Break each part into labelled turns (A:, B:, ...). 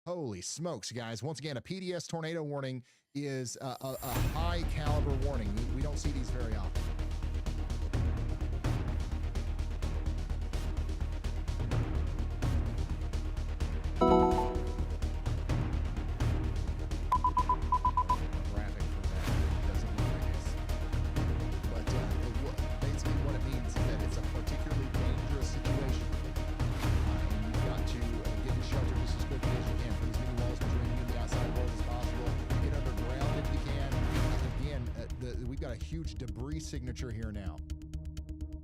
A: Holy smokes, guys. Once again, a PDS tornado warning is a high caliber warning. We don't see these very often. Huge debris signature here now.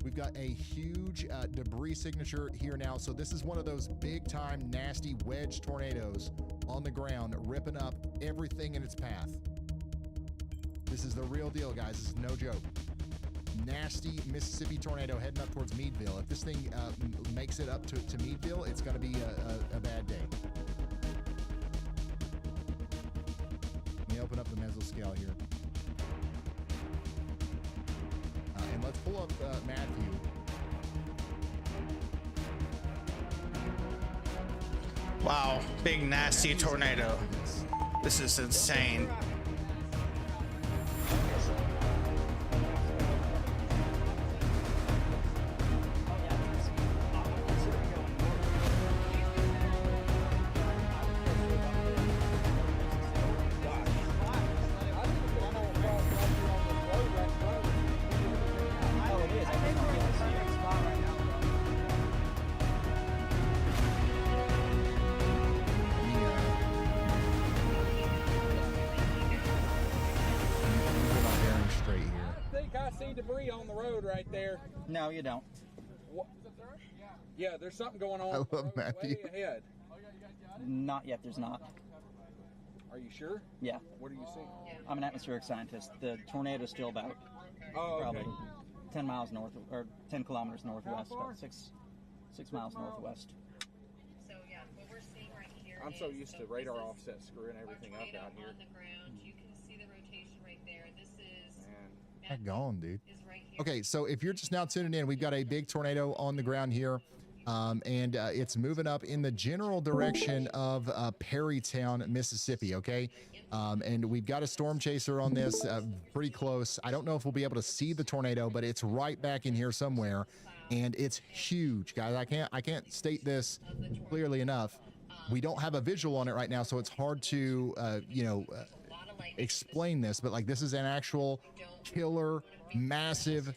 A: We've got a huge debris signature here now. So this is one of those big time nasty wedge tornadoes on the ground, ripping up everything in its path. This is the real deal, guys. This is no joke. Nasty Mississippi tornado heading up towards Meadville. If this thing makes it up to Meadville, it's going to be a bad day. Let me open up the mesoscale here. And let's pull up Matthew.
B: Wow, big nasty tornado. This is insane.
C: Debris on the road right there.
D: No, you don't.
C: What? Yeah, there's something going on.
A: I love Matthew.
C: Way ahead.
D: Not yet, there's not.
C: Are you sure?
D: Yeah.
C: What are you seeing?
D: I'm an atmospheric scientist. The tornado's still about probably 10 miles north, or 10 kilometers northwest, about six miles northwest.
E: So yeah, what we're seeing right here.
C: I'm so used to radar offset screwing everything up out here.
E: On the ground, you can see the rotation right there. This is.
A: Heck gone, dude. Okay, so if you're just now tuning in, we've got a big tornado on the ground here, and it's moving up in the general direction of Perrytown, Mississippi, okay? And we've got a storm chaser on this pretty close. I don't know if we'll be able to see the tornado, but it's right back in here somewhere, and it's huge, guys. I can't state this clearly enough. We don't have a visual on it right now, so it's hard to, explain this, but like this is an actual killer massive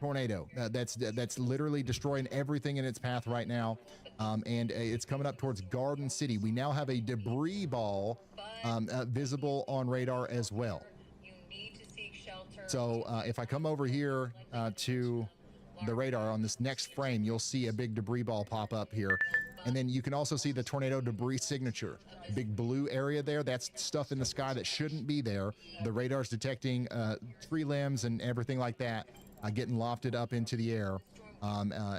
A: tornado that's literally destroying everything in its path right now, and it's coming up towards Garden City. We now have a debris ball visible on radar as well. So if I come over here to the radar on this next frame, you'll see a big debris ball pop up here. And then you can also see the tornado debris signature. Big blue area there, that's stuff in the sky that shouldn't be there. The radar's detecting tree limbs and everything like that getting lofted up into the air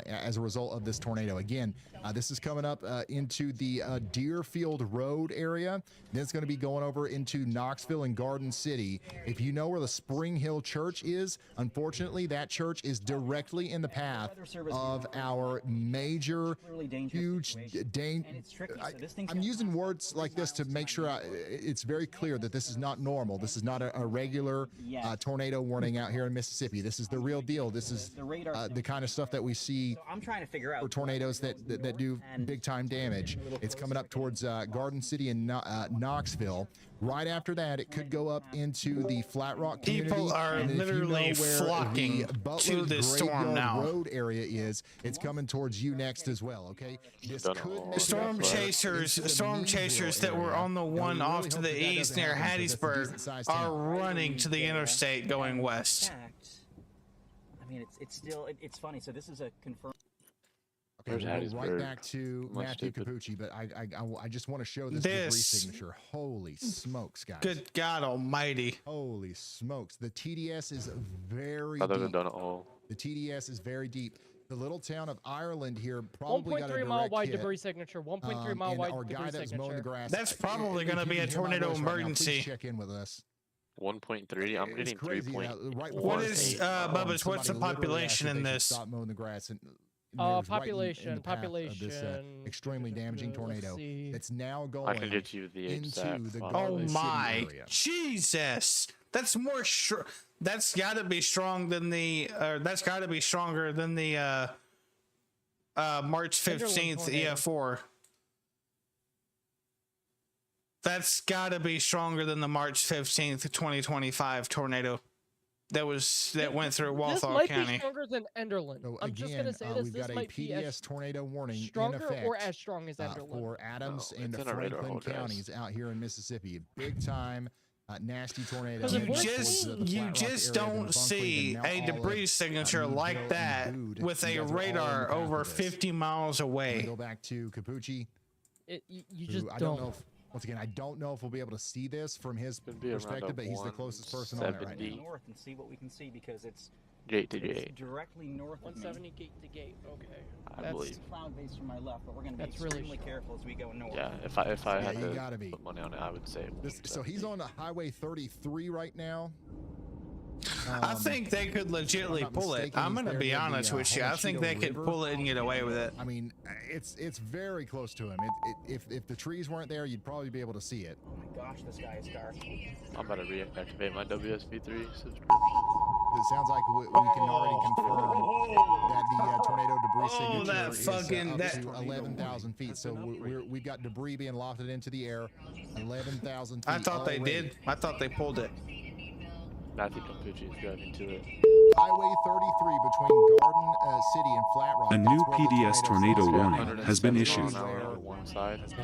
A: as a result of this tornado. Again, this is coming up into the Deerfield Road area. Then it's going to be going over into Knoxville and Garden City. If you know where the Spring Hill Church is, unfortunately, that church is directly in the path of our major, huge, I'm using words like this to make sure it's very clear that this is not normal. This is not a regular tornado warning out here in Mississippi. This is the real deal. This is the kind of stuff that we see
D: I'm trying to figure out
A: for tornadoes that do big time damage. It's coming up towards Garden City and Knoxville. Right after that, it could go up into the Flat Rock community.
B: People are literally flocking to this storm now.
A: Road area is, it's coming towards you next as well. Okay, this could
B: storm chasers that were on the one off to the east near Hattiesburg are running to the interstate going west.
D: I mean, it's still it's funny. So this is a confirmed.
A: Okay, we'll go right back to Matthew Capucci, but I just want to show this debris signature. Holy smokes, guys!
B: Good God Almighty!
A: Holy smokes! The TDS is very
F: deep.
A: The TDS is very deep. The little town of Ireland here probably got a
G: 1.3 mile wide debris signature. 1.3 mile wide debris signature.
A: That's
B: probably going to be a tornado emergency.
A: Right, check in with us.
F: 1.3. I'm getting 3.
B: What is Bubba's? What's the population in this?
A: Stop mowing the grass and right
G: population,
A: in the path of this
G: population.
A: extremely damaging
G: Let's
A: tornado
G: see.
A: that's now
F: I
A: going
F: can get you the
A: into
F: exact
A: the
F: file.
B: Oh
A: Garden City
B: my
A: area.
B: Jesus! That's more that's got to be strong than the. That's got to be stronger than the March 15th
G: tornado.
B: EF4. That's got to be stronger than the March 15th 2025 tornado that went through
G: This
B: Walthall
G: might
B: County.
G: be stronger than Enderlin.
A: So
G: I'm just gonna say
A: we've got a
G: might be as
A: PDS tornado warning in
G: stronger
A: effect
G: or as strong as Enderlin.
A: for Adams
F: No,
A: and
F: it's in a radar
A: Franklin
F: hold, guys.
A: counties out here in Mississippi. Big time, nasty tornado.
G: Because if
B: You
G: we're
B: just
G: seeing-
A: the
B: you
A: Flat Rock
B: just
A: area, then
B: don't
A: Bunkley,
B: see
A: then Mount
B: a
A: Olive,
B: debris signature
A: Meadville,
B: like
A: and
B: that
A: Bood.
B: with
A: You
B: a
A: guys are all in
B: radar
A: the path
B: over
A: of this.
B: 50 miles
A: I'm gonna
B: away.
A: go back to Capucci.
G: You
A: who
G: just
A: I don't know if, once again, I don't know if we'll be able to see this from his
F: Could be around
A: perspective, but he's the closest person on it right
F: 170.
A: now.
D: North and see what we can see because it's
F: Gate to gate,
D: directly north of me.
G: 170 gate to gate. Okay.
F: I believe.
D: It's cloud base from my left, but we're going to be
G: That's really
D: extremely careful as we go north.
F: Yeah, if I had
A: you
F: to
A: gotta be.
F: put money on it, I would say.
A: So he's on Highway 33 right now.
B: I think they could legitimately
A: not
B: pull it.
A: mistaken,
B: I'm
A: he's
B: going to
A: there
B: be
A: near the,
B: honest with you. I think they
A: Homoshido
B: could
A: River.
B: pull it and get away with it.
A: I mean, it's very close to him. If the trees weren't there, you'd probably be able to see it.
D: Oh my gosh, this guy is dark.
F: I'm about to reactivate my WSV3 subscription.
A: It sounds like we can already confirm that the tornado debris signature
B: that
A: is
B: fucking-
A: up
B: that-
A: to 11,000 feet. So we've got debris being lofted into the air, 11,000 feet.
B: I thought they
A: already.
B: did. I thought they pulled it.
F: Matthew Campucci is driving to it.
A: Highway 33 between Garden City and Flat Rock.
H: A
A: That's
H: new
A: where the
H: PDS tornado
A: tornado's at.
H: warning has been
F: 170
H: issued.
F: miles an hour on one side.
G: They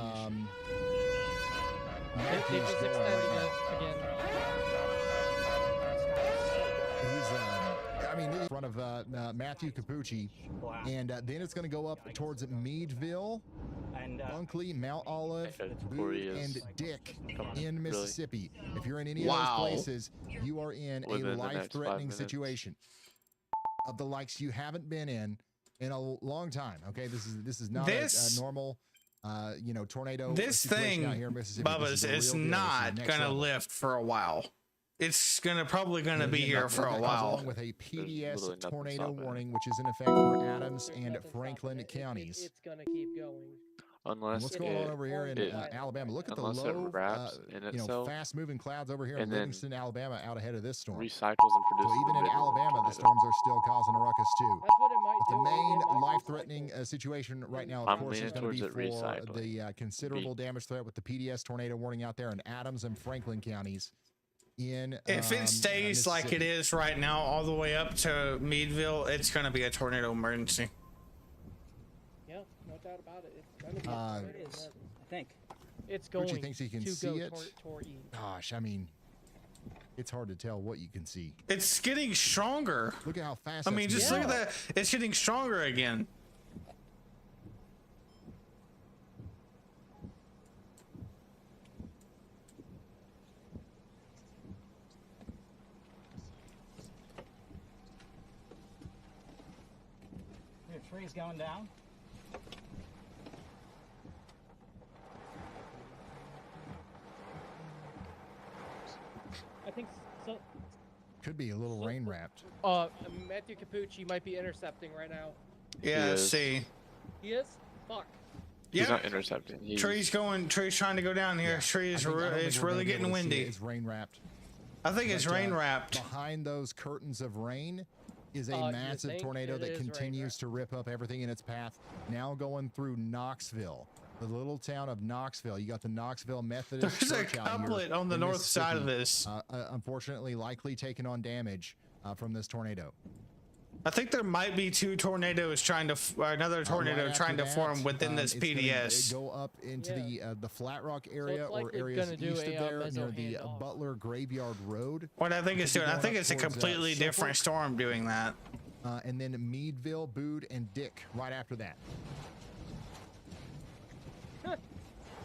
A: Matthew's
G: just
A: going
G: extended
A: right now.
G: it again.
A: He's, I mean, in front of Matthew Capucci, and then it's going to go up towards Meadville,
D: And
A: Bunkley, Mount Olive,
F: Okay,
A: Boone,
F: Corey is
A: and Dick
F: coming.
A: in
F: Really?
A: Mississippi. If you're in any of
B: Wow.
A: those places, you are in
F: Within
A: a
F: the next 5
A: life-threatening
F: minutes.
A: situation of the likes you haven't been in a long time. Okay, this is not
B: This-
A: a normal, tornado.
B: This
A: situation out
B: thing,
A: here in Mississippi. This
B: Bubba's,
A: is the
B: is
A: real deal. This is
B: not
A: next
B: going to
A: level.
B: lift for a while. It's probably going to be here for a
A: That goes
B: while.
A: along with a PDS
F: literally nothing
A: tornado
F: stopping it.
A: warning, which is in effect for Adams
G: There's
A: and
G: nothing
A: Franklin
G: stopping it.
A: counties.
G: It's gonna keep going.
F: Unless
A: What's
F: it,
A: going on over here in
F: it-
A: Alabama? Look at the
F: unless it
A: low,
F: wraps in itself
A: fast-moving clouds over here in
F: and then
A: Livingston, Alabama, out ahead of this storm.
F: recycles and
A: So
F: produces.
A: even
F: a
A: in
F: bigger
A: Alabama, the
F: tornado.
A: storms are still causing a ruckus too.
G: That's what it might
A: But the
G: do.
A: main
G: It might
A: life-threatening situation right now, of
F: I'm
A: course, is
F: leaning
A: going to
F: towards
A: be
F: it
A: for
F: recycling.
A: the considerable damage threat with the PDS tornado warning out there in Adams and Franklin counties.
B: If it stays like it is right now, all the way up to Meadville, it's going to be a tornado emergency.
G: Yeah, no doubt about it. It's gonna be.
D: It is, I think.
G: It's
A: Gucci
G: going
A: thinks he can
G: to
A: see
G: go
A: it.
G: toward E.
A: Gosh, I mean, it's hard to tell what you can see.
B: It's getting stronger.
A: Look at how fast.
B: I mean,
A: that's
B: just
A: moving.
B: look at that. It's getting stronger again.
D: Your tree's going down.
G: I think so.
A: Could be a little rain wrapped.
G: Matthew Capucci might be intercepting right now.
B: Yeah,
F: is.
B: see.
G: He is. Fuck.
F: He's
B: Yeah.
F: not intercepting. He's,
B: Tree's trying to go down here. Tree is
A: I don't think
B: it's
A: we're
B: really
A: gonna be able
B: getting
A: to see it.
B: windy.
A: It's rain wrapped.
B: I think it's
A: But,
B: rain wrapped.
A: Behind those curtains of rain is a
G: You
A: massive
G: think
A: tornado
G: it
A: that
G: is
A: continues to rip up everything in its path. Now going through Knoxville, the little town of Knoxville. You got the Knoxville Methodist
B: There's a
A: Church out here
B: couplet on the
A: in
B: north side of
A: Mississippi,
B: this.
A: unfortunately, likely taking on damage from this tornado.
B: I think there might be two tornadoes another tornado
A: Right
B: trying to
A: after
B: form
A: that,
B: within this
A: it's gonna
B: PDS.
A: Go up into the Flat Rock
G: it's
A: area or
G: likely
A: areas
G: gonna do
A: east of
G: a,
A: there
G: meso
A: near the
G: handoff.
A: Butler Graveyard Road.
B: What I think it's
A: Could be
B: doing, I
A: going
B: think
A: up
B: it's a
A: towards,
B: completely different
A: Suffolk.
B: storm doing that.
A: And then Meadville, Bood, and Dick right after that.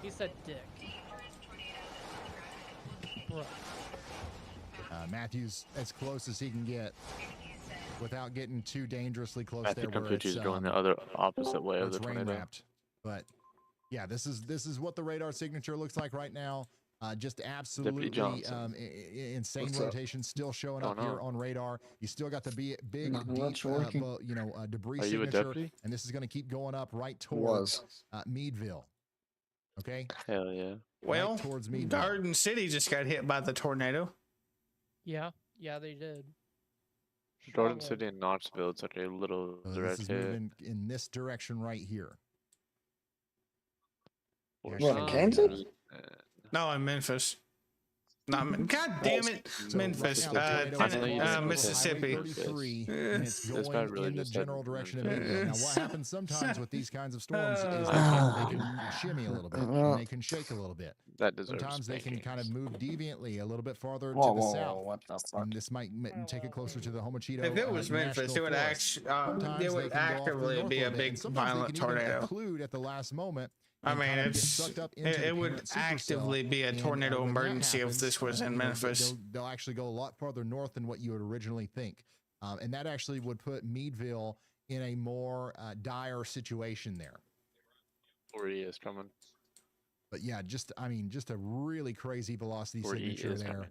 G: He said dick. Bruh.
A: Matthew's as close as he can get without getting too dangerously close
F: Matthew
A: there. Where
F: Campucci is
A: it's,
F: going the other opposite way
A: where
F: of the
A: it's rain
F: tornado.
A: wrapped. But yeah, this is what the radar signature looks like right now. Just absolutely
F: Johnson.
A: insane
H: What's up?
A: rotation still showing
F: Oh,
A: up here
F: no.
A: on radar. You still got the big
H: Nothing
A: deep,
H: much working.
A: debris
F: Are you a
A: signature,
F: deputy?
A: and this is going to keep going up right towards Meadville. Okay,
F: Hell yeah.
B: Well,
A: right towards Meadville.
B: Garden City just got hit by the tornado.
G: Yeah, they did.
F: Jordan
G: Strong
F: City and Knoxville, it's like a little
A: So this
F: direct
A: is
F: hit.
A: moving in this direction right here.
F: Or
H: What,
F: something.
H: Kansas?
B: No, in Memphis. God damn it,
F: So
B: Memphis.
A: right now, the tornado is over
B: Mississippi.
A: Highway 33, and it's
F: This guy
A: going
F: really
A: in the
F: just said
A: general direction of
F: Memphis.
A: Meadville. Now, what happens sometimes with these kinds of storms is they can shimmy a little bit, and they can shake a little bit.
F: That deserves
A: Sometimes they can kind of move deviantly a little bit farther
H: Whoa,
A: to the
H: whoa,
A: south.
H: whoa, what the fuck?
A: And this might take it closer to the Homachito.
B: If it was Memphis, it would
A: Sometimes
B: it
A: they
B: would
A: can go off to the
B: actively
A: north
B: be a
A: little bit,
B: big
A: and sometimes they
B: violent
A: can even
B: tornado.
A: occlude at the last moment.
B: I
A: and
B: mean,
A: kind of get
B: it's
A: sucked up into the
B: it would
A: parent supercell.
B: actively be a
A: And,
B: tornado
A: when that
B: emergency if
A: happens,
B: this was in
A: you know,
B: Memphis.
A: they'll actually go a lot farther north than what you would originally think. And that actually would put Meadville in a more dire situation there.
F: 40 is coming.
A: But yeah, just a really crazy velocity
F: 40
A: signature
F: is
A: there.
F: coming.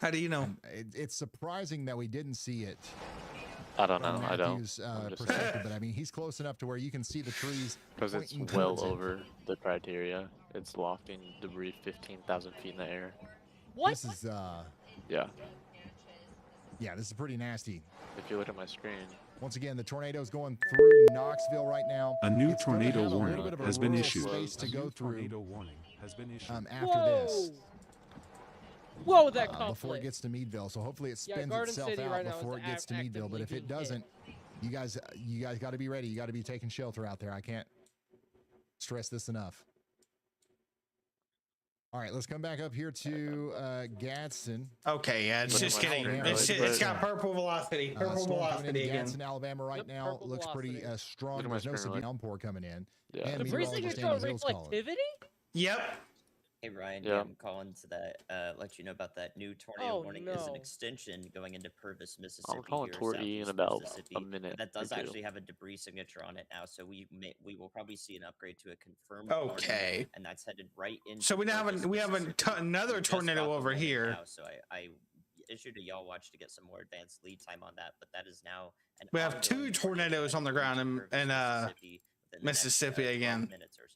B: How do you know?
A: And it's surprising that we didn't see it.
F: I don't
A: from
F: know. I don't.
A: Matthew's,
F: I'm just
A: perspective, but I mean, he's close enough to where you can see the trees
F: because it's
A: pointing
F: well
A: towards it.
F: over the criteria. It's lofting debris 15,000 feet in the air.
G: What?
A: This is
F: Yeah.
A: this is pretty nasty.
F: If you look at my screen,
A: Once again, the tornado is going through Knoxville right now.
I: A new
A: It's gonna
I: tornado
A: have a little
I: warning
A: bit of a
I: has been
A: rural
I: issued.
A: space to go through
I: Tornado warning has been issued.
A: after
G: Whoa!
A: this.
G: Whoa, that
A: Before it
G: conflict.
A: gets to Meadville. So hopefully it
G: Yeah,
A: spins
G: Garden
A: itself
G: City
A: out
G: right now is
A: before it gets to Meadville. But if
G: actively
A: it
G: being hit.
A: doesn't, you guys got to be ready. You got to be taking shelter out there. I can't stress this enough. All right, let's come back up here to Gadsden.
B: Okay, yeah, it's
F: Look at
B: just
F: my
B: getting
F: screen,
B: it's
F: really.
B: got purple velocity. Purple
A: Storm coming
B: velocity
A: into
B: again.
A: Gadsden, Alabama right
G: Yep,
A: now
G: purple
A: looks pretty
G: velocity.
A: strong.
F: Look at my
A: There's no
F: screen,
A: severe
F: really.
A: downpour coming in.
F: yeah.
A: And
G: The
A: meanwhile,
G: breezing
A: just
G: is showing
A: Andy Hill's calling.
G: reflectivity?
B: Yep.
J: Hey Ryan,
F: Yeah.
J: yeah. I'm calling to that, let you know about that new tornado
G: Oh,
J: warning. Is an
G: no.
J: extension going into Purvis, Mississippi.
F: I'm calling
J: here,
F: Tor E in
J: southeast
F: about
J: Mississippi.
F: a minute.
J: That
F: or
J: does
F: two.
J: actually have a debris signature on it now, so we will probably see an upgrade to a confirmed warning,
B: Okay.
J: and that's headed right into.
B: So we now
J: Purvis,
B: we have
J: Mississippi.
B: another
J: We just got
B: tornado
J: the
B: over
J: warning
B: here.
J: Now, so I issued a y'all watch to get some more advanced lead time on that, but that is now an
B: We have
J: ongoing
B: two
J: warning
B: tornadoes on the ground
J: into
B: in
J: Purvis,
B: Mississippi
J: Mississippi, within the next,
B: Mississippi
J: 12
B: again.
J: minutes or so.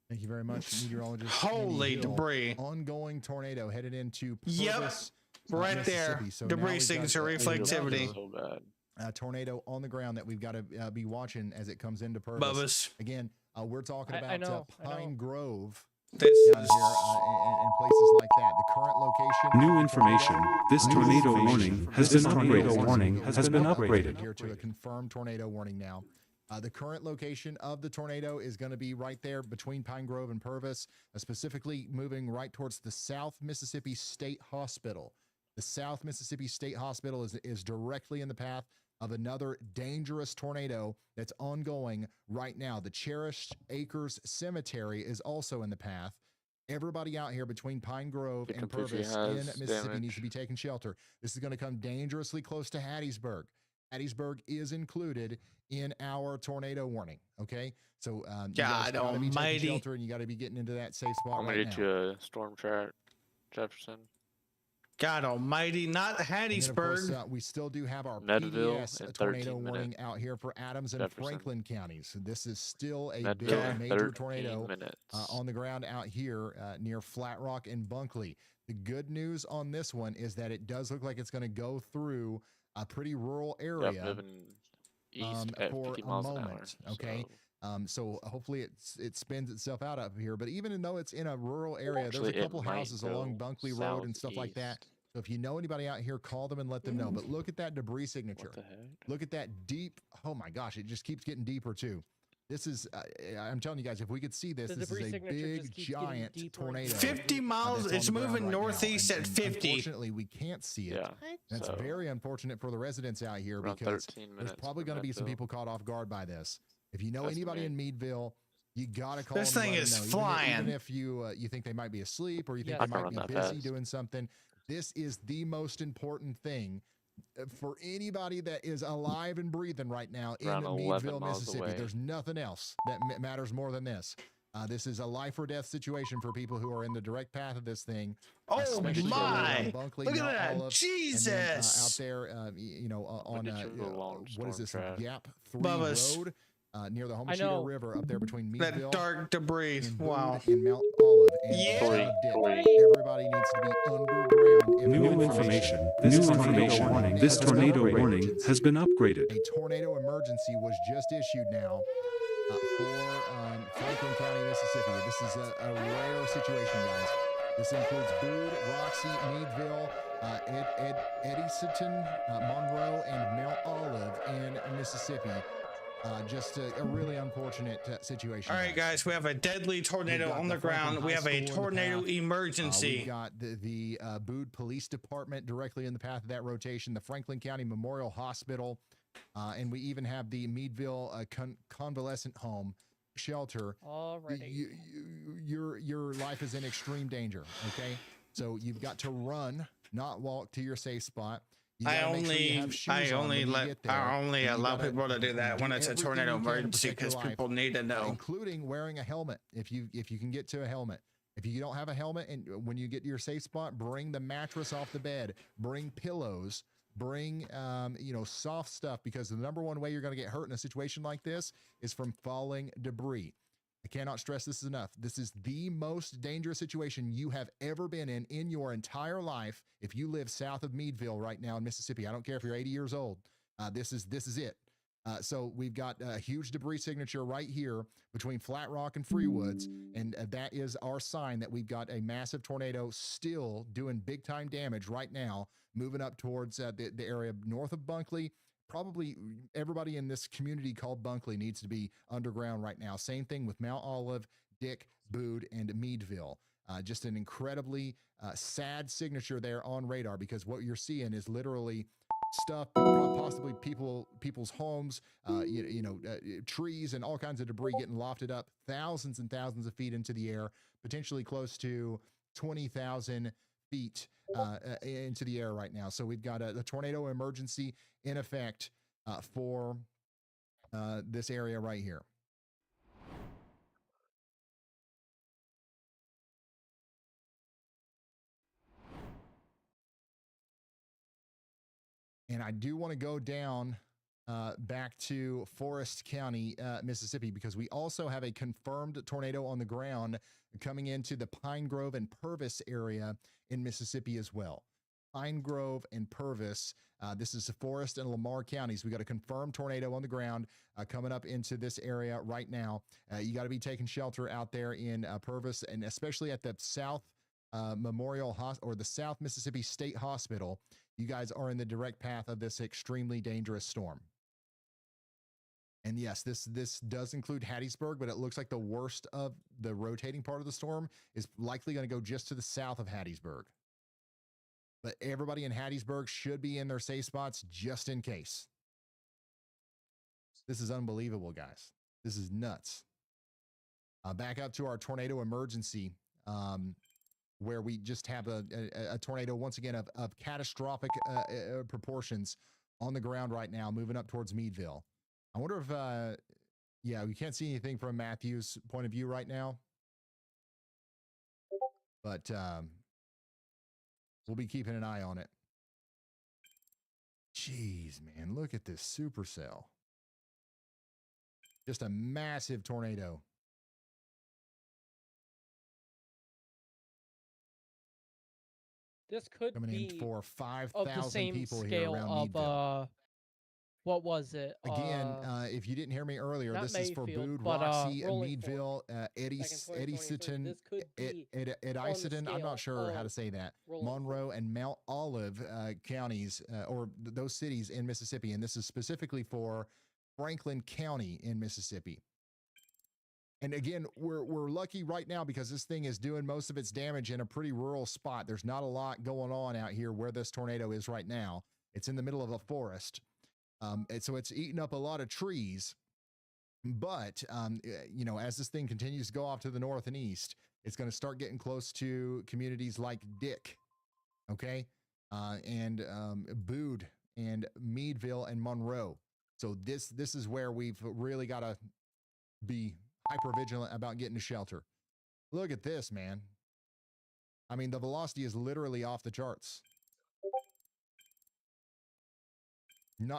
A: Thank you very much, meteorologist.
B: Holy
A: Andy Hill.
B: debris.
A: Ongoing tornado headed into
B: Yep.
A: Purvis,
B: Right there.
A: Mississippi. So now
B: Debris
A: we've got
B: signature
A: a-
B: reflectivity.
F: So bad.
A: tornado on the ground that we've got to be watching as it comes into Purvis.
B: Bubba's.
A: Again, we're talking
G: I
A: about
G: know.
A: Pine Grove
B: This
A: down
B: is
A: here and places like that. The current location.
I: New
A: of the
I: information.
A: tornado-
I: This
A: New
I: tornado
A: information
I: warning
A: from
I: has
A: this
I: been
A: tornado
I: upgraded.
A: warning
I: Has been upgraded.
A: Here to a confirmed tornado warning now. The current location of the tornado is going to be right there between Pine Grove and Purvis, specifically moving right towards the South Mississippi State Hospital. The South Mississippi State Hospital is directly in the path of another dangerous tornado that's ongoing right now. The Cherished Acres Cemetery is also in the path. Everybody out here between Pine Grove
F: The
A: and
F: Campuchia
A: Purvis in
F: has
A: Mississippi
F: damage.
A: needs to be taking shelter. This is going to come dangerously close to Hattiesburg. Hattiesburg is included in our tornado warning. Okay, so you guys
B: God
A: gotta be taking
B: almighty.
A: shelter, and you got to be getting into that safe spot
F: I'm gonna
A: right
F: get
A: now.
F: you a storm track, Jefferson.
B: God almighty, not
A: And then, of course,
B: Hattiesburg.
A: we still do have our
F: Medville
A: PDS
F: in
A: tornado
F: 13
A: warning out here for Adams and
F: Jefferson.
A: Franklin counties. So this is still a
F: Medville,
A: big major
F: 13
A: tornado
F: minutes.
A: on the ground out here near Flat Rock and Bunkley. The good news on this one is that it does look like it's going to go through a pretty rural area.
F: Yep, moving east at
A: for
F: 50
A: a
F: miles an hour.
A: moment, okay?
F: So
A: So hopefully it spins itself out up here. But even though it's in a rural area,
F: Actually,
A: there's a
F: it
A: couple
F: might
A: houses along
F: go
A: Bunkley Road and stuff like that.
F: southeast.
A: So if you know anybody out here, call them and let them know. But look at that debris signature.
F: What the heck?
A: Look at that deep. Oh my gosh, it just keeps getting deeper too. This is, I'm telling you guys, if we could see this,
G: The
A: this
G: debris
A: is a
G: signature
A: big,
G: just keeps getting
A: giant
G: deeper.
A: tornado.
B: 50 miles.
A: that's on
B: It's
A: the ground
B: moving
A: right now.
B: northeast
A: And-
B: at
A: and
B: 50.
A: Unfortunately, we can't see it.
F: Yeah.
A: That's
F: so
A: very unfortunate for the residents out here
F: around
A: because
F: 13
A: there's
F: minutes
A: probably
F: from
A: going to be some
F: Medville.
A: people caught off guard by this. If you know anybody in Meadville, you got to call
B: This
A: them and
B: thing
A: let
B: is
A: them know.
B: flying.
A: Even if you think they might be asleep or you think
G: Yeah.
A: they
F: I can
A: might
F: run
A: be
F: that
A: busy
F: fast.
A: doing something, this is the most important thing for anybody that is alive and breathing right now in
F: Around 11
A: Meadville,
F: miles
A: Mississippi.
F: away.
A: There's nothing else that matters more than this. This is a life or death situation for people who are in the direct path of this thing.
B: Oh
A: especially
B: my!
A: Bunkley,
B: Look at
A: Mount
B: that!
A: Olive,
B: Jesus!
A: And then, out there, on what is this, Gap 3
B: Bubba's.
A: Road, near the Homoshido River, up there between Meadville
B: That dark debris.
A: and
B: Wow.
A: Boone and Mount Olive and the
B: Yeah.
A: town of Dick. Everybody needs to be underground.
I: New information. This tornado warning has been upgraded.
A: A tornado emergency was just issued now for Franklin County, Mississippi. This is a rare situation, guys. This includes Boone, Roxy, Meadville, Eddyson, Monroe, and Mount Olive in Mississippi. Just a really unfortunate situation.
B: All right, guys, we have a deadly tornado on the ground. We have a tornado emergency.
A: We've got the Boone Police Department directly in the path of that rotation, the Franklin County Memorial Hospital, and we even have the Meadville Convalescent Home shelter.
G: Alrighty.
A: Your life is in extreme danger, okay? So you've got to run, not walk to your safe spot.
B: I only allow people to do that when it's a tornado emergency because people need to know,
A: including wearing a helmet if you can get to a helmet. If you don't have a helmet and when you get to your safe spot, bring the mattress off the bed, bring pillows, bring soft stuff, because the number one way you're going to get hurt in a situation like this is from falling debris. I cannot stress this enough. This is the most dangerous situation you have ever been in your entire life. If you live south of Meadville right now in Mississippi, I don't care if you're 80 years old. This is it. So we've got a huge debris signature right here between Flat Rock and Freewoods, and that is our sign that we've got a massive tornado still doing big time damage right now, moving up towards the area north of Bunkley. Probably everybody in this community called Bunkley needs to be underground right now. Same thing with Mount Olive, Dick, Boone, and Meadville. Just an incredibly sad signature there on radar, because what you're seeing is literally stuff, possibly people's homes, trees and all kinds of debris getting lofted up thousands and thousands of feet into the air, potentially close to 20,000 feet into the air right now. So we've got a tornado emergency in effect for this area right here. And I do want to go down back to Forest County, Mississippi, because we also have a confirmed tornado on the ground coming into the Pine Grove and Purvis area in Mississippi as well. Pine Grove and Purvis. This is the Forest and Lamar counties. We got a confirmed tornado on the ground coming up into this area right now. You got to be taking shelter out there in Purvis, and especially at the South Memorial or the South Mississippi State Hospital. You guys are in the direct path of this extremely dangerous storm. And yes, this does include Hattiesburg, but it looks like the worst of the rotating part of the storm is likely going to go just to the south of Hattiesburg. But everybody in Hattiesburg should be in their safe spots just in case. This is unbelievable, guys. This is nuts. Back up to our tornado emergency, where we just have a tornado, once again, of catastrophic proportions on the ground right now, moving up towards Meadville. I wonder if, we can't see anything from Matthew's point of view right now. But we'll be keeping an eye on it. Jeez, man, look at this supercell. Just a massive tornado.
G: This could
A: coming
G: be
A: in for
G: of
A: 5,000
G: the same
A: people here
G: scale
A: around
G: of
A: Meadville.
G: what was it?
A: Again, if you didn't hear me earlier,
G: not
A: this is for
G: Mayfield,
A: Boone,
G: but,
A: Roxy,
G: Rolling
A: Meadville, Eddyson,
G: This could be
A: Eddyson, I'm not sure how to say that,
G: Rolling
A: Monroe and Mount Olive counties, or those cities in Mississippi. And this is specifically for Franklin County in Mississippi. And again, we're lucky right now because this thing is doing most of its damage in a pretty rural spot. There's not a lot going on out here where this tornado is right now. It's in the middle of a forest. And so it's eating up a lot of trees. But, as this thing continues to go off to the north and east, it's going to start getting close to communities like Dick, okay? And Boone and Meadville and Monroe. So this is where we've really got to be hyper vigilant about getting to shelter. Look at this, man. I mean, the velocity is literally off the charts.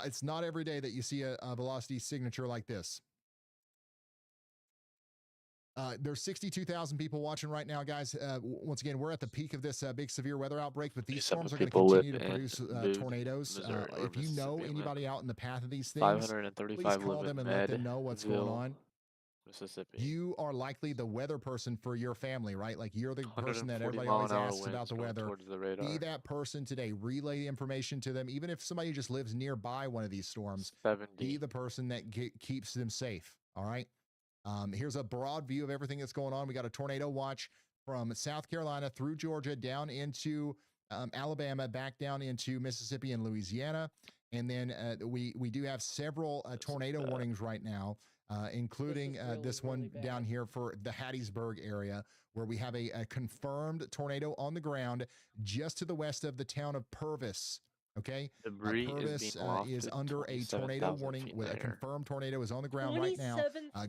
A: It's not every day that you see a velocity signature like this. There's 62,000 people watching right now, guys. Once again, we're at the peak of this big severe weather outbreak, but these storms are going to continue to produce tornadoes. If you know anybody out in the path of these things, please call them and let them know what's going on.
F: Mississippi.
A: You are likely the weather person for your family, right? Like you're the person that everybody always asks about the weather. Be that person today. Relay the information to them. Even if somebody just lives nearby one of these storms,
F: 70.
A: be the person that keeps them safe. All right. Here's a broad view of everything that's going on. We got a tornado watch from South Carolina through Georgia down into Alabama, back down into Mississippi and Louisiana. And then we do have several tornado warnings right now, including this one really down here for the Hattiesburg area, where we have a confirmed tornado on the ground just to the west of the town of Purvis. Okay, Purvis is under a tornado warning with a confirmed tornado is on the ground right now,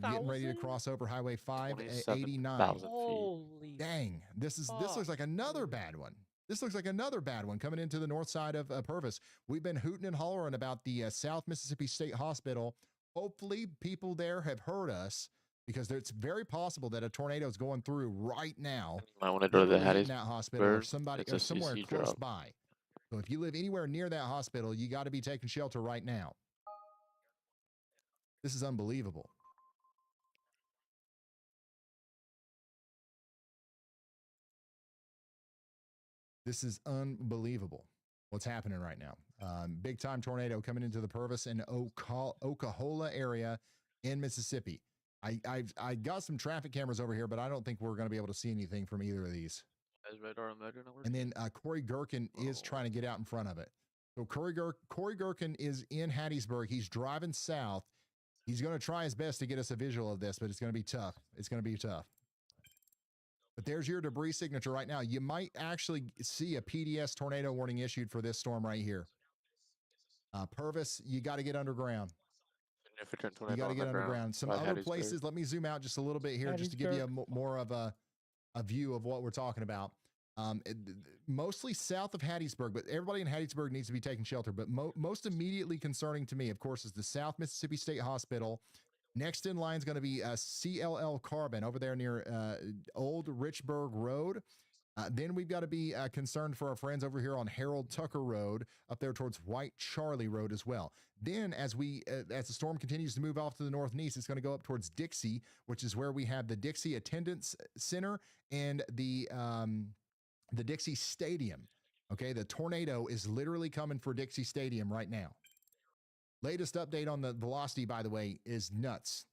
A: getting ready to cross over Highway 589.
G: Holy
A: dang! This looks like another bad one. This looks like another bad one coming into the north side of Purvis. We've been hooting and hollering about the South Mississippi State Hospital. Hopefully, people there have heard us, because it's very possible that a tornado is going through right now.
F: You might want to go to the
A: Hattiesburg hospital or somebody or somewhere close by. So if you live anywhere near that hospital, you got to be taking shelter right now. This is unbelievable. This is unbelievable what's happening right now. Big time tornado coming into the Purvis and Oklahoma area in Mississippi. I got some traffic cameras over here, but I don't think we're going to be able to see anything from either of these. And then Corey Gherkin is trying to get out in front of it. So Corey Gherkin is in Hattiesburg. He's driving south. He's going to try his best to get us a visual of this, but it's going to be tough. It's going to be tough. But there's your debris signature right now. You might actually see a PDS tornado warning issued for this storm right here. Purvis, you got to get underground. You got to get underground. Some other places, let me zoom out just a little bit here just to give you more of a view of what we're talking about. Mostly south of Hattiesburg, but everybody in Hattiesburg needs to be taking shelter. But most immediately concerning to me, of course, is the South Mississippi State Hospital. Next in line is going to be CLL Carbon over there near Old Richburg Road. Then we've got to be concerned for our friends over here on Harold Tucker Road, up there towards White Charlie Road as well. Then as the storm continues to move off to the north and east, it's going to go up towards Dixie, which is where we have the Dixie Attendance Center and the Dixie Stadium. Okay, the tornado is literally coming for Dixie Stadium right now. Latest update on the velocity, by the way, is nuts.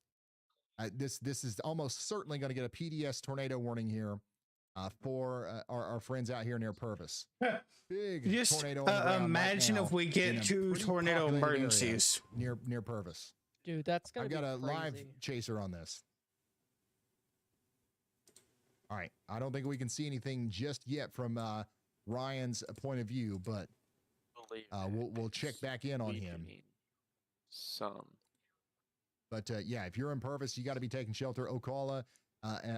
A: This is almost certainly going to get a PDS tornado warning here for our friends out here near Purvis. Big
B: just
A: tornado. Imagine
B: right if we get 2 tornado emergencies
A: near Purvis.
G: Dude, that's gonna.
A: I've got a
G: crazy.
A: live chaser on this. All right, I don't think we can see anything just yet from Ryan's point of view, but we'll check back in on him. But yeah, if you're in Purvis, you got to be taking shelter. Ocala,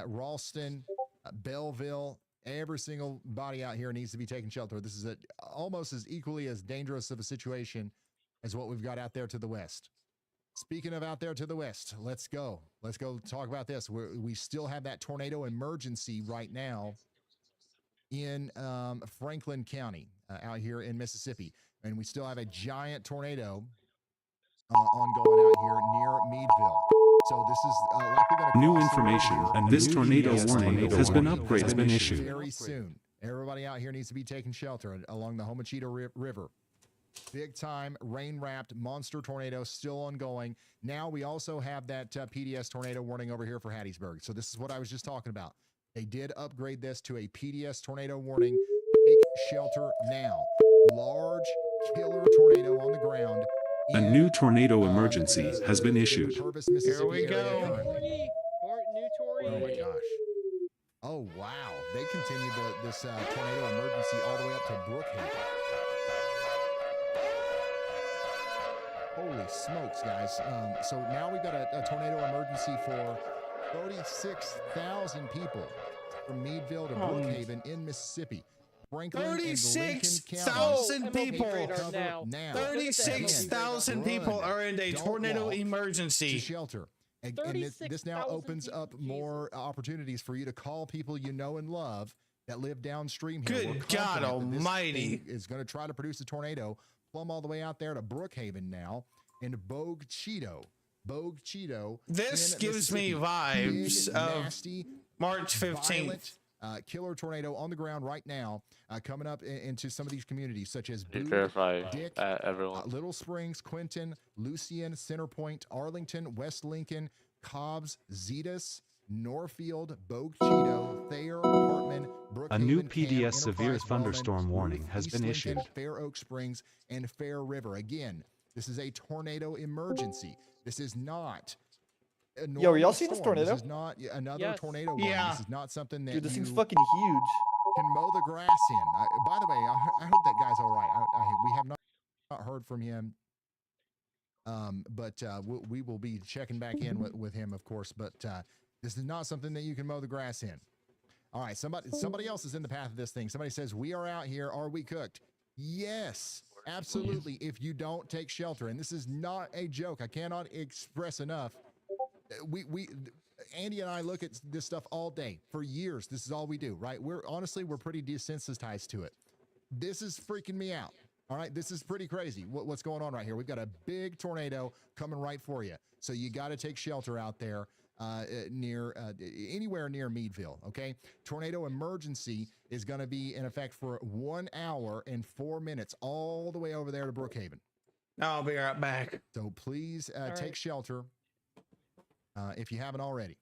A: Ralston, Belleville, every single body out here needs to be taking shelter. This is almost as equally as dangerous of a situation as what we've got out there to the west. Speaking of out there to the west, let's go. Let's go talk about this. We still have that tornado emergency right now in Franklin County out here in Mississippi. And we still have a giant tornado ongoing out here near Meadville. So this is likely going to
I: new information, and this tornado warning has been upgraded and issued
A: very soon. Everybody out here needs to be taking shelter along the Homachito River. Big time rain-wrapped monster tornado still ongoing. Now we also have that PDS tornado warning over here for Hattiesburg. So this is what I was just talking about. They did upgrade this to a PDS tornado warning. Take shelter now. Large killer tornado on the ground.
I: A new tornado emergency has been issued.
B: Here we go.
G: New tornado.
A: Oh my gosh. Oh wow. They continued this tornado emergency all the way up to Brookhaven. Holy smokes, guys. So now we've got a tornado emergency for 36,000 people from Meadville to Brookhaven in Mississippi. Franklin and Lincoln
B: 36,000
A: counties
B: people.
A: take cover now.
B: 36,000 people are in a
A: Don't
B: tornado
A: walk
B: emergency.
A: to shelter. And this now opens up more opportunities for you to call people you know and love that live downstream here.
B: Good God Almighty!
A: Is going to try to produce a tornado, plumb all the way out there to Brookhaven now, and Bogue Cheeto.
B: This gives me vibes of nasty, March 15th.
A: Killer tornado on the ground right now, coming up into some of these communities, such as Dick,
F: everyone.
A: Little Springs, Quinton, Lucian, Centerpoint, Arlington, West Lincoln, Cobbs, Zetas, Norfield, Bogue Cheeto, Thayer, Hartman, Brookhaven,
I: A new
A: Cam,
I: PDS severe
A: Enterprise,
I: thunderstorm
A: Wellman,
I: warning
A: Ruth,
I: has
A: East
I: been
A: Lincoln,
I: issued.
A: Fair Oak Springs, and Fair River. Again, this is a tornado emergency. This is not a normal
H: Yo, are y'all seeing this
A: storm.
H: tornado?
A: This is not another tornado warning.
B: Yeah.
A: This is not something that
H: Dude, this
A: you
H: thing's fucking huge.
A: can mow the grass in. By the way, I hope that guy's all right. We have not heard from him, but we will be checking back in with him, of course. But this is not something that you can mow the grass in. All right, somebody else is in the path of this thing. Somebody says, we are out here. Are we cooked? Yes, absolutely. If you don't take shelter, and this is not a joke, I cannot express enough. Andy and I look at this stuff all day for years. This is all we do, right? We're pretty desensitized to it. This is freaking me out. All right. This is pretty crazy. What's going on right here? We've got a big tornado coming right for you. So you got to take shelter out there anywhere near Meadville. Okay. Tornado emergency is going to be in effect for 1 hour and 4 minutes all the way over there to Brookhaven.
B: I'll be right back.
A: So please take shelter. If you haven't already.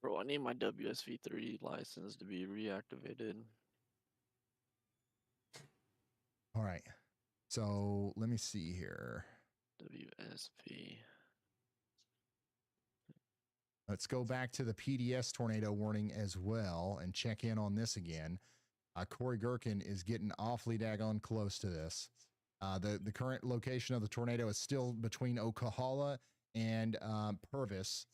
F: Bro, I need my WSV3 license to be reactivated.
A: All right. So let me see here.
F: WSV.
A: Let's go back to the PDS tornado warning as well and check in on this again. Corey Gherkin is getting awfully daggone close to this. The current location of the tornado is still between Ocala and Purvis.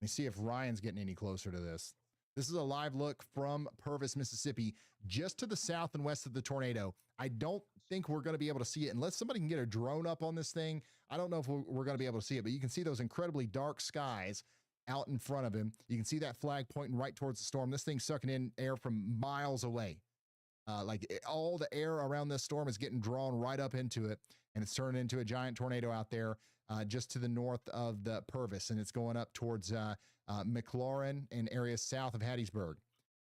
A: Let me see if Ryan's getting any closer to this. This is a live look from Purvis, Mississippi, just to the south and west of the tornado. I don't think we're going to be able to see it unless somebody can get a drone up on this thing. I don't know if we're going to be able to see it, but you can see those incredibly dark skies out in front of him. You can see that flag pointing right towards the storm. This thing's sucking in air from miles away. All the air around this storm is getting drawn right up into it, and it's turning into a giant tornado out there just to the north of the Purvis, and it's going up towards McLaurin and areas south of Hattiesburg.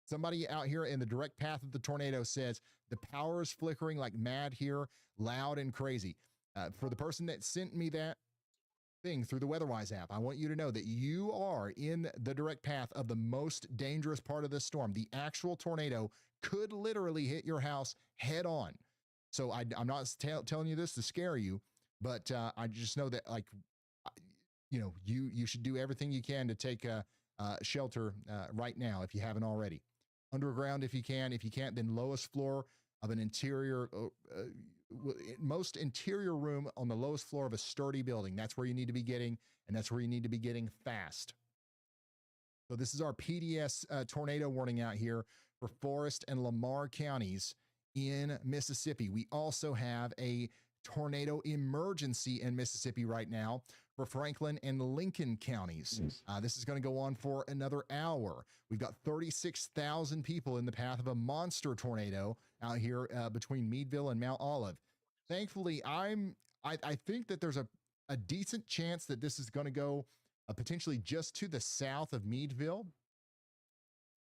A: Somebody out here in the direct path of the tornado says the power is flickering like mad here, loud and crazy. For the person that sent me that thing through the WeatherWise app, I want you to know that you are in the direct path of the most dangerous part of this storm. The actual tornado could literally hit your house head on. So I'm not telling you this to scare you, but I just know that, you should do everything you can to take shelter right now if you haven't already. Underground if you can. If you can't, then lowest floor of an interior, most interior room on the lowest floor of a sturdy building. That's where you need to be getting, and that's where you need to be getting fast. So this is our PDS tornado warning out here for Forest and Lamar counties in Mississippi. We also have a tornado emergency in Mississippi right now for Franklin and Lincoln counties. This is going to go on for another hour. We've got 36,000 people in the path of a monster tornado out here between Meadville and Mount Olive. Thankfully, I think that there's a decent chance that this is going to go potentially just to the south of Meadville.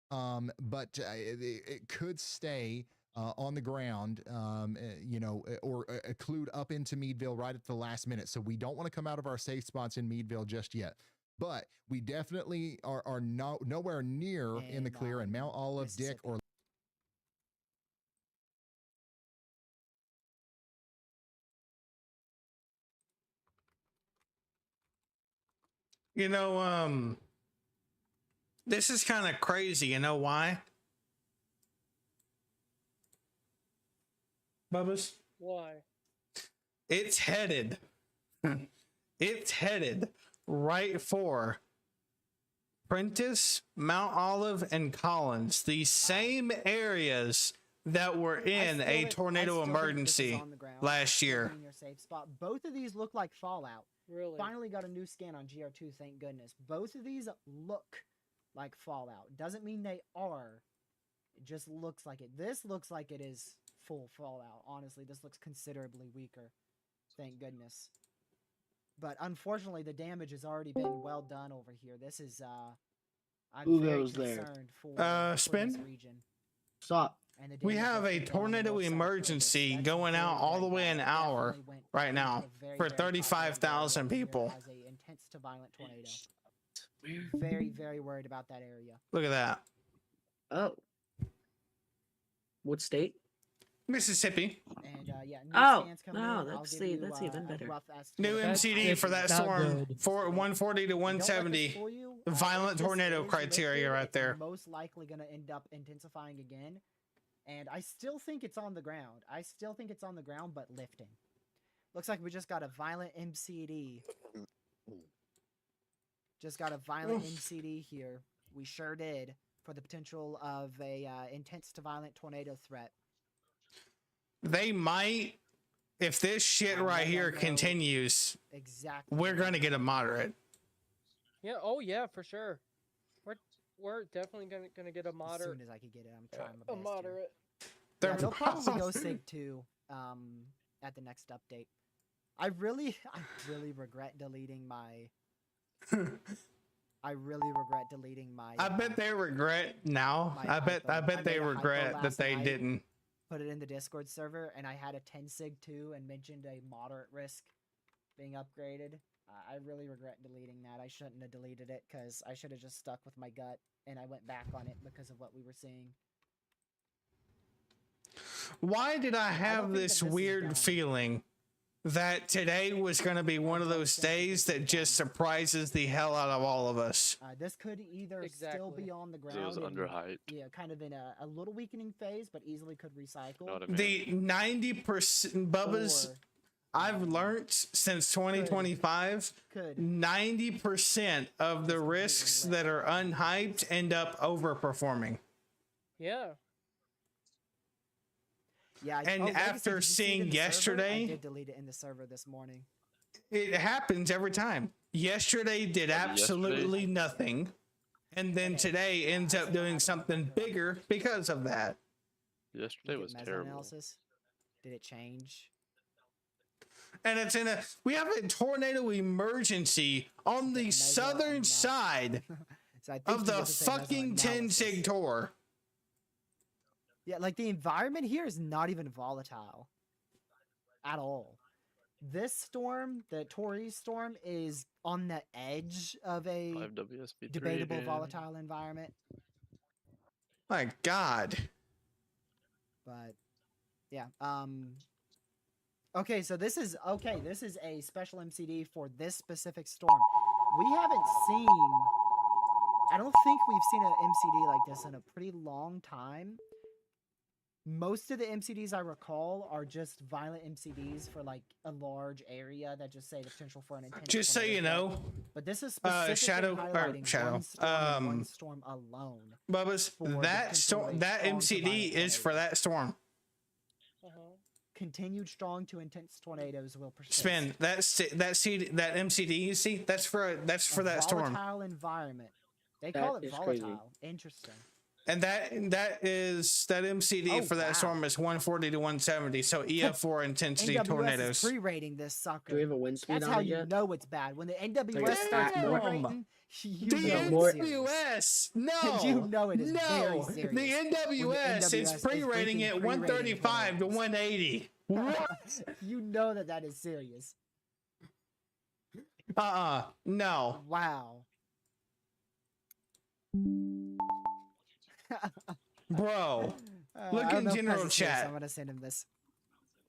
A: But it could stay on the ground, or occlude up into Meadville right at the last minute. So we don't want to come out of our safe spots in Meadville just yet. But we definitely are nowhere near in the clear in Mount Olive, Dick, or
B: this is kind of crazy. You know why? Bubbas?
G: Why?
B: It's headed right for Prentice, Mount Olive, and Collins, the same areas that were in a tornado emergency last year.
H: In your safe spot. Both of these look like Fallout.
G: Really?
H: Finally got a new scan on GR2, thank goodness. Both of these look like Fallout. Doesn't mean they are. It just looks like it. This looks like it is full Fallout. Honestly, this looks considerably weaker. Thank goodness. But unfortunately, the damage has already been well done over here. This is, I'm very concerned for
B: Spin?
H: this region.
K: Stop.
H: And the
B: We
H: damage
B: have
H: that's
B: a
H: been done on the
B: tornado
H: north side of
B: emergency
H: Texas.
B: going
H: That's
B: out all the way an
H: definitely
B: hour
H: went
B: right
H: into
B: now
H: the very,
B: for
H: very top of the
B: 35,000
H: area
B: people.
H: as a intense to violent tornado. Very, very worried about that area.
B: Look at that.
K: Oh. What state?
B: Mississippi.
H: And yeah, new
K: Oh,
H: scans coming
K: no,
H: in. I'll
K: that's
H: give
K: the-
H: you,
K: that's even
H: a
K: better.
H: rough estimate
B: New
H: of
B: MCD
H: how
B: for that
H: much
B: storm,
H: good.
B: for 140 to
H: Don't let this
B: 170.
H: fool you.
B: Violent
H: If this
B: tornado
H: is
B: criteria
H: lifted,
B: right
H: it's
B: there.
H: most likely going to end up intensifying again. And I still think it's on the ground. I still think it's on the ground, but lifting. Looks like we just got a violent MCD. Just got a violent MCD here. We sure did. For the potential of a intense to violent tornado threat.
B: They might, if this shit right here continues,
H: Exactly.
B: we're going to get a moderate.
G: Yeah. Oh yeah, for sure. We're definitely gonna get a
H: As
G: moderate.
H: soon as I could get it, I'm trying my
G: A
H: best.
G: moderate.
H: Yeah, they'll probably go Sig 2 at the next update. I really regret deleting my. I really regret deleting my.
B: I bet they regret now. I bet they regret that they didn't.
H: Put it in the Discord server, and I had a 10 Sig 2 and mentioned a moderate risk being upgraded. I really regret deleting that. I shouldn't have deleted it because I should have just stuck with my gut, and I went back on it because of what we were seeing.
B: Why did I have this weird feeling that today was going to be one of those days that just surprises the hell out of all of us?
H: This could either still be on the ground.
F: It was
H: and,
F: underhyped.
H: Yeah, kind of in a little weakening phase, but easily could recycle.
B: The 90% Bubba's, I've learned since 2025, 90% of the risks that are unhyped end up overperforming.
G: Yeah.
H: Yeah,
B: and
H: Legacy,
B: after
H: did you see it
B: seeing
H: in the server?
B: yesterday,
H: I did delete it in the server this morning.
B: It happens every time. Yesterday did absolutely nothing, and then today ends up doing something bigger because of that.
F: Yesterday was terrible.
H: Analysis. Did it change?
B: And it's in we have a tornado emergency on the southern side
H: so
B: of the fucking 10 Sig Tor.
H: Yeah, like the environment here is not even volatile at all. This storm, the Tory storm, is on the edge of a debatable volatile environment.
B: My God.
H: But yeah, okay, so this is a special MCD for this specific storm. We haven't seen, I don't think we've seen an MCD like this in a pretty long time. Most of the MCDs I recall are just violent MCDs for like a large area that just say the potential for an intense.
B: Just so you know,
H: but this is specifically highlighting one storm alone.
B: Bubba's, that MCD is for that storm.
H: Continued strong to intense tornadoes will persist.
B: Spin that MCD you see, that's for that storm.
H: Volatile environment. They call it volatile. Crazy. Interesting.
B: And that MCD for that storm is 140 to 170. So EF4 intensity
H: NWS
B: tornadoes.
H: Is pre-rating this sucker.
K: Do we have a wind speed
H: That's
K: on
H: how
K: it
H: you
K: yet?
H: know it's bad. When the NWS starts pre-rating,
B: the NWS, no,
H: you know it is
B: no.
H: very serious.
B: The NWS is pre-rating at 135 to 180. What?
H: You know that is serious.
B: No.
H: Wow.
B: Bro, look in general chat.
H: I'm gonna send him this.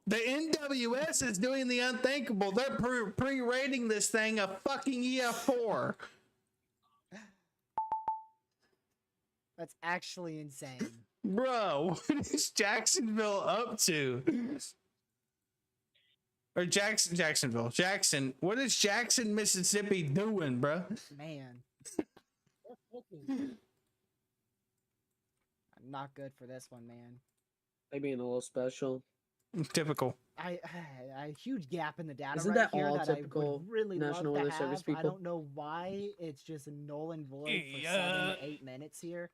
B: The NWS is doing the unthinkable. They're pre-rating this thing a fucking EF4.
H: That's actually insane.
B: Bro, what is Jacksonville up to? Or Jacksonville. Jackson. What is Jackson, Mississippi doing, bro?
H: Man, I'm not good for this one, man.
K: They being a little special.
B: Typical.
H: A huge gap in the data
K: Isn't
H: right
K: that
H: here
K: all
H: that
K: typical
H: I would really
K: National
H: love to
K: Weather Service
H: have. I
K: people?
H: don't know why it's just null and void for
G: Yeah.
H: 7 to 8 minutes here.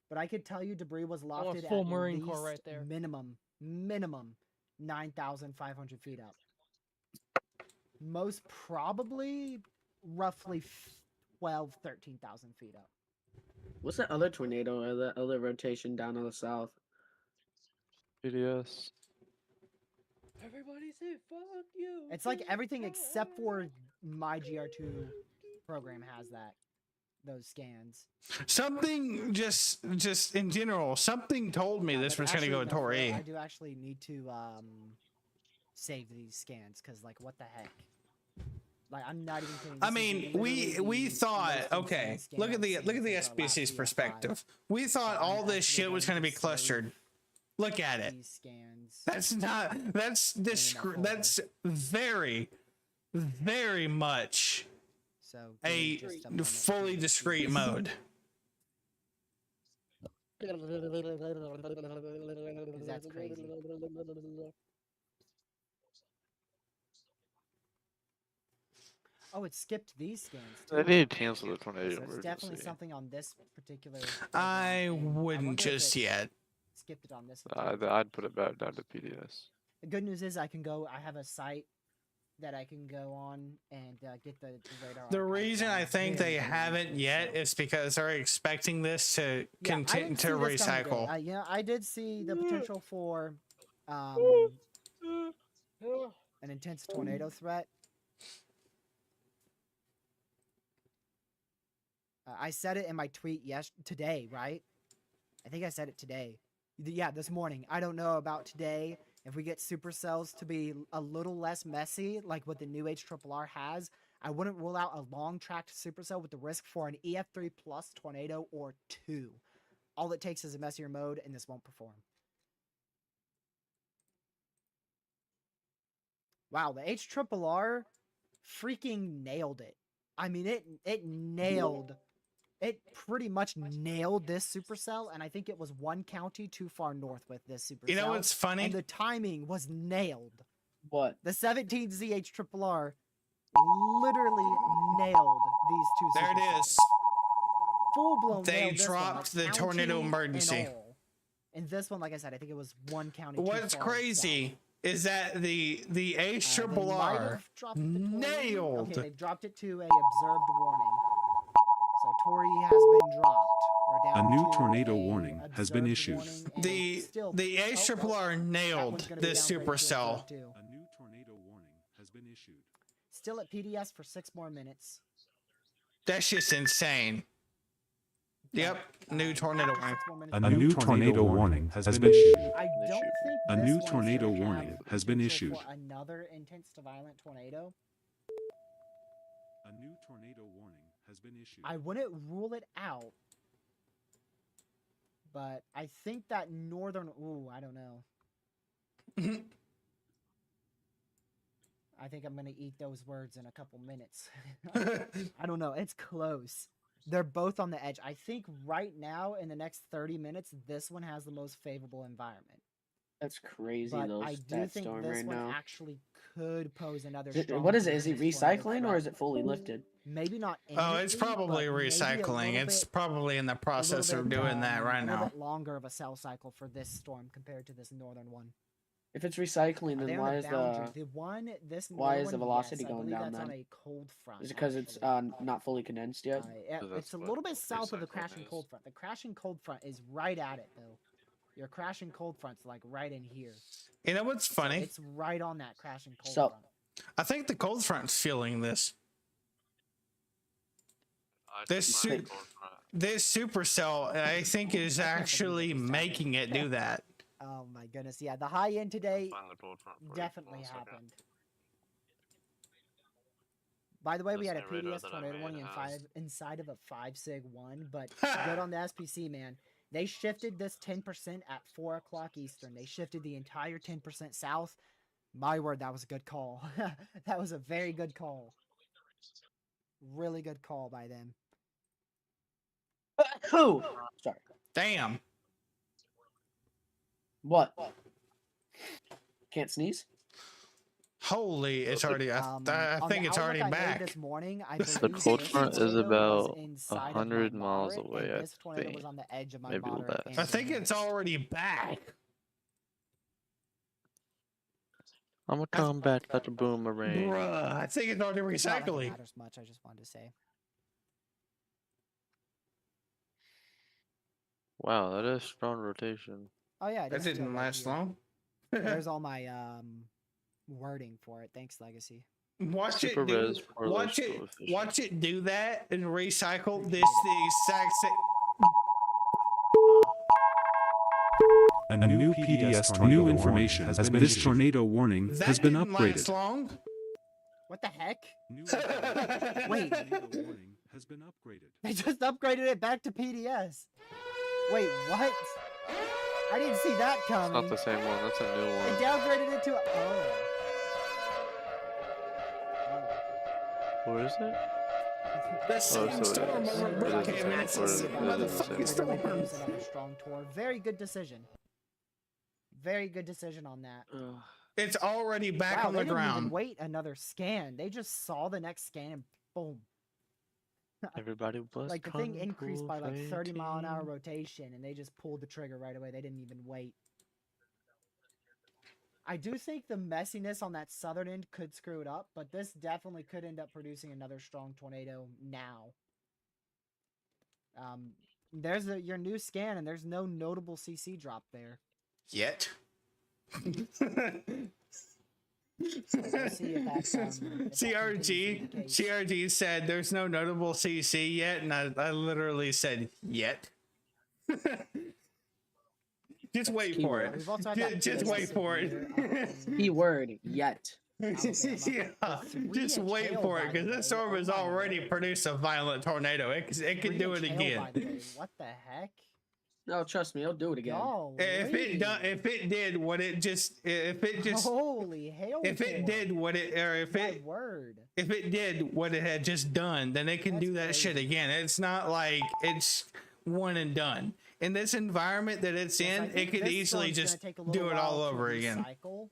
H: But I could tell you debris was lofted
G: full
H: at
G: Marine
H: least
G: Corps right there.
H: minimum 9,500 feet up. Most probably roughly 12, 13,000 feet up.
K: What's that other tornado or that other rotation down in the south?
F: PDS.
G: Everybody say fuck you.
H: It's like everything except for my GR2 program has that. Those scans.
B: Something just in general, something told me this
H: But
B: was gonna go
H: actually, no,
B: Tor
H: for real,
B: E.
H: I do actually need to save these scans because like what the heck? Like I'm not even kidding.
B: I
H: This is
B: mean,
H: literally
B: we
H: the
B: thought,
H: most insane
B: okay,
H: scan
B: look at
H: I've
B: the
H: seen
B: SBC's
H: since our last BF5.
B: perspective. We thought
H: So I'm
B: all this
H: actually
B: shit was
H: going
B: gonna be
H: to save
B: clustered. Look at it.
H: These scans.
B: That's not. That's that's very, very much
H: So give me
B: a
H: just moment
B: fully
H: to
B: discrete
H: see.
B: mode.
H: 'Cause that's crazy. Oh, it skipped these scans too.
F: They need to cancel the
H: Okay,
F: tornado
H: so it's definitely
F: emergency.
H: something on this particular.
B: I
H: program, and I
B: wouldn't
H: wonder if
B: just
H: it
B: yet.
H: skipped it on this one.
F: I'd put it back down to PDS.
H: The good news is I can go. I have a site that I can go on and get the radar.
B: The
H: archive
B: reason
H: down
B: I think
H: very,
B: they
H: very
B: haven't
H: easily,
B: yet
H: so-
B: is because they're expecting this to
H: Yeah, I
B: continue
H: didn't
B: to
H: see this coming today.
B: recycle.
H: Yeah, I did see the potential for an intense tornado threat. I said it in my tweet today, right? I think I said it today. Yeah, this morning. I don't know about today. If we get supercells to be a little less messy, like what the new HRRR has, I wouldn't rule out a long-tracked supercell with the risk for an EF3 plus tornado or 2. All it takes is a messier mode, and this won't perform. Wow, the HRRR freaking nailed it. I mean, it nailed. It pretty much nailed this supercell, and I think it was one county too far north with this supercell.
B: You know what's funny?
H: And the timing was nailed.
K: What?
H: The 17Z HRRR literally nailed these two
B: There
H: supercells.
B: it is.
H: Full blown.
B: They dropped the tornado emergency.
H: And this one, like I said, I think it was one county. too
B: What's
H: far
B: crazy is that the
H: They might
B: HRRR
H: have dropped the Tory.
B: nailed.
H: Okay, they've dropped it to a observed warning. So Tory has been dropped. We're
I: A
H: down
I: new
H: to
I: tornado
H: a
I: warning has been
H: observed
I: issued.
H: warning, and
B: The
H: still,
B: the
H: that
B: HRRR
H: one's
B: nailed
H: gonna be
B: this
H: downgraded to
B: supercell.
H: observed too.
I: A new tornado warning has been issued.
H: Still at PDS for 6 more minutes.
B: That's just insane. Yep, new tornado warning.
H: 6 more minutes.
I: A new tornado warning has been issued.
H: I don't think
I: A
H: this
I: new
H: one is
I: tornado
H: gonna have
I: warning has been
H: potential
I: issued.
H: for another intense to violent tornado.
I: A new tornado warning has been issued.
H: I wouldn't rule it out, but I think that northern. Ooh, I don't know. I think I'm gonna eat those words in a couple minutes. I don't know. It's close. They're both on the edge. I think right now, in the next 30 minutes, this one has the most favorable environment.
K: That's crazy.
H: But
K: Those
H: I do
K: that
H: think
K: storm
H: this
K: right
H: one
K: now.
H: actually could pose another.
K: What is it? Is he
H: strong tornado
K: recycling or
H: threat.
K: is it fully lifted?
H: Maybe not.
B: Oh, it's
H: imminently,
B: probably
H: but maybe a
B: recycling.
H: little
B: It's
H: bit-
B: probably in the
H: a little
B: process of
H: bit,
B: doing that right
H: a little
B: now.
H: bit longer of a cell cycle for this storm compared to this northern one.
K: If it's recycling,
H: Are they
K: then
H: on
K: why
H: the
K: is
H: boundary?
K: the
H: one? This
K: why
H: new
K: is the
H: one,
K: velocity
H: yes, I
K: going
H: believe
K: down
H: that's on
K: then?
H: a cold front.
K: is it because it's
H: actually.
K: not fully condensed yet?
H: Yeah,
F: So
H: it's
F: that's
H: a
F: what
H: little bit south of the
F: recycling
H: crashing
F: is.
H: cold front. The crashing cold front is right at it though. Your crashing cold front's like right in here.
B: You know what's
H: So
B: funny?
H: it's right on that crashing cold
K: So-
H: front.
B: I think the cold front's feeling this. This This supercell, I think, is actually making it do that.
H: Oh my goodness, yeah, the high end today definitely happened. By the way, we had a
F: That's the radar
H: PDS
F: that I
H: tornado
F: made
H: warning
F: has-
H: inside of a 5 sig 1, but good on the SPC, man. They shifted this 10% at 4 o'clock Eastern. They shifted the entire 10% south. My word, that was a good call. That was a very good call. Really good call by them.
K: Who? Sorry.
B: Damn.
K: What? Can't sneeze?
B: Holy, it's already. I
H: On
B: think
H: the
B: it's
H: outlook
B: already
H: I made
B: back.
H: this morning, I
F: The
H: believe
F: cold
H: this
F: front is
H: tornado was
F: about
H: inside of my
F: 100 miles
H: moderate,
F: away,
H: and
F: I
H: this tornado was
F: think.
H: on the edge of my
F: Maybe
H: moderate.
F: less.
B: I
H: and
B: think it's
H: dangerous.
B: already back.
F: I'm gonna come back like a boomerang.
B: Bruh, I think it's already
H: It's not like it
B: recycling.
H: matters much. I just wanted to say.
F: Wow, that is strong rotation.
H: Oh yeah, it
B: That
H: is still
B: didn't
H: right
B: last
H: here.
B: long.
H: There's all my wording for it. Thanks, Legacy.
B: Watch
F: Super
B: it do.
F: res for
B: Watch
F: less
B: it.
F: coefficient.
B: Watch it do that and recycle
H: Appreciate
B: this
H: it.
B: the exact same.
I: A new PDS tornado information has been issued. This tornado warning
B: That
I: has been
B: didn't last
I: upgraded.
B: long.
H: What the heck?
I: New
H: Wait.
I: tornado warning has been upgraded.
H: They just upgraded it back to PDS. Wait, what? I didn't see that
F: It's
H: coming.
F: not the same one. That's a new
H: They
F: one.
H: downgraded it to
F: Where is it?
B: The same
F: so it
B: storm
F: is.
B: over
F: It is the
B: Brookhaven.
F: same
B: It's
F: one.
B: the same
F: It is the
B: motherfucking
F: same
B: storm.
H: Use another strong tour. Very good decision. Very good decision on that.
B: It's already back
H: Wow,
B: on
H: they
B: the
H: didn't even
B: ground.
H: wait another scan. They just saw the next scan and boom.
F: Everybody was
H: Like the thing increased by like 30-mile-an-hour rotation, and they just pulled the trigger right away. They didn't even wait. I do think the messiness on that southern end could screw it up, but this definitely could end up producing another strong tornado now. There's your new scan, and there's no notable CC drop there.
B: Yet.
H: We'll see if that's, if that continues to be the case.
B: CRG said there's no notable CC yet, and I literally said yet. Just wait for
K: keyword.
B: it.
H: We've also had that
B: Just
H: big
B: wait for it.
H: severe up in
K: Keyword yet.
B: Yeah,
H: The
B: just
H: 3-inch
B: wait
H: hail,
B: for
H: by
B: it, because
H: the
B: this
H: way.
B: storm
H: Oh
B: has
H: my
B: already
H: word.
B: produced a violent tornado. It can do it
H: 3-inch hail,
B: again.
H: by the way. What the heck?
K: No, trust me, I'll do it again.
B: If it did what it just,
H: Holy hail!
B: if it did what it, or if it,
H: word.
B: if it did what it had just done, then it can do that shit again. It's not like it's one and done. In this environment that it's
H: Yes, I
B: in,
H: think
B: it could
H: this
B: easily
H: storm's gonna
B: just
H: take a little
B: do it all
H: while to
B: over again.
H: recycle,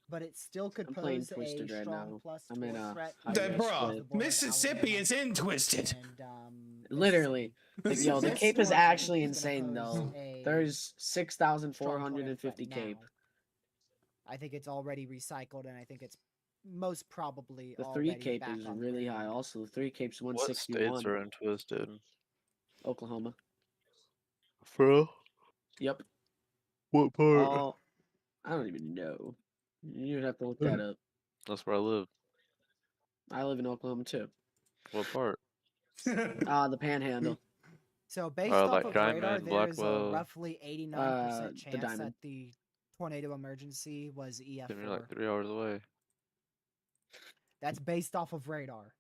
H: but it still could
K: I'm playing
H: pose a
K: Twisted right
H: strong
K: now.
H: plus
K: I'm in
H: torque
K: a
H: threat
K: high
H: to
K: risk
B: Bro,
K: with-
B: Mississippi is in Twisted.
H: And,
K: Literally. Like, yo, the
H: This
K: cape is
H: storm
K: actually
H: is gonna
K: insane
H: pose
K: though.
H: a
K: There's
H: strong
K: 6,450
H: tornado threat
K: cape.
H: now. I think it's already recycled, and I think it's most probably
K: The 3
H: already
K: cape
H: back
K: is
H: on the
K: really
H: radar.
K: high. Also, the 3 cape's
F: What
K: 161.
F: states are in Twisted?
K: Oklahoma.
F: For real?
K: Yep.
F: What part?
K: All I don't even know. You'd have to look that up.
F: That's where I live.
K: I live in Oklahoma too.
F: What part?
K: The Panhandle.
H: So based
F: like
H: off of radar,
F: Diamond,
H: there is a
F: Blackwell.
H: roughly 89%
K: the
H: chance that
K: Diamond.
H: the tornado emergency was
F: You're
H: EF4.
F: like 3 hours away.
H: That's based off of radar.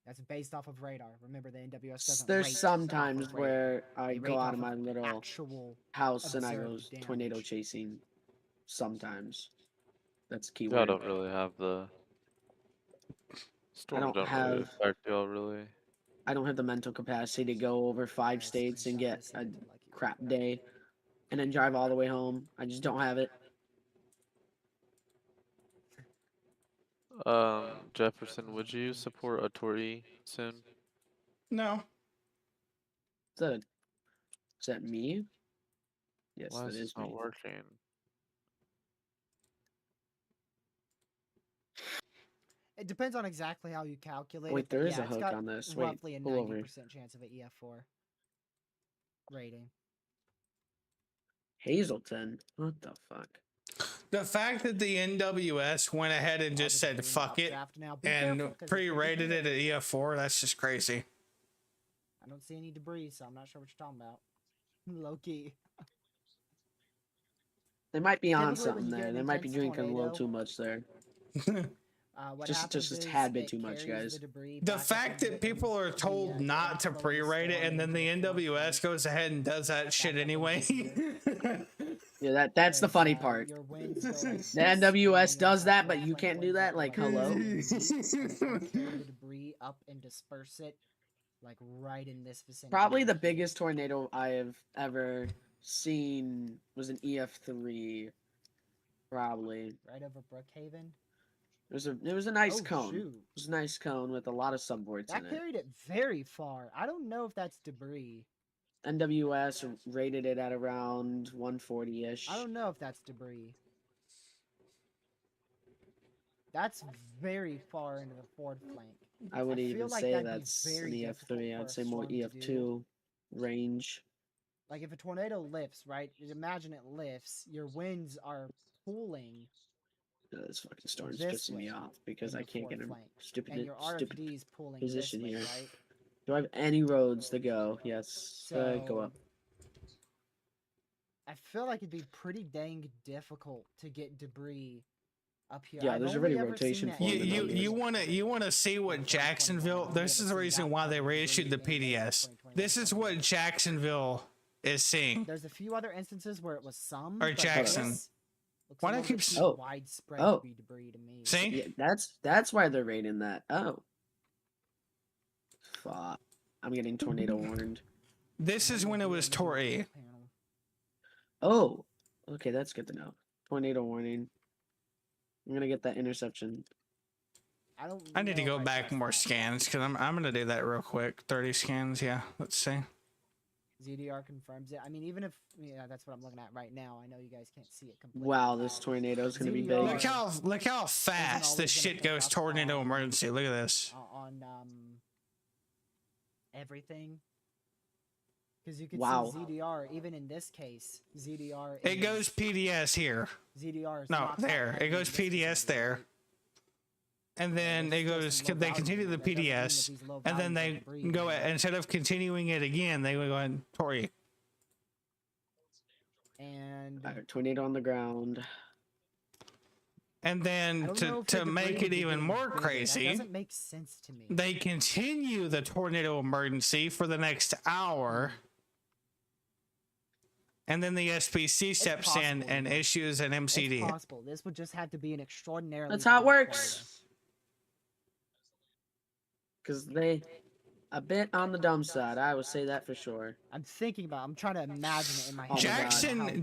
H: That's based off of radar. Remember, the NWS doesn't
K: There's
H: rate
K: sometimes
H: off of radar.
K: where I
H: They
K: go
H: rate
K: out
H: off
K: of my little
H: actual
K: house and I go
H: observed damage.
K: tornado chasing. Sometimes. That's key
F: Y'all
K: word.
F: don't really have the storms
K: don't
F: don't really
K: have-
F: affect y'all really.
K: I don't have the mental capacity to go over 5 states and get a crap day and then drive all the way home. I just don't have it.
F: Jefferson, would you support a Tory soon?
B: No.
K: Is that me? Yes,
F: Why
K: that
F: is
K: is
F: this not
K: me.
F: working?
H: It depends on exactly how you calculate
K: Wait,
H: it.
K: there
H: but
K: is a
H: yeah, it's
K: hook
H: got
K: on this. Wait,
H: roughly a
K: pull over.
H: 90% chance of an EF4 rating.
K: Hazleton? What the fuck?
B: The fact that the NWS went ahead and just said fuck it
H: Now, be
B: and
H: careful, 'cause if they
B: pre-rated
H: declare
B: it at EF4, that's just crazy.
H: I don't see any debris, so I'm not sure what you're talking about. Low key.
K: They might be on
H: Typically, when
K: something
H: you get
K: there.
H: an
K: They might be
H: intense
K: drinking a little
H: tornado,
K: too much there.
H: What
K: Just
H: happens
K: a
H: is
K: tad bit
H: it
K: too much,
H: carries
K: guys.
H: the debris
B: The
H: back up
B: fact
H: into
B: that people are
H: the,
B: told not to
H: control of the
B: pre-rate it
H: storm
B: and then
H: into
B: the
H: the fourth
B: NWS
H: phase.
B: goes ahead and does that shit
H: Back up into
B: anyway.
H: the
K: Yeah, that's the
H: Because,
K: funny part.
H: Your winds go like
K: The
H: this, and then
K: NWS
H: you'll
K: does
H: have
K: that,
H: to
K: but
H: have,
K: you
H: like,
K: can't do
H: winds
K: that.
H: go,
K: Like,
H: really
K: hello.
H: deep, and it's gonna carry the debris up and disperse it, like right in this vicinity.
K: Probably the biggest tornado I have ever seen was an EF3. Probably.
H: Right over Brookhaven.
K: It was a nice
H: Oh,
K: cone.
H: shoot.
K: It was a nice cone with a lot of subvorts
H: That
K: in it.
H: carried it very far. I don't know if that's debris.
K: NWS rated it at around 140-ish.
H: I don't know if that's debris. That's very far into the forward flank.
K: I would
H: feel
K: even
H: like
K: say
H: that'd be
K: that's an
H: very difficult
K: EF3.
H: for
K: I'd
H: a
K: say more
H: storm to do.
K: EF2 range.
H: Like if a tornado lifts, right? Imagine it lifts. Your winds are pulling
K: This fucking storm's
H: this
K: pissing me
H: way
K: off because
H: in
K: I
H: the
K: can't get
H: forward
K: a
H: flank,
K: stupid,
H: and your
K: stupid
H: RFD's pulling
K: position
H: this way,
K: here.
H: right?
K: Do I have any roads to go? Yes.
H: So
K: Go up.
H: I feel like it'd be pretty dang difficult to get debris up here.
K: Yeah,
H: I've
K: there's
H: only
K: already
H: ever seen
K: rotation
H: that
K: forming
H: in
K: on this.
B: You wanna see what Jacksonville? This is the reason why they reissued the PDS. This is what Jacksonville is seeing.
H: There's a few other instances where it was some.
B: Or
H: but
B: Jackson.
H: this looks
B: Why
H: a
B: do I
H: little
B: keep
H: bit
B: s-
H: too
K: Oh.
H: widespread
K: Oh.
H: to be debris to me.
B: See?
K: Yeah, that's why they're rating that. Oh. Fuck. I'm getting tornado warned.
B: This is when it was Tory.
K: Oh. Okay, that's good to know. Tornado warning. I'm gonna get that interception.
B: I need to go back more scans because I'm gonna do that real quick. 30 scans, yeah. Let's see.
H: ZDR confirms it. I mean, even if that's what I'm looking at right now. I know you guys can't see it completely.
K: Wow, this tornado is gonna be big.
H: ZDR
B: Look how fast this shit goes. Tornado emergency. Look at this.
H: on everything. Because you can
K: Wow.
H: see ZDR, even in this case, ZDR.
B: It goes PDS here.
H: ZDR is
B: No,
H: not that
B: there.
H: heavy
B: It
H: in
B: goes
H: this
B: PDS
H: vicinity,
B: there.
H: right?
B: And then it goes. They continue the PDS, and then they go instead of continuing it again, they go in Tory.
H: And
K: Alright, tornado on the ground.
B: And
H: I
B: then
H: don't know if the
B: to
H: debris
B: make
H: would
B: it
H: be
B: even
H: getting
B: more
H: bigger.
B: crazy,
H: That doesn't make sense to me.
B: they continue the tornado emergency for the next hour. And then the SPC steps in and issues an MCD.
H: It's possible. This would just have to be an extraordinarily.
K: That's how it
H: bad
K: works. Because they a bit on the dumb side. I would say that for sure.
H: I'm thinking about. I'm trying to imagine it in my head.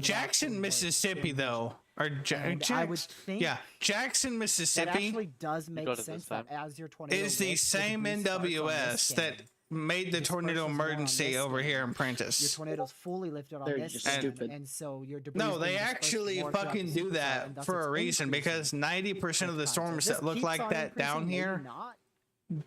B: Jackson, Mississippi, though, or
H: I would think
B: yeah, Jackson,
H: that
B: Mississippi
H: actually does make sense. That as your tornado
B: is the
H: lifts,
B: same
H: debris starts on this
B: NWS that
H: skin.
B: made the tornado
H: disperses more on
B: emergency
H: this
B: over
H: skin.
B: here in
H: Your
B: Prentice.
H: tornado's fully lifted on
K: They're
H: this
K: just
H: skin,
K: stupid.
H: and so your debris.
B: No,
H: is
B: they
H: being dispersed
B: actually
H: more throughout the
B: fucking do
H: supercell, and
B: that
H: thus
B: for
H: it's
B: a reason
H: increasing
B: because 90% of the
H: with time.
B: storms
H: So if
B: that
H: this
B: look
H: keeps
B: like
H: on
B: that down
H: increasing, maybe
B: here
H: not,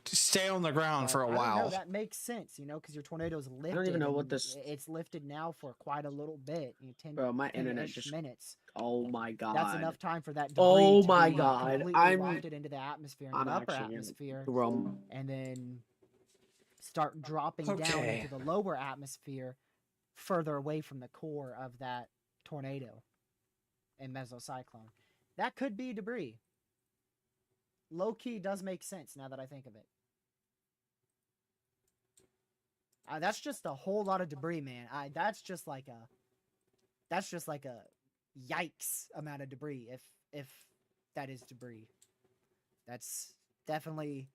B: stay on the ground
H: but
B: for a
H: I don't know,
B: while.
H: that makes sense, because your tornado's lifted.
K: I don't even know what
H: and
K: this.
H: It's lifted now for quite a little bit. 10,
K: Bro, my internet
H: 10-ish
K: just.
H: minutes.
K: Oh my god.
H: That's enough time for that debris
K: Oh
H: to
K: my
H: be
K: god.
H: completely
K: I'm.
H: wafted into the atmosphere, into
K: I'm
H: the upper
K: actually gonna
H: atmosphere,
K: throw.
H: and then start dropping down
B: Okay.
H: into the lower atmosphere, further away from the core of that tornado and mesocyclone. That could be debris. Low key does make sense now that I think of it. That's just a whole lot of debris, man. That's just like a yikes amount of debris. If that is debris, that's definitely.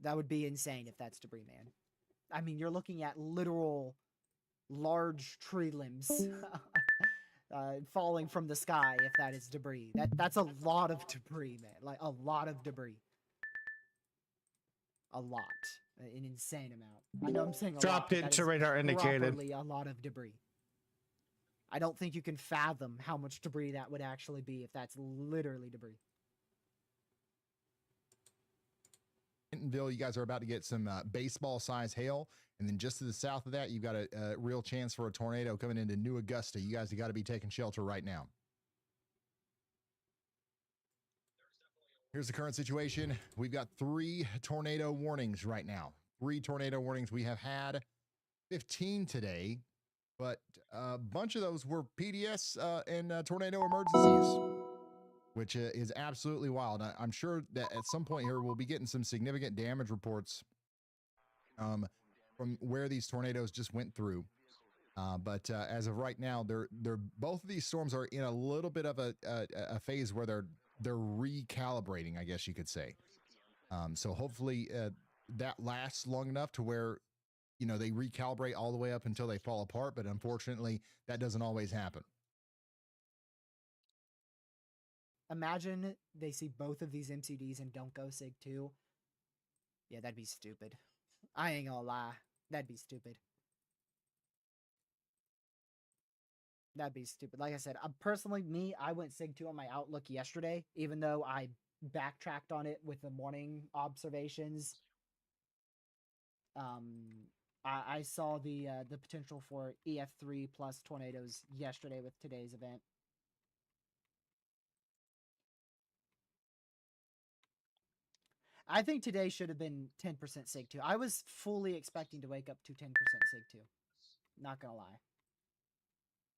H: That would be insane if that's debris, man. I mean, you're looking at literal large tree limbs falling from the sky if that is debris. That's a lot of debris, man. Like, a lot of debris. A lot. An insane amount. I know I'm saying a lot,
B: Dropped
H: but
B: it
H: that
B: to
H: is
B: radar indicated.
H: properly a lot of debris. I don't think you can fathom how much debris that would actually be if that's literally debris.
A: Bentonville, you guys are about to get some baseball-sized hail, and then just to the south of that, you've got a real chance for a tornado coming into New Augusta. You guys have got to be taking shelter right now. Here's the current situation. We've got 3 tornado warnings right now. 3 tornado warnings. We have had 15 today, but a bunch of those were PDS and tornado emergencies, which is absolutely wild. I'm sure that at some point here we'll be getting some significant damage reports from where these tornadoes just went through. But as of right now, they're both of these storms are in a little bit of a phase where they're recalibrating, I guess you could say. So hopefully that lasts long enough to where they recalibrate all the way up until they fall apart. But unfortunately, that doesn't always happen.
H: Imagine they see both of these MCDs and don't go SIG 2. Yeah, that'd be stupid. I ain't gonna lie. That'd be stupid. That'd be stupid. Like I said, personally, I went SIG 2 on my Outlook yesterday, even though I backtracked on it with the morning observations. I saw the potential for EF3 plus tornadoes yesterday with today's event. I think today should have been 10% SIG 2. I was fully expecting to wake up to 10% SIG 2. Not gonna lie.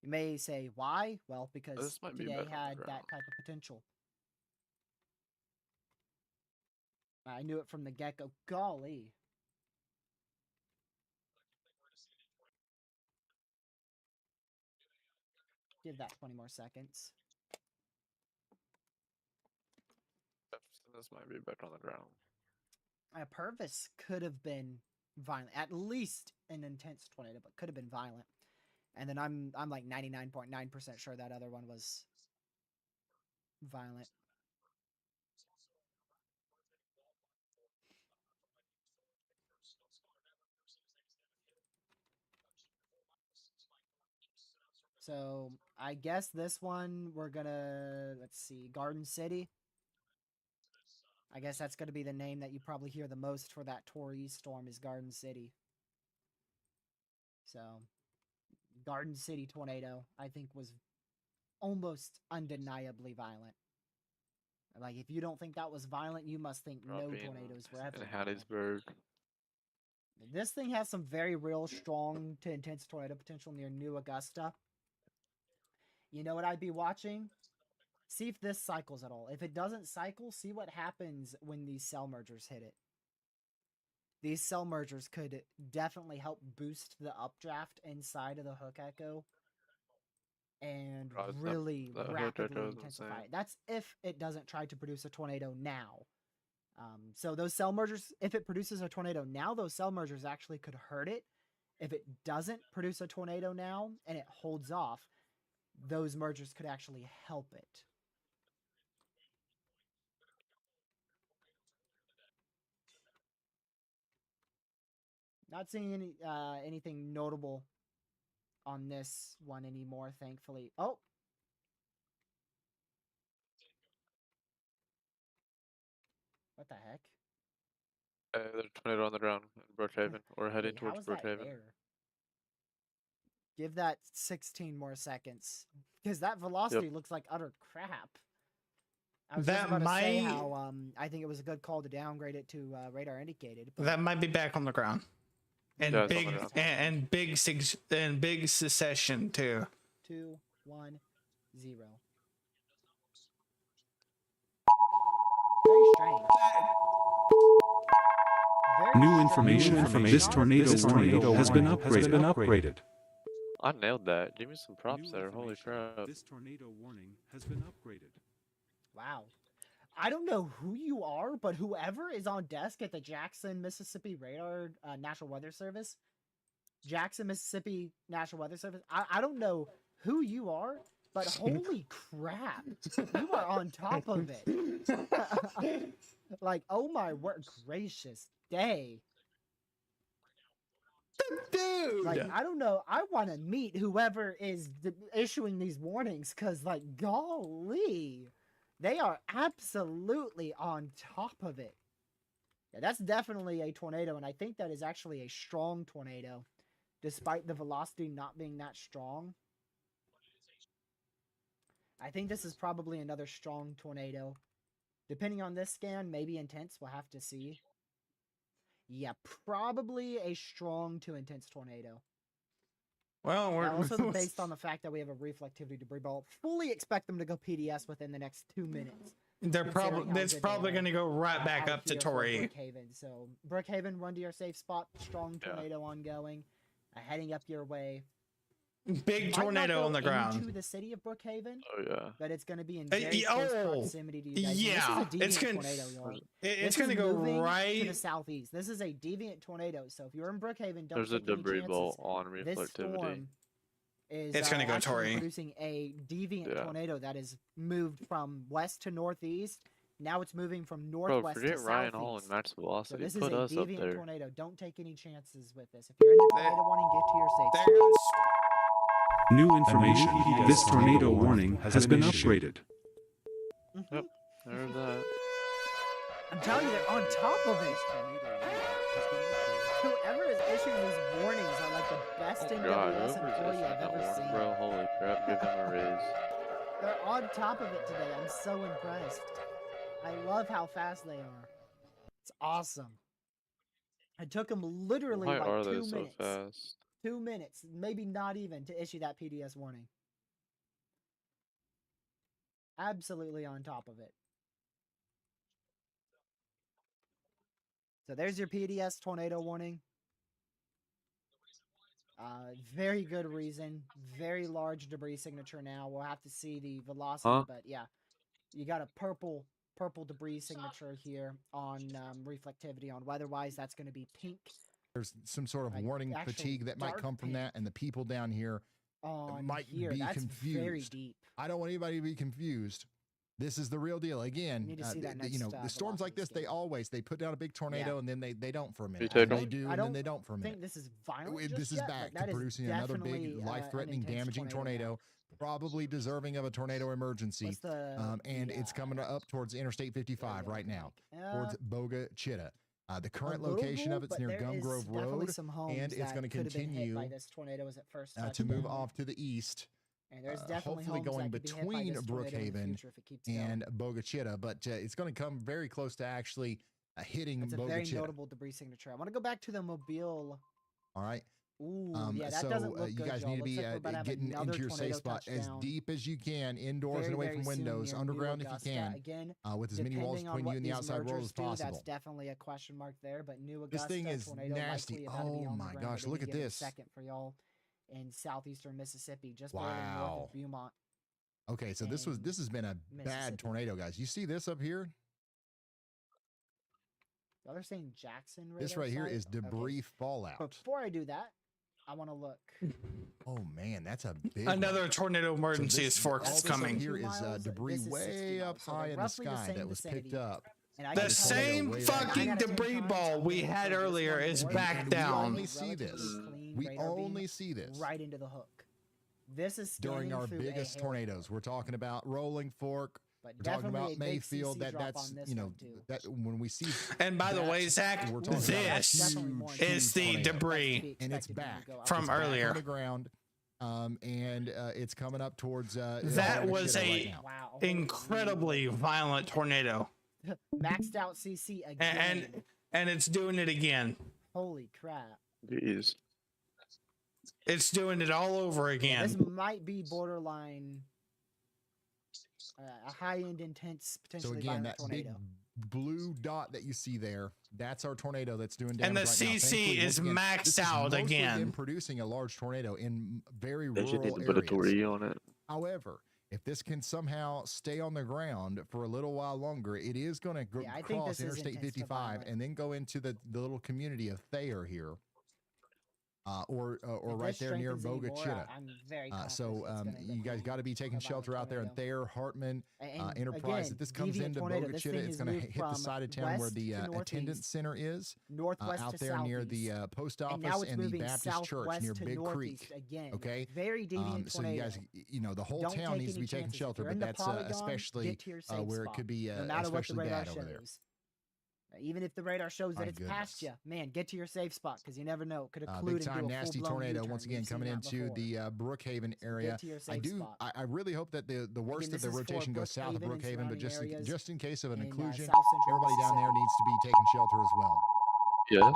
H: You may say, why? Well, because today had that type of potential. I knew it from the get-go. Golly. Give that 20 more seconds.
F: This might be back on the ground.
H: Purvis could have been violent. At least an intense tornado, but could have been violent. And then I'm like 99.9% sure that other one was violent. So I guess this one we're gonna, let's see, Garden City. I guess that's gonna be the name that you probably hear the most for that Torrey storm is Garden City. So Garden City tornado, I think, was almost undeniably violent. Like, if you don't think that was violent, you must think no tornadoes were ever violent.
F: Hattiesburg.
H: This thing has some very real strong to intense tornado potential near New Augusta. You know what I'd be watching? See if this cycles at all. If it doesn't cycle, see what happens when these cell mergers hit it. These cell mergers could definitely help boost the updraft inside of the hook echo and really rapidly intensify it. That's if it doesn't try to produce a tornado now. So those cell mergers, if it produces a tornado now, those cell mergers actually could hurt it. If it doesn't produce a tornado now and it holds off, those mergers could actually help it. Not seeing anything notable on this one anymore, thankfully. Oh! What the heck?
F: There's a tornado on the ground in Brookhaven, or heading towards Brookhaven.
H: Give that 16 more seconds, because that velocity looks like utter crap. I was just about to say how I think it was a good call to downgrade it to radar indicated. But
B: that might be back on the ground, and big secession too.
H: 2, 1, 0. Very strange.
I: New information. This tornado warning has been upgraded.
F: I nailed that. Give me some props there. Holy crap.
I: This tornado warning has been upgraded.
H: Wow. I don't know who you are, but whoever is on desk at the Jackson, Mississippi Radar National Weather Service, Jackson, Mississippi National Weather Service, I don't know who you are, but holy crap, you are on top of it. Like, oh my word, gracious day.
B: Dude!
H: Like, I don't know. I want to meet whoever is issuing these warnings, because, like, golly, they are absolutely on top of it. Yeah, that's definitely a tornado, and I think that is actually a strong tornado, despite the velocity not being that strong. I think this is probably another strong tornado. Depending on this scan, maybe intense, we'll have to see. Yeah, probably a strong to intense tornado.
B: Well, we're
H: also based on the fact that we have a reflectivity debris ball. Fully expect them to go PDS within the next 2 minutes.
B: It's probably going to go right back up to Torrey.
H: Brookhaven. So Brookhaven, run to your safe spot. Strong tornado ongoing, heading up your way.
B: Big
H: Might not
B: tornado
H: go
B: on the ground.
H: into the city of Brookhaven,
F: Oh yeah.
H: but it's going to be in very close proximity to you guys. And
B: yeah,
H: this is a
B: it's
H: deviant
B: gonna
H: tornado, y'all.
B: it's
H: This
B: gonna
H: is
B: go
H: moving to
B: right.
H: the southeast. This is a deviant tornado, so if you're in Brookhaven, don't
F: There's a
H: take any
F: debris
H: chances.
F: bolt on
H: This
F: reflectivity.
H: storm is
B: It's gonna go
H: actually
B: Tory.
H: producing a deviant
F: Yeah.
H: tornado that is moved from west to northeast. Now it's moving from
F: Bro,
H: northwest to
F: forget Ryan Hall
H: southeast.
F: and max
H: So
F: velocity.
H: this is
F: Put
H: a
F: us up
H: deviant
F: there.
H: tornado. Don't take any chances with this. If you're in the tornado warning, get to your safe
B: There
H: spot.
B: goes.
I: New information. This tornado warning has been upgraded.
F: Yep. There's that.
H: I'm telling you, they're on top of it. Whoever is issuing these warnings are like the best
F: Oh
H: NWS
F: god, whoever's
H: employee
F: issuing
H: I've
F: that
H: ever
F: warning,
H: seen.
F: bro, holy crap, give him a raise.
H: They're on top of it today. I'm so impressed. I love how fast they are. It's awesome. It took them literally
F: Why
H: like
F: are
H: 2
F: they
H: minutes.
F: so fast?
H: 2 minutes, maybe not even, to issue that PDS warning. Absolutely on top of it. So there's your PDS tornado warning. Very good reason. Very large debris signature now. We'll have to see the velocity,
F: Huh?
H: but yeah. You got a purple debris signature here on reflectivity. On weather-wise, that's going to be pink.
A: There's some sort of
H: Like,
A: warning
H: actual
A: fatigue that might
H: dark
A: come from
H: pink.
A: that, and the people down here
H: On
A: might
H: here,
A: be
H: that's
A: confused.
H: very deep.
A: I don't want anybody to be confused. This is the real deal. Again,
H: need to see that
A: you know,
H: next,
A: the storms like
H: velocity
A: this, they put down a big tornado and then they don't for a minute.
F: take
A: And they
F: them?
A: do,
H: I
A: and then
H: don't
A: they don't for a
H: I
A: minute.
H: think this is violent.
A: This
H: just
A: is
H: yet,
A: back
H: but
A: to
H: that is
A: producing another
H: definitely,
A: big,
H: an
A: life-threatening,
H: intense
A: damaging tornado, probably deserving of a tornado emergency.
H: What's the,
A: And it's coming up towards Interstate 55 right now, towards Boga Chitto. The current location of it's near Gum Grove Road, and it's going to continue
H: by this tornado as it first
A: to move
H: touched down.
A: off to the east.
H: And there's definitely
A: Hopefully
H: homes
A: going
H: that could be hit by
A: between
H: this tornado in the
A: Brookhaven
H: future if it keeps going.
A: and Boga Chitto, but it's going to come very close to actually hitting
H: It's a
A: Boga
H: very
A: Chitto.
H: notable debris signature. I want to go back to the Mobile.
A: All right.
H: Ooh, yeah, that
A: so
H: doesn't look
A: you
H: good,
A: guys
H: y'all.
A: need to
H: Looks
A: be
H: like we're about to have
A: getting
H: another
A: into your safe
H: tornado
A: spot as
H: touchdown
A: deep as you can, indoors and away
H: very
A: from
H: soon
A: windows,
H: near
A: underground
H: New
A: if you
H: Augusta.
A: can,
H: Again,
A: with as many walls
H: depending on
A: between
H: what
A: you and the
H: these
A: outside world
H: mergers
A: as
H: do,
A: possible.
H: That's definitely a question mark there. But New
A: This
H: Augusta
A: thing is
H: tornado
A: nasty.
H: likely about to be
A: Oh
H: on the
A: my
H: ground
A: gosh,
H: at
A: look
H: any
A: at
H: given
A: this.
H: second for y'all in southeastern Mississippi, just barely north
A: Wow.
H: of Beaumont.
A: Okay, so this has been a
H: Mississippi.
A: bad tornado, guys. You see this up here?
H: Y'all are saying Jackson
A: This
H: radar
A: right here
H: site?
A: is debris fallout.
H: Before I do that, I want to look.
A: Oh man, that's a big
B: Another
A: one.
B: tornado emergency
A: this-
B: is
A: all this up
B: coming.
A: here is
H: 2 miles,
A: debris
H: this is 60
A: way
H: miles,
A: up
H: so
A: high
H: they're
A: in the
H: roughly the
A: sky
H: same
A: that was picked
H: vicinity.
A: up.
H: And I
B: The
H: can tell you
B: same
A: way
H: that
A: back.
B: fucking
H: 9 out of 10
B: debris
H: times,
B: ball
H: I'm
B: we
H: gonna
B: had
H: throw this
B: earlier
H: one
B: is
H: more
B: back
H: than
A: we
B: down.
A: only see
H: relatively
A: this.
H: clean
A: We
H: radar beam
A: only see this
H: right into the hook. This is
A: during
H: scanning
A: our
H: through a
A: biggest
H: hair
A: tornadoes.
H: pole,
A: We're talking about Rolling Fork.
H: but
A: We're talking
H: definitely
A: about
H: a big
A: Mayfield.
H: CC
A: That's
H: drop on this
A: you know
H: one, too.
A: that when we see.
B: And by the
A: that,
B: way, Zach,
A: we're talking about
B: this
H: definitely more
A: huge,
B: is the
A: huge tornado.
B: debris
A: and it's
H: expected when
A: back
H: you go out.
B: from
A: It's back
B: earlier.
A: on the ground, and it's coming up towards.
B: That
A: Boga
B: was
A: Chitto
B: a
A: right now.
H: Wow.
B: incredibly violent tornado,
H: Maxed out CC again.
B: and it's doing it again.
H: Holy crap.
F: Jeez.
B: It's doing it all over again.
H: This might be borderline a high-end, intense,
A: So
H: potentially
A: again,
H: violent
A: that big
H: tornado.
A: blue dot that you see there, that's our tornado that's doing damage
B: And the
A: right now.
B: CC
A: Thankfully,
B: is
A: once again,
B: maxed
A: this has
B: out
A: mostly
B: again.
A: been producing a large tornado in very
F: They should need
A: rural
F: to put a
A: areas.
F: Tory on it.
A: However, if this can somehow stay on the ground for a little while longer, it is going to
H: Yeah, I think
A: cross
H: this is
A: Interstate
H: intense to
A: 55
H: violent.
A: and then go into the little community of Thayer here, or
H: If
A: right
H: this
A: there near
H: strengthens
A: Boga
H: anymore,
A: Chitto.
H: I'm very confident
A: So
H: it's gonna end up
A: you guys
H: being
A: got to be taking
H: a violent
A: shelter out there in
H: tornado.
A: Thayer, Hartman,
H: And
A: Enterprise.
H: again,
A: if this comes
H: deviant
A: into
H: tornado,
A: Boga
H: this
A: Chitto,
H: thing
A: it's
H: has
A: going to
H: moved
A: hit the
H: from
A: side of town where
H: west
A: the
H: to
A: attendance
H: northeast,
A: center is,
H: northwest
A: out
H: to
A: there near the
H: southeast.
A: post
H: And now
A: office
H: it's
A: and the
H: moving
A: Baptist church
H: southwest
A: near
H: to
A: Big
H: northeast
A: Creek.
H: again.
A: Okay,
H: Very deviant
A: so you
H: tornado.
A: guys, the whole
H: Don't
A: town
H: take
A: needs to
H: any
A: be taking
H: chances. If
A: shelter,
H: you're
A: but
H: in the
A: that's
H: polygon,
A: especially
H: get to your safe
A: where it
H: spot,
A: could be
H: no matter what the
A: especially
H: radar
A: bad over there.
H: shows. Even if the radar shows that
A: My
H: it's past you,
A: goodness.
H: man, get to your safe spot because you never know. It could
A: Big
H: occlude
A: time
H: into a
A: nasty
H: full-blown
A: tornado
H: U-turn.
A: once again
H: We've seen
A: coming
H: that
A: into
H: before.
A: the Brookhaven
H: So
A: area.
H: get to your
A: I
H: safe
A: do.
H: spot.
A: I really hope that the worst
H: Again,
A: of the
H: this is for
A: rotation goes south of
H: Brookhaven and
A: Brookhaven, but
H: surrounding
A: just in case of an
H: in,
A: occlusion,
H: South Central
A: everybody down there
H: Mississippi.
A: needs to be taking shelter as well.
F: Yes.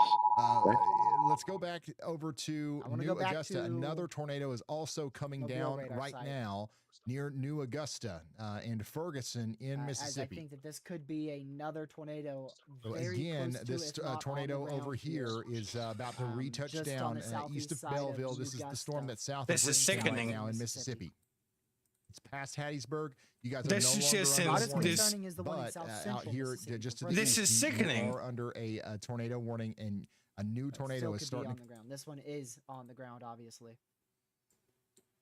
A: let's go back over to
H: I wanna
A: New
H: go back
A: Augusta.
H: to
A: Another tornado is also coming
H: Mobile
A: down
H: radar
A: right
H: site.
A: now near New Augusta and Ferguson in
H: As I
A: Mississippi.
H: think that this could be another tornado.
A: So
H: Very
A: again,
H: close to,
A: this
H: if not on the
A: tornado
H: ground
A: over here is about to retouch
H: just on
A: down
H: the
A: east
H: southeast
A: of
H: side
A: Belleville.
H: of
A: This is the storm
H: Augusta.
A: that's south
B: This
A: of
B: is
A: Richmond right
B: sickening.
A: now in Mississippi. It's past Hattiesburg. You guys are
B: This
A: no
B: is
A: longer
B: just
A: under
H: Not
A: a
H: as
A: warning,
H: concerning as the one in
A: but
H: South
A: out
H: Central
A: here
H: Mississippi,
A: just to
H: for
A: the
B: This
A: east,
B: is
A: you
B: sickening.
A: are under a tornado warning, and a new
H: But
A: tornado
H: still
A: is
H: could be
A: starting.
H: on the ground. This one is on the ground, obviously.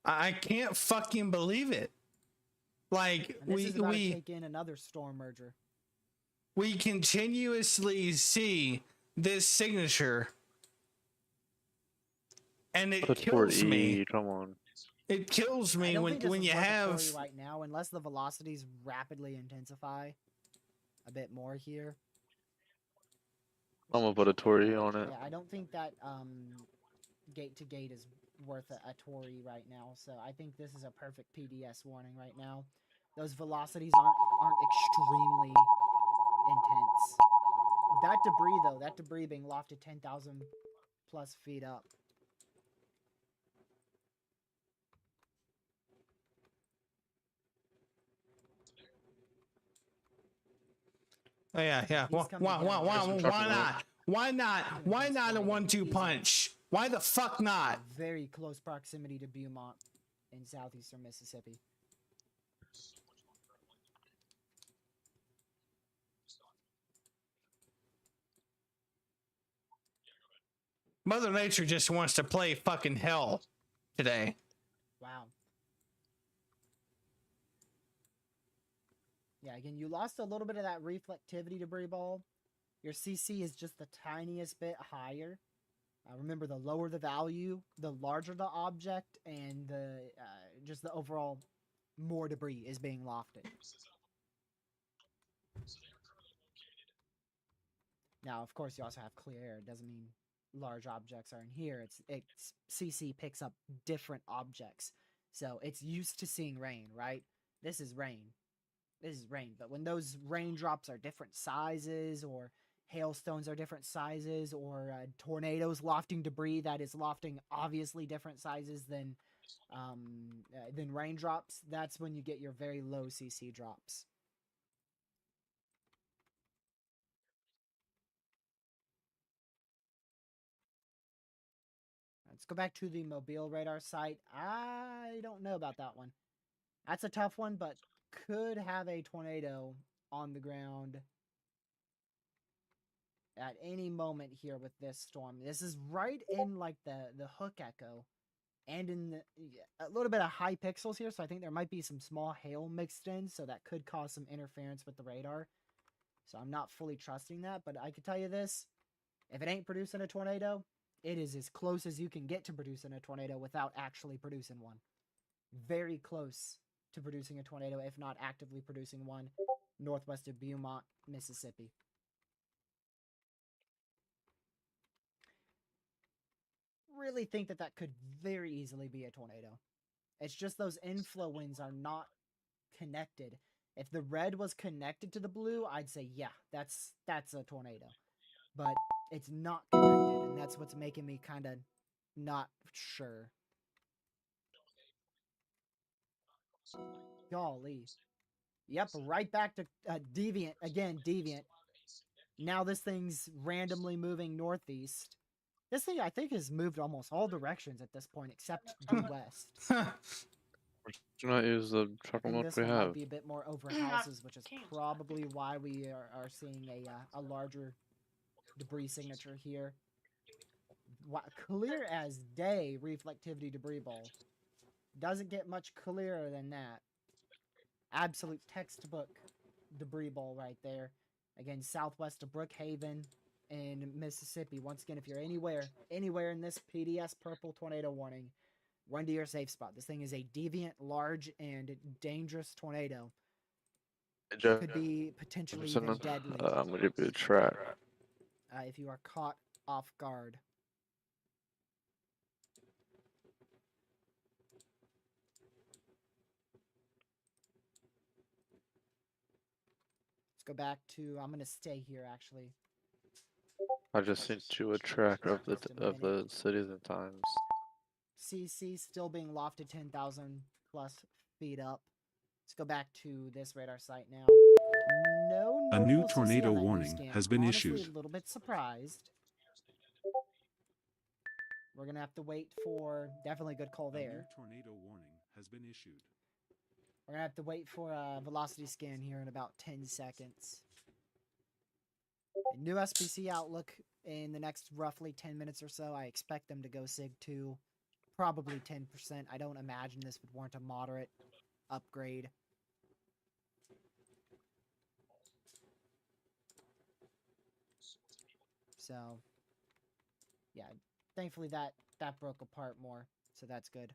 B: I can't fucking believe it. Like
H: And this is about to take in another storm merger.
B: we continuously see this signature, and it
F: Put
B: kills me.
F: Come on.
B: It kills
H: I
B: me
H: don't
B: when
H: think this
B: when
H: is
B: you
H: worth a
B: have
H: Tory right now, unless the velocities rapidly intensify a bit more here.
F: I'm gonna put a Tory on it.
H: Yeah, I don't think that gate to gate is worth a Tory right now. So I think this is a perfect PDS warning right now. Those velocities aren't extremely intense. That debris though, that debris being lofted 10,000 plus feet up.
B: Oh yeah.
H: He's coming down very
B: Why not? Why not? Why not a
H: He's
B: 1-2
H: in
B: punch? Why the fuck not?
H: very close proximity to Beaumont in southeastern Mississippi.
B: Mother Nature just wants to play fucking hell today.
H: Wow. Yeah, again, you lost a little bit of that reflectivity debris ball. Your CC is just the tiniest bit higher. Remember, the lower the value, the larger the object, and the just the overall more debris is being lofted. Now, of course, you also have clear air. It doesn't mean large objects are in here. It's CC picks up different objects, so it's used to seeing rain, right? This is rain. This is rain. But when those raindrops are different sizes, or hailstones are different sizes, or tornadoes lofting debris that is lofting obviously different sizes than raindrops, that's when you get your very low CC drops. Let's go back to the Mobile radar site. I don't know about that one. That's a tough one, but could have a tornado on the ground at any moment here with this storm. This is right in like the hook echo, and in a little bit of high pixels here, so I think there might be some small hail mixed in, so that could cause some interference with the radar. So I'm not fully trusting that, but I could tell you this: if it ain't producing a tornado, it is as close as you can get to producing a tornado without actually producing one. Very close to producing a tornado, if not actively producing one, northwest of Beaumont, Mississippi. Really think that could very easily be a tornado. It's just those inflow winds are not connected. If the red was connected to the blue, I'd say, yeah, that's a tornado. But it's not connected, and that's what's making me kind of not sure. Golly. Yep, right back to Deviant. Again, Deviant. Now this thing's randomly moving northeast. This thing, I think, has moved almost all directions at this point, except due west.
F: Do not use the truckle mode
H: This
F: we
H: one might
F: have.
H: be a bit more over houses, which is probably why we are seeing a larger debris signature here. Clear as day reflectivity debris ball. Doesn't get much clearer than that. Absolute textbook debris ball right there. Again, southwest of Brookhaven in Mississippi. Once again, if you're anywhere in this PDS purple tornado warning, run to your safe spot. This thing is a deviant, large, and dangerous tornado. Could be potentially even deadly.
F: I'm gonna give you a track.
H: If you are caught off guard. Let's go back to, I'm going to stay here actually.
F: I just sent you a track of
H: Just a
F: the
H: minute.
F: cities and times.
H: CC still being lofted 10,000 plus feet up. Let's go back to this radar site now. No
I: A new
H: notable CC
I: tornado
H: on that new
I: warning
H: scan.
I: has been
H: Honestly,
I: issued.
H: a little bit surprised. We're gonna have to wait for definitely a good call
I: A new
H: there.
I: tornado warning has been issued.
H: We're gonna have to wait for a velocity scan here in about 10 seconds. A new SPC outlook in the next roughly 10 minutes or so. I expect them to go SIG 2, probably 10%. I don't imagine this would warrant a moderate upgrade. So, yeah, thankfully that broke apart more, so that's good.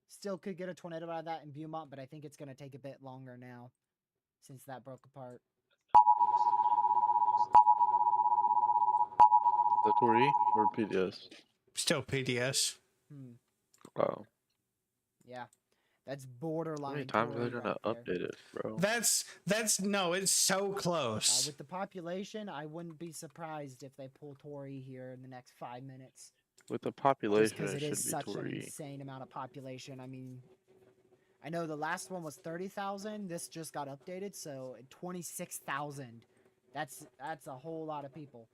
H: Still could get a tornado out of that in Beaumont, but I think it's going to take a bit longer now since that broke apart.
F: The Tori or PDS?
B: Still PDS.
F: Wow.
H: Yeah, that's borderline.
F: How many times are they
H: Tory
F: gonna
H: right there.
F: update it, bro?
B: That's no, it's so close.
H: With the population, I wouldn't be surprised if they pull Tory here in the next 5 minutes.
F: With the
H: Just
F: population,
H: because
F: it
H: it is
F: should be
H: such an
F: Tori.
H: insane amount of population. I mean, I know the last one was 30,000. This just got updated, so 26,000. That's a whole lot of people.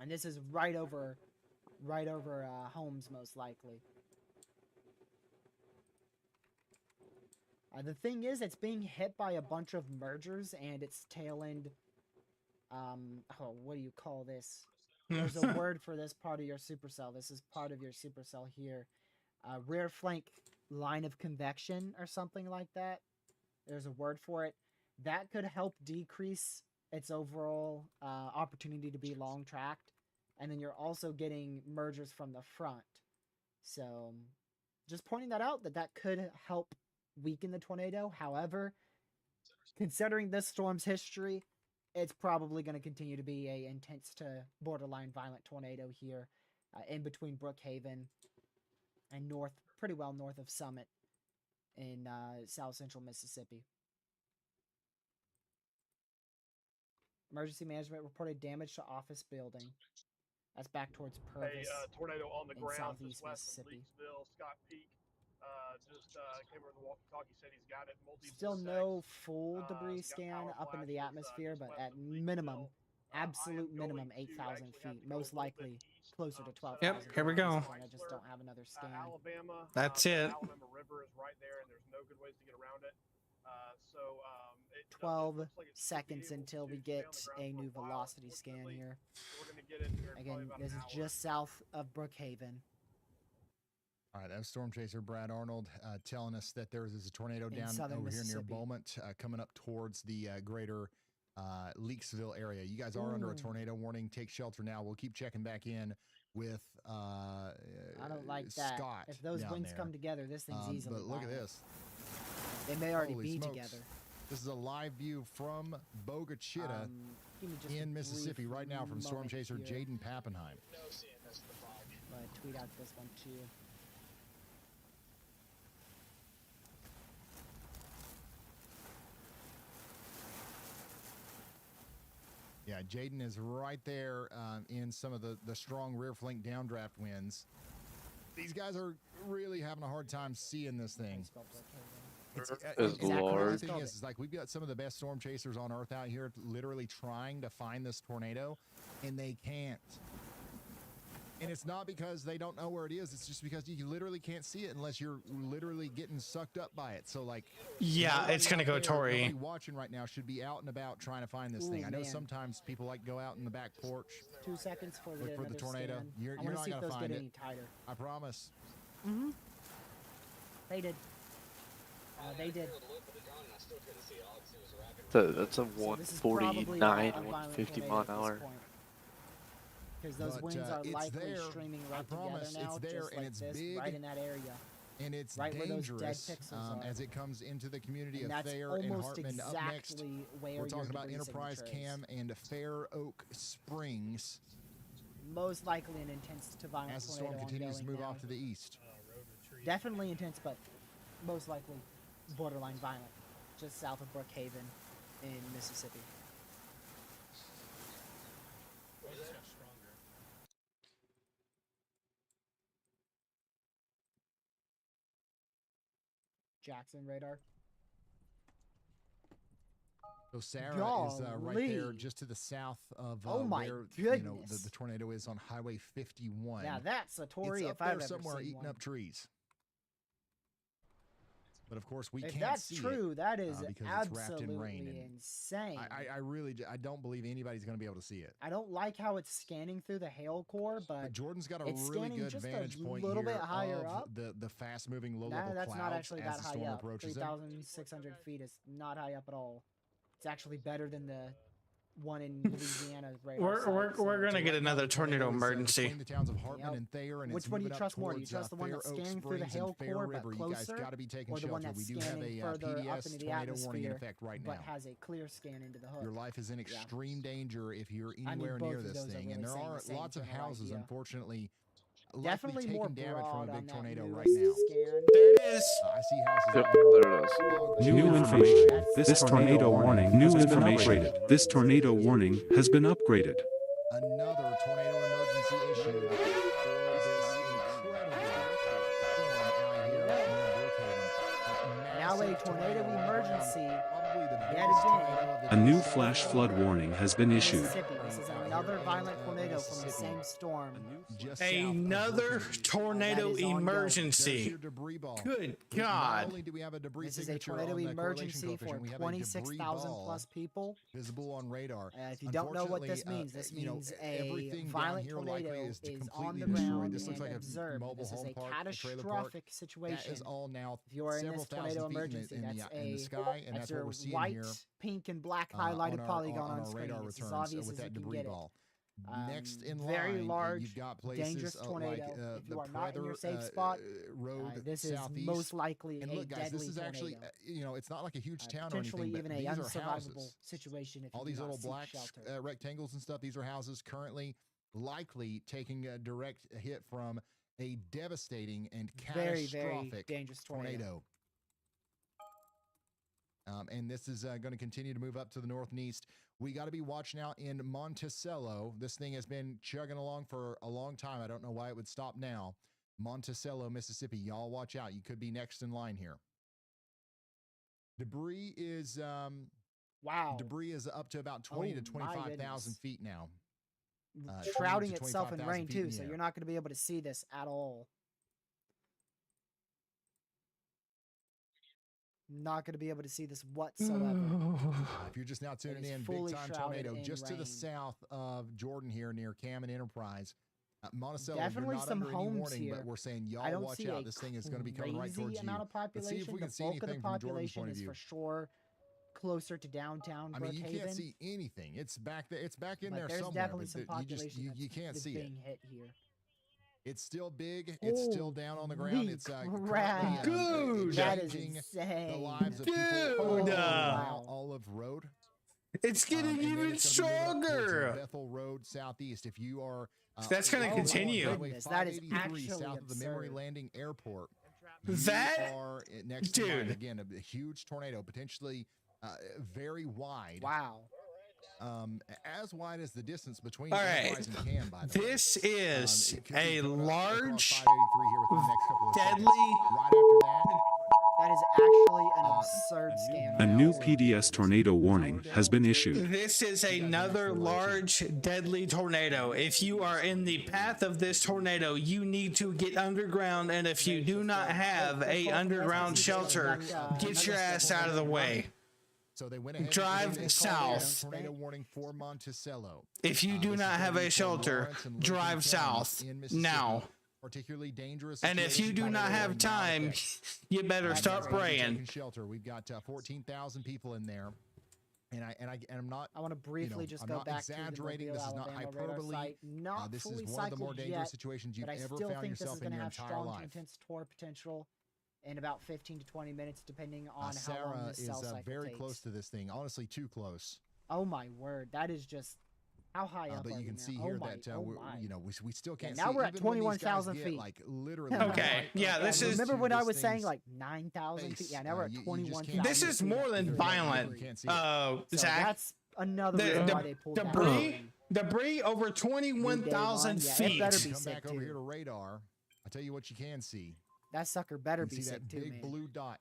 H: And this is right over homes, most likely. The thing is, it's being hit by a bunch of mergers, and its tail end. What do you call this? There's a word for this part of your supercell. This is part of your supercell here. Rear flank line of convection or something like that. There's a word for it. That could help decrease its overall opportunity to be long tracked. And then you're also getting mergers from the front. So just pointing that out, that could help weaken the tornado. However, considering this storm's history, it's probably going to continue to be a intense to borderline violent tornado here in between Brookhaven and pretty well north of Summit in south central Mississippi. Emergency management reported damage to office building. That's back towards Purvis.
L: Tornado on the
H: in
L: ground
H: southeast
L: just west of
H: Mississippi.
L: Leaksville. Scott Peak just came over the walkie-talkie, said he's got it.
H: Still no full debris scan up into the atmosphere, but at minimum, absolute minimum, 8,000 feet. Most likely closer to 12,000.
B: Yep, here we go.
H: I just don't have another scan.
L: Alabama.
B: That's it.
L: Alabama River is right there, and there's no good ways to get around it.
H: 12 seconds until we get a new velocity scan here. Again, this is just south of Brookhaven.
A: All right, that was Storm Chaser Brad Arnold telling us that there is a tornado
H: In
A: down
H: southern
A: over here near
H: Mississippi.
A: Beaumont, coming up towards the greater Leaksville area. You guys are under a
H: Ooh.
A: tornado warning. Take shelter now. We'll keep checking back in with
H: I don't like that.
A: Scott.
H: If those
A: down
H: winds
A: there.
H: come together, this thing's easily
A: But look at
H: violent.
A: this.
H: They may already
A: Holy
H: be
A: smokes.
H: together.
A: This is a live view from Boga Chita
H: Give me just a
A: in Mississippi
H: brief
A: right now from Storm
H: moment
A: Chaser
H: here.
A: Jaden Pappenheim.
H: I'm gonna tweet out this one too.
A: Yeah, Jaden is right there in some of the strong rear flank downdraft winds. These guys are really having a hard time seeing this thing. It's
F: Is large.
A: The thing is, like, we've got some of the best storm chasers on Earth out here literally trying to find this tornado, and they can't. And it's not because they don't know where it is. It's just because you literally can't see it unless you're literally getting sucked up by it. So, like,
B: Yeah,
A: nobody
B: it's gonna
A: out
B: go
A: there,
B: Tory.
A: nobody watching right now should be out and about trying to find this
H: Ooh,
A: thing. I know
H: man.
A: sometimes people like go out in the back porch,
H: 2 seconds for
A: look for the
H: another
A: tornado.
H: scan.
A: You're
H: I want to
A: not
H: see if
A: gonna
H: those
A: find
H: get
A: it.
H: any tighter.
A: I promise.
H: Mm-hmm. They did. They did.
F: That's a
H: So this is probably
F: 149,
H: a violent
F: 150
H: tornado
F: mile
H: at
F: an
H: this
F: hour.
H: point. Because those
A: But,
H: winds are
A: it's
H: likely
A: there.
H: streaming
A: I
H: right
A: promise,
H: together now,
A: it's there,
H: just
A: and
H: like
A: it's
H: this,
A: big.
H: right in that area.
A: And it's
H: Right where those dead
A: dangerous
H: pixels are.
A: as it comes into the community
H: And
A: of
H: that's
A: Thayer and
H: almost
A: Hartman. Up next,
H: exactly where
A: we're talking
H: your
A: about
H: debris
A: Enterprise
H: signature is.
A: Cam and Fair Oak Springs
H: Most likely an intense to violent
A: as the storm
H: tornado
A: continues to
H: ongoing
A: move
H: now.
A: off to the east.
H: Definitely intense, but most likely borderline violent, just south of Brookhaven in Mississippi. Jackson radar.
A: So Sarah is right there,
H: Golly.
A: just to the south of
H: Oh my
A: where
H: goodness.
A: the tornado is on Highway 51.
H: Yeah, that's a Tory
A: it's
H: if
A: up
H: I've
A: there
H: ever
A: somewhere
H: seen
A: eating
H: one.
A: up trees. But of course, we
H: If
A: can't
H: that's
A: see
H: true,
A: it,
H: that is
A: because it's wrapped in rain.
H: absolutely
A: And
H: insane.
A: I really I don't believe anybody's going to be able to see it.
H: I don't like how it's scanning through the hail core,
A: But
H: but
A: Jordan's got a
H: it's
A: really
H: scanning
A: good
H: just a
A: vantage point
H: little
A: here
H: bit higher
A: of
H: up.
A: the fast-moving
H: No,
A: low-level
H: that's
A: clouds
H: not actually
A: as
H: that
A: the
H: high
A: storm
H: up.
A: approaches them.
H: 3,600 feet is not high up at all. It's actually better than the one in Louisiana radar.
B: We're gonna get another tornado emergency.
A: Between the towns of Hartman and Thayer, and
H: Which
A: it's
H: one do you
A: moving up
H: trust more? Do you
A: towards,
H: trust the one
A: Fair
H: that's
A: Oak
H: scanning through the
A: Springs
H: hail
A: and Fair
H: core but
A: River. You guys
H: closer,
A: got to be taking
H: or the one
A: shelter.
H: that's
A: We do have
H: scanning
A: a
H: further up
A: PDS
H: into the
A: tornado warning in
H: atmosphere,
A: effect right
H: but
A: now.
H: has a clear scan into the hook?
A: Your life is in extreme danger if you're
H: I mean,
A: anywhere
H: both
A: near
H: of
A: this
H: those are
A: thing.
H: really
A: And there
H: saying
A: are
H: the same
A: lots of
H: general
A: houses,
H: idea.
A: unfortunately,
H: Definitely
A: likely
H: more
A: taking damage from
H: broad
A: a
H: on
A: big
H: that
A: tornado
H: newest
A: right now.
H: scan.
B: There it is.
A: I see houses
F: Yep,
A: out here.
F: there it is.
I: New information. This tornado warning has been upgraded. This tornado warning has been upgraded.
A: Another tornado emergency issued for this incredible storm out here near Brookhaven.
H: Now a
A: Massive
H: tornado
A: on the ground,
H: emergency
A: probably the
H: yet
A: biggest
H: again.
A: tornado of the
I: A new
A: day.
I: flash flood warning has been issued.
H: Mississippi. This is another violent tornado from the same storm.
A: Just south of
B: Another
A: Brookhaven.
B: tornado
H: That is ongoing.
A: There's
B: emergency.
A: your debris ball.
B: Good
A: Not
B: God.
A: only do we have a debris
H: This is a
A: signature
H: tornado
A: on the correlation
H: emergency for
A: coefficient, we have a debris
H: 26,000
A: ball
H: plus people.
A: visible on radar.
H: If you don't know what this
A: Unfortunately,
H: means, this
A: you know,
H: means a
A: everything down
H: violent
A: here likely
H: tornado
A: is
H: is on
A: completely
H: the
A: destroyed.
H: ground
A: This looks
H: and
A: like a
H: observed.
A: mobile
H: This is
A: home
H: a
A: park, a trailer park.
H: catastrophic situation.
A: That is all now
H: If you are in
A: several
H: this tornado
A: thousand feet
H: emergency,
A: in
H: that's
A: the
H: a
A: sky, and
H: that's
A: that's
H: your
A: what we're seeing
H: white,
A: here
H: pink, and black
A: on
H: highlighted
A: our,
H: polygon
A: on
H: on
A: our
H: screen.
A: radar
H: It's as
A: returns
H: obvious
A: with
H: as you
A: that
H: can
A: debris
H: get it.
A: ball. Next in
H: Very
A: line,
H: large,
A: you've got places
H: dangerous
A: like
H: tornado. If
A: the
H: you are not in your
A: Prather,
H: safe spot,
A: road
H: this is
A: southeast.
H: most likely
A: And
H: a
A: look, guys, this
H: deadly
A: is actually,
H: tornado.
A: you know, it's not like a huge town or
H: Potentially
A: anything, but
H: even a
A: these are
H: unsurvivable
A: houses.
H: situation if
A: All
H: you do
A: these
H: not
A: little
H: seek
A: black
H: shelter.
A: rectangles and stuff, these are houses currently likely taking a direct hit from a devastating and
H: Very, very
A: catastrophic
H: dangerous tornado.
A: And this is going to continue to move up to the north and east. We got to be watching out in Monticello. This thing has been chugging along for a long time. I don't know why it would stop now. Monticello, Mississippi. Y'all watch out. You could be next in line here. Debris is
H: wow.
A: Debris is up to about 20 to
H: Oh, my
A: 25,000
H: goodness.
A: feet now.
H: Shrouding
A: 20 to
H: itself in
A: 25,000
H: rain
A: feet in
H: too,
A: the
H: so
A: air.
H: you're not going to be able to see this at all. Not going to be able to see this whatsoever.
A: If you're just now tuning
H: is
A: in, big
H: fully
A: time
H: shrouded
A: tornado
H: in
A: just to the
H: rain.
A: south of Jordan here near Cam and Enterprise. Monticello,
H: Definitely
A: you're not
H: some
A: under any
H: homes
A: warning,
H: here.
A: but we're saying
H: I
A: y'all
H: don't
A: watch
H: see
A: out.
H: a
A: This thing is going to be coming right
H: crazy
A: towards you.
H: amount of
A: Let's see if
H: population.
A: we can
H: The
A: see
H: bulk of the
A: anything from Jordan's
H: population
A: point of
H: is
A: view.
H: for sure closer to downtown
A: I mean, you can't
H: Brookhaven,
A: see anything. It's back there. It's back in
H: but
A: there
H: there's
A: somewhere.
H: definitely
A: But
H: some
A: you
H: population
A: just you can't
H: that's
A: see it.
H: being hit here.
A: It's still big. It's still down on the ground.
H: Holy
A: It's
H: crap.
A: currently,
B: Dude,
H: that is
A: changing
H: insane.
A: the lives of
B: Dude.
A: people on
H: Wow.
A: Olive Road.
B: It's getting
A: And then
B: even
A: it's gonna be moving up towards,
B: stronger.
A: Bethel Road southeast. If you are
B: That's gonna
A: on
B: continue.
A: Highway
H: Goodness, that is
A: 583
H: actually
A: south of the Memory
H: absurd.
A: Landing Airport.
B: That-
A: you are next in line.
B: dude.
A: Again, a huge tornado, potentially very wide.
H: Wow.
A: As wide as the distance between
B: All right.
A: Enterprise and Cam, by the way.
B: This is
A: It could be
B: a
A: coming up
B: large,
A: across 583 here within the next couple of seconds.
B: deadly.
A: Right after that,
H: That is actually an absurd scan.
I: A new PDS tornado warning has been issued.
B: This is another large, deadly tornado. If you are in the path of this tornado, you need to get underground, and if you do not have a underground shelter, get your ass out of the way.
A: so they went ahead
B: Drive
A: and issued a
B: south.
A: tornado warning for Monticello.
B: If you do
A: This is
B: not
A: gonna
B: have
A: be
B: a
A: for
B: shelter,
A: Lawrence and Lincoln
B: drive
A: counties
B: south
A: in Mississippi.
B: now.
A: Particularly dangerous.
B: And if you do not have time, you better start praying.
A: Shelter. We've got 14,000 people in there, and I'm not.
H: I want to briefly just
A: I'm
H: go
A: not
H: back to
A: exaggerating.
H: the
A: This is
H: Mobile,
A: not
H: Alabama radar
A: hyperbole.
H: site. Not
A: This
H: fully
A: is one of the more
H: cycled
A: dangerous
H: yet,
A: situations you've
H: but I
A: ever
H: still
A: found
H: think this
A: yourself
H: is
A: in
H: going to
A: your
H: have
A: entire
H: strong
A: life.
H: intense tour potential in about 15 to 20 minutes, depending on how long
A: Sarah
H: this
A: is
H: cell cycle
A: very
H: takes.
A: close to this thing. Honestly, too close.
H: Oh my word, that is just how high up
A: But
H: are
A: you
H: we
A: can
H: now?
A: see
H: Oh
A: here
H: my,
A: that
H: oh
A: we,
H: my.
A: you know, we still can't
H: now
A: see.
H: we're at
A: even when these guys
H: 21,000
A: get,
H: feet.
A: Like literally.
B: Okay,
A: right
B: yeah,
A: up
B: this
A: to
B: is-
H: Remember when I
A: this
H: was saying
A: thing's
H: like 9,000 feet?
A: face.
H: Yeah, now we're at
A: You just
H: 21,000.
A: can't
B: This
A: see
B: is
A: it.
B: more than
A: You
B: violent.
A: can't see it.
H: So
B: Zach,
H: that's another reason why they pulled that
B: debris,
H: warning.
B: debris over 21,000
H: Yeah, it
B: feet.
H: better be
A: Come
H: sick
A: back over here
H: too.
A: to radar. I'll tell you what you can see.
H: That sucker better
A: You
H: be
A: see
H: sick
A: that
H: too,
A: big
H: man.
A: blue dot.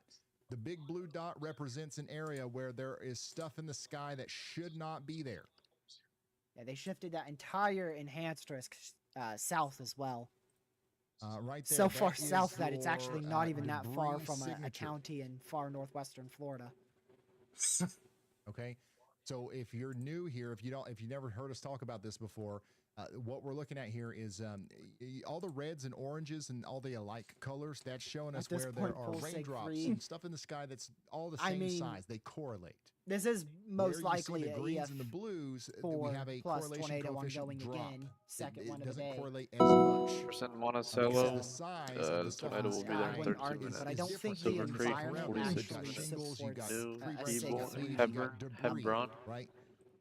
A: The big blue dot represents an area where there is stuff in the sky that should not be there.
H: Yeah, they shifted that entire enhanced risk south as well.
A: Right there.
H: So far
A: that is
H: south that it's actually
A: your,
H: not even that far
A: debris
H: from a
A: signature.
H: county in far northwestern Florida.
A: Okay, so if you're new here, if you never heard us talk about this before, what we're looking at here is all the reds and oranges and all the alike colors. That's showing us where there are raindrops and stuff in the sky that's all the same size. They correlate.
H: This is most
A: Where you
H: likely
A: see the
H: a
A: greens and the blues. We
H: 4
A: have a
H: plus
A: correlation
H: tornado
A: coefficient
H: ongoing
A: drop.
H: again. Second
A: it
H: one of the
A: doesn't
H: day.
A: correlate as much.
F: Percent
A: So
F: Monticello.
A: the size of the stuff
F: Tornado
A: in
F: will
A: the
F: be there
A: sky
F: in
H: I
F: 13
H: argue,
F: minutes.
H: but I don't think the
F: Silver Creek,
H: environment
F: 46
H: actually
F: minutes.
A: shingles, you got
H: supports
F: New,
H: a
F: Evil,
H: safe
A: you
F: Hebron,
A: got debris,
F: Hebron,
A: right?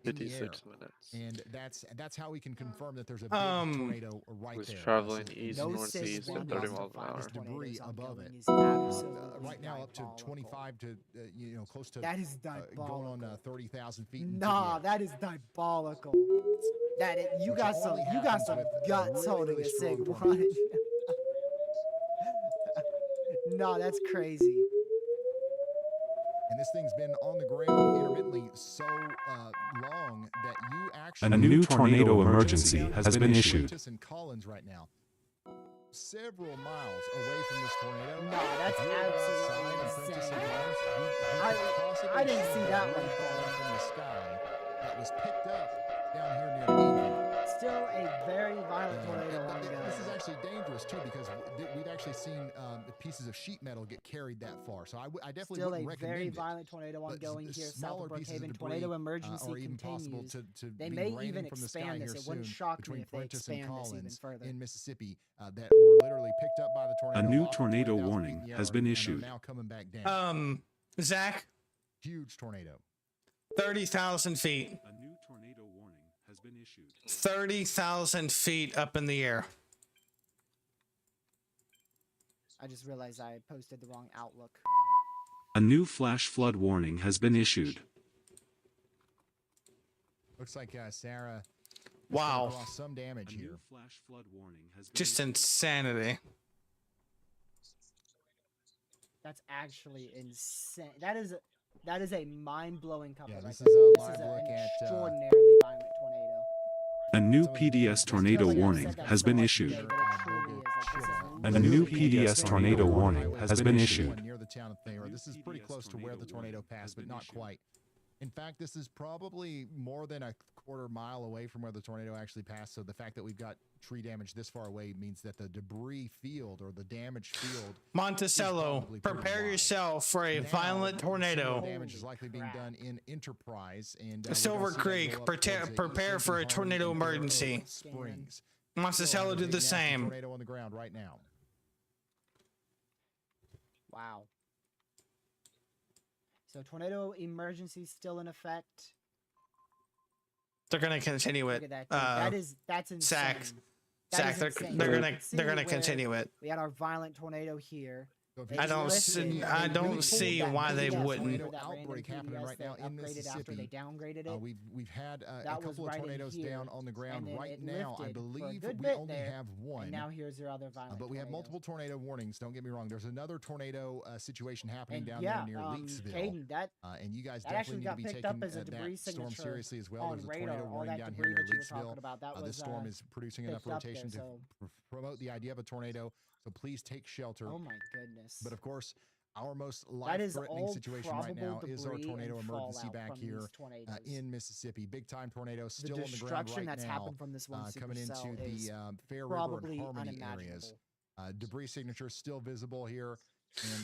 A: In the
F: 56
A: air.
F: minutes.
A: And that's how we can confirm that there's a big tornado right
F: Was
A: there.
F: traveling
A: So
F: east
H: No
F: northeast
H: system
F: at 30
H: plus
F: miles an hour.
A: this debris above it.
H: is absolutely
A: Right now up to
H: diabolical.
A: 25 to close to
H: That is
A: going
H: diabolical.
A: on 30,000 feet. into the
H: Nah,
A: air.
H: that is diabolical. You
A: Which
H: got some
A: only
H: got
A: happens
H: some
A: with
H: guts
A: really,
H: holding
A: really
H: a
A: strong
H: sig
A: tornadoes.
H: one. No, that's crazy.
A: And this thing's been on the ground intermittently so long that you actually
I: A new tornado emergency has been issued.
A: Prentice and Collins right now, several miles away from this tornado.
H: No, that's
A: If you were outside
H: absolutely
A: in Prentice
H: insane.
A: and Collins, you could possibly
H: I didn't see that
A: debris
H: right there.
A: falling from the sky that was picked up down here near Meadville.
H: Still a very violent
A: And
H: tornado ongoing.
A: this is actually dangerous too because we've actually seen pieces of sheet metal get carried that far. So I definitely
H: Still a
A: wouldn't recommend
H: very
A: it.
H: violent tornado
A: But
H: ongoing here south
A: smaller
H: of Brookhaven.
A: pieces of
H: Tornado
A: debris,
H: emergency
A: are even possible
H: continues.
A: to
H: They
A: be
H: may
A: raining
H: even
A: from the sky
H: expand
A: here
H: this. It wouldn't
A: soon
H: shock me
A: between
H: if they
A: Prentice and
H: expand this even
A: Collins
H: further.
A: in Mississippi that were literally picked up by the tornado.
I: A new
A: off of
I: tornado
A: 20,000 feet
I: warning
A: in the
I: has
A: air
I: been
A: and are
I: issued.
A: now coming back down.
B: Zach,
A: Huge tornado.
B: 30,000 feet.
I: A new tornado warning has been issued.
B: 30,000 feet up in the air.
H: I just realized I posted the wrong outlook.
I: A new flash flood warning has been issued.
A: Looks like Sarah.
B: Wow.
A: Caused some damage
I: A new
A: here.
I: flash flood warning has been
B: Just
I: issued.
B: insanity.
H: That's actually insane. That is a mind-blowing cover.
A: Yeah,
H: right
A: this
H: there.
A: is a
H: This
A: live
H: is
A: look
H: an
A: at,
H: extraordinarily violent tornado.
I: A new
A: Some of the
I: PDS
A: videos-
I: tornado
H: Like I've
I: warning
H: said that
I: has
H: so
I: been
H: much
I: issued.
H: today, but it truly is. Like, this is
I: A new
H: literally
I: PDS tornado warning has been issued.
A: Near the town of Thayer. This is pretty close to where the tornado passed, but not quite. In fact, this is probably more than a quarter mile away from where the tornado actually passed. So the fact that we've got tree damage this far away means that the debris field or the damaged field.
B: Monticello,
A: probably pretty
B: prepare
A: wide.
B: yourself for a
A: Now,
B: violent tornado.
A: similar damage is likely being done in Enterprise and
B: Silver Creek, prepare for a tornado emergency.
A: Springs.
B: Monticello did the
A: Nasty
B: same.
A: Tornado on the ground right now.
H: Wow. So tornado emergency still in effect.
B: They're gonna continue
H: Look
B: it.
H: at that. Dude. That's insane.
B: Zach,
H: That
B: Zach,
H: is
B: they're
H: insane.
B: they're
H: You
B: gonna
H: can see
B: they're gonna
H: where
B: continue it.
H: We had our violent tornado here.
A: So if
H: They
A: you
B: I don't
A: look
H: lifted
A: at
B: see-
A: the-
B: I
A: the
B: don't
A: really
B: see
A: cool
B: why they
A: tornado
B: wouldn't.
A: outbreak happening right now in
H: After they
A: Mississippi.
H: downgraded it.
A: We've had a
H: That was
A: couple of
H: right in
A: tornadoes
H: here,
A: down on the ground
H: and then
A: right
H: it
A: now. I
H: lifted for a
A: believe
H: good
A: we
H: bit
A: only
H: there,
A: have one.
H: And now here's your other violent
A: But we have
H: tornado.
A: multiple tornado warnings. Don't get me wrong. There's another tornado situation happening
H: And
A: down
H: yeah,
A: there near Leakesville.
H: Caden, that
A: and you guys
H: that actually
A: definitely need to
H: got
A: be
H: picked up
A: taking
H: as a debris
A: that storm
H: signature
A: seriously as well.
H: on
A: There's a
H: radar.
A: tornado
H: All
A: warning
H: that
A: down
H: debris
A: here near
H: that you were
A: Leakesville.
H: talking about, that was
A: This storm is producing enough
H: picked up
A: rotation
H: there,
A: to
H: so-
A: promote the idea of a tornado. So please take shelter.
H: Oh my goodness.
A: But of course, our most
H: That is
A: life-threatening
H: all
A: situation right now
H: probable
A: is our
H: debris
A: tornado
H: and
A: emergency
H: fallout
A: back
H: from
A: here
H: these tornadoes.
A: in Mississippi. Big-time tornado
H: the
A: still on the ground
H: destruction
A: right
H: that's
A: now.
H: happened from this one
A: Coming into
H: supercell
A: the
H: is
A: Fair River and
H: probably
A: Harmony areas.
H: unimaginable.
A: Debris signatures still visible here.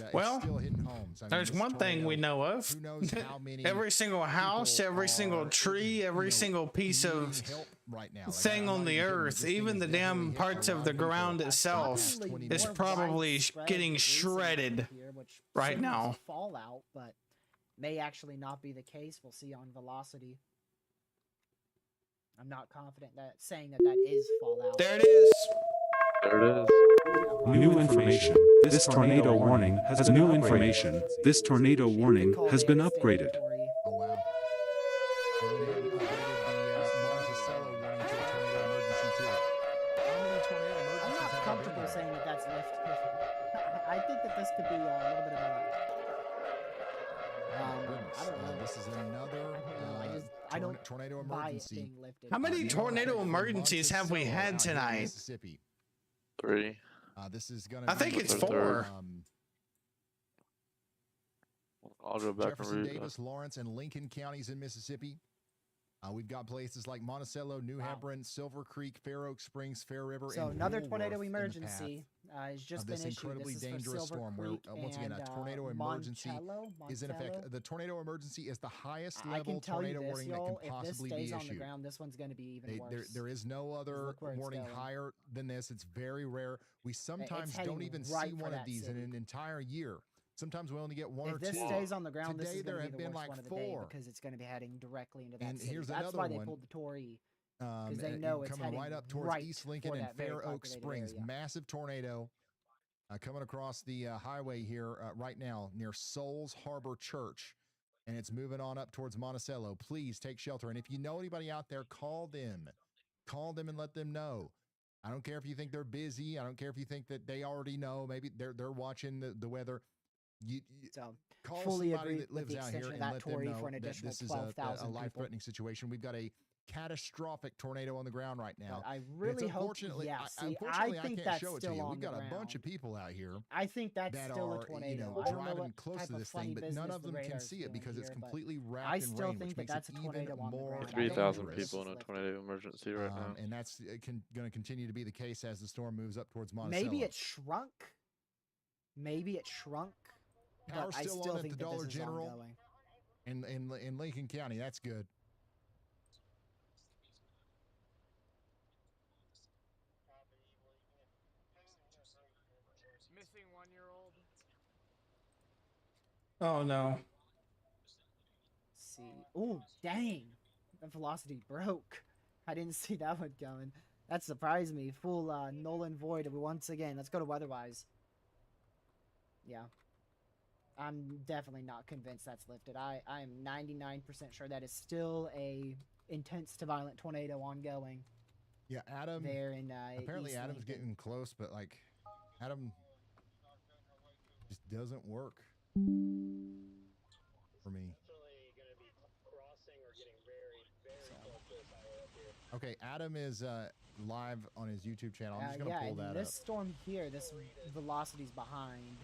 A: And,
B: Well,
A: it's still hitting homes. I mean,
B: There's
A: this
B: one thing we
A: tornado,
B: know of.
A: Who knows how many
B: Every single house,
A: people
B: every single
A: are,
B: tree, every
A: you know,
B: single piece of
A: needing help right now. Like,
B: thing
A: I'm
B: on
A: not
B: the
A: even kidding.
B: earth,
A: This thing
B: even
A: is
B: the
A: definitely
B: damn
A: hitting a
B: parts
A: lot
B: of the
A: people
B: ground
A: last
B: itself
A: 20
B: is
A: minutes.
B: probably
H: widespread
B: getting
H: debris
B: shredded
H: here, which
B: right
H: signals
B: now.
H: Fallout, but may actually not be the case. We'll see on velocity. I'm not confident that saying that is fallout.
B: There it is.
F: There it is.
I: New information. This tornado warning has new information. This tornado warning has been upgraded.
A: Oh, wow. They went ahead and upgraded the Monticello warning to a tornado emergency, too. How many tornado
H: I'm
A: emergencies
H: not
A: have there been
H: comfortable
A: here?
H: saying that that's lifted. I think that this could be a little bit of a
A: Goodness,
H: I don't know.
A: this is another
H: I don't
A: tornado
H: buy it
A: emergency.
H: being lifted.
B: How many tornado emergencies have we had
A: out here in
B: tonight?
A: Mississippi.
F: 3.
A: This is gonna.
B: I think
A: be,
B: it's
F: Third.
B: 4.
F: I'll go back
A: Jefferson,
F: and read
A: Davis, Lawrence, and Lincoln counties in Mississippi. We've got places like Monticello, New Hebron, Silver Creek, Fair Oak Springs, Fair River,
H: So
A: and
H: another
A: Woolworth
H: tornado
A: in the
H: emergency has just
A: of
H: been
A: this
H: issued.
A: incredibly
H: This is
A: dangerous
H: for Silver
A: storm
H: Creek
A: where once again a
H: and,
A: tornado emergency is in effect.
H: Monticello.
A: The tornado emergency is the highest
H: I
A: level
H: can tell you
A: tornado
H: this,
A: warning that
H: y'all.
A: can
H: If this
A: possibly
H: stays
A: be
H: on the
A: issued.
H: ground, this one's going to be even worse.
A: There is no other
H: look where it's
A: warning
H: going.
A: higher than this. It's very rare. We sometimes don't
H: heading
A: even
H: right
A: see
H: for
A: one of
H: that
A: these in
H: city.
A: an entire year. Sometimes we only get one or
H: If
A: two.
H: this stays on the ground, this
A: Today
H: is
A: there
H: going to
A: have
H: be the
A: been
H: worst
A: like
H: one of the day
A: 4.
H: because it's going to be heading directly into that
A: And
H: city.
A: here's
H: That's
A: another
H: why they
A: one.
H: pulled the Tory. Because they
A: and
H: know it's
A: coming
H: heading
A: right up towards
H: right
A: East Lincoln
H: for
A: and
H: that very
A: Fair Oak
H: populated
A: Springs.
H: area.
A: Massive tornado coming across the highway here right now near Souls Harbor Church, and it's moving on up towards Monticello. Please take shelter, and if you know anybody out there, call them and let them know. I don't care if you think they're busy. I don't care if you think that they already know. Maybe they're watching the weather. You call
H: fully
A: somebody
H: agree
A: that
H: with
A: lives
H: the
A: out here
H: extension of
A: and
H: that
A: let them
H: Tory
A: know
H: for an
A: that
H: additional
A: this is
H: 12,000
A: a
H: people.
A: life-threatening situation. We've got a catastrophic tornado on the ground right now.
H: I
A: And
H: really
A: it's
H: hope.
A: unfortunately,
H: Yeah, see,
A: unfortunately,
H: I think
A: can't
H: that's
A: show it to
H: still
A: you.
H: on
A: We've
H: the
A: got
H: ground.
A: a bunch of people out here
H: I think that's
A: that
H: still
A: are,
H: a tornado.
A: you know,
H: I don't know
A: driving
H: what
A: close
H: type
A: to
H: of
A: this
H: funny
A: thing, but none
H: business
A: of
H: the
A: them can
H: radar's
A: see it
H: doing
A: because it's
H: here, but
A: completely
H: I
A: wrapped in
H: still
A: rain,
H: think
A: which
H: that
A: makes
H: that's
A: it
H: a
A: even
H: tornado on the
A: more
H: ground. I don't
F: 3,000
H: think
F: people in a
H: it's
F: tornado emergency right now.
A: and that's going to continue to be the case as the storm moves up towards Monticello.
H: Maybe it shrunk. Maybe it shrunk.
A: Power's
H: But I
A: still
H: still
A: on at
H: think
A: the
H: that
A: Dollar
H: this is
A: General
H: ongoing.
A: in Lincoln County. That's good.
L: Missing 1-year-old.
B: Oh no.
H: See. Oh, dang. The velocity broke. I didn't see that one coming. That surprised me. Full Nolan Void once again. Let's go to Weatherwise. Yeah. I'm definitely not convinced that's lifted. I am 99% sure that is still a intense to violent tornado ongoing.
A: Yeah, Adam.
H: There in
A: apparently
H: East
A: Adam's
H: Lincoln.
A: getting close, but like Adam just doesn't work for me. Okay, Adam is live on his YouTube channel. I'm just gonna pull that
H: this
A: up.
H: storm here, this velocity's behind.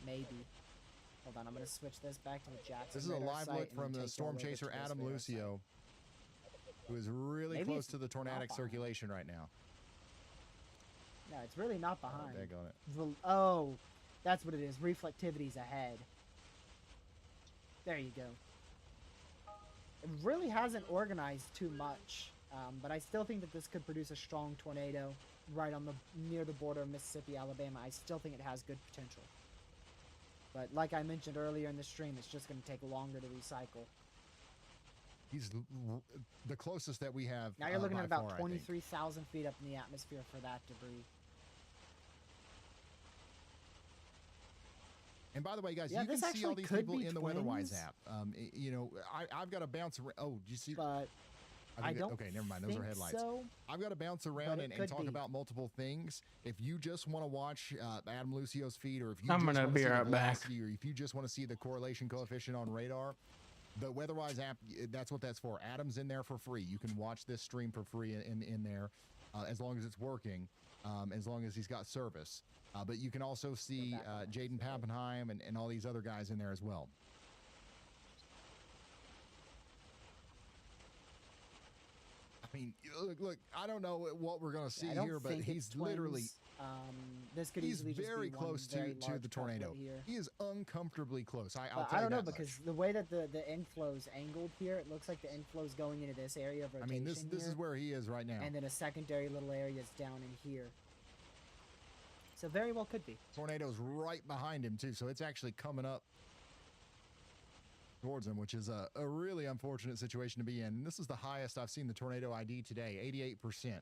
H: Maybe. Hold on, I'm gonna switch this back to the Jackson.
A: This is a
H: radar
A: live
H: site
A: look
H: and then
A: from the
H: take
A: storm
H: y'all over
A: chaser
H: to this
A: Adam
H: radar
A: Lucio, who is really
H: Maybe
A: close
H: it's
A: to the tornadic
H: not behind.
A: circulation right now.
H: site. No, it's really not behind.
A: Daggone it.
H: Oh, that's what it is. Reflectivity's ahead. There you go. It really hasn't organized too much, but I still think that this could produce a strong tornado right on the near the border of Mississippi, Alabama. I still think it has good potential. But like I mentioned earlier in the stream, it's just going to take longer to recycle.
A: He's the closest that we have.
H: Now you're looking
A: by
H: at about
A: far, I think.
H: 23,000 feet up in the atmosphere for that debris.
A: And by the way, guys,
H: Yeah,
A: you can
H: this
A: see all
H: actually
A: these
H: could
A: people
H: be
A: in the WeatherWise
H: twins.
A: app. You know, I've got to bounce around. Oh, do you see?
H: But I don't
A: okay, never mind. Those are
H: think
A: headlights.
H: so,
A: I've got to bounce around
H: but it
A: and
H: could
A: talk
H: be.
A: about multiple things. If you just want to watch Adam Lucio's feed, or if you
B: I'm
A: just
B: gonna
A: wanna
B: be
A: see the
B: right back.
A: velocity, or if you just want to see the correlation coefficient on radar, the WeatherWise app, that's what that's for. Adam's in there for free. You can watch this stream for free in there, as long as it's working, as long as he's got service. But you can also see Jaden Pappenheim and all these other guys in there as well. I mean, look, I don't know what we're going to see
H: I don't
A: here, but
H: think
A: he's
H: it's
A: literally...
H: twins. This could
A: He's
H: easily just
A: very
H: be
A: close
H: one very
A: to
H: large
A: the tornado.
H: couplet here.
A: He is uncomfortably close. I'll
H: But
A: tell
H: I don't
A: you
H: know
A: that
H: because
A: much.
H: the way that the inflow's angled here, it looks like the inflow's going into this area of
A: I
H: rotation.
A: mean, this
H: here,
A: is where he is right now.
H: and then a secondary little area is down in here. So very well could be.
A: Tornado's right behind him too, so it's actually coming up towards him, which is a really unfortunate situation to be in. And this is the highest I've seen the tornado ID today, 88%.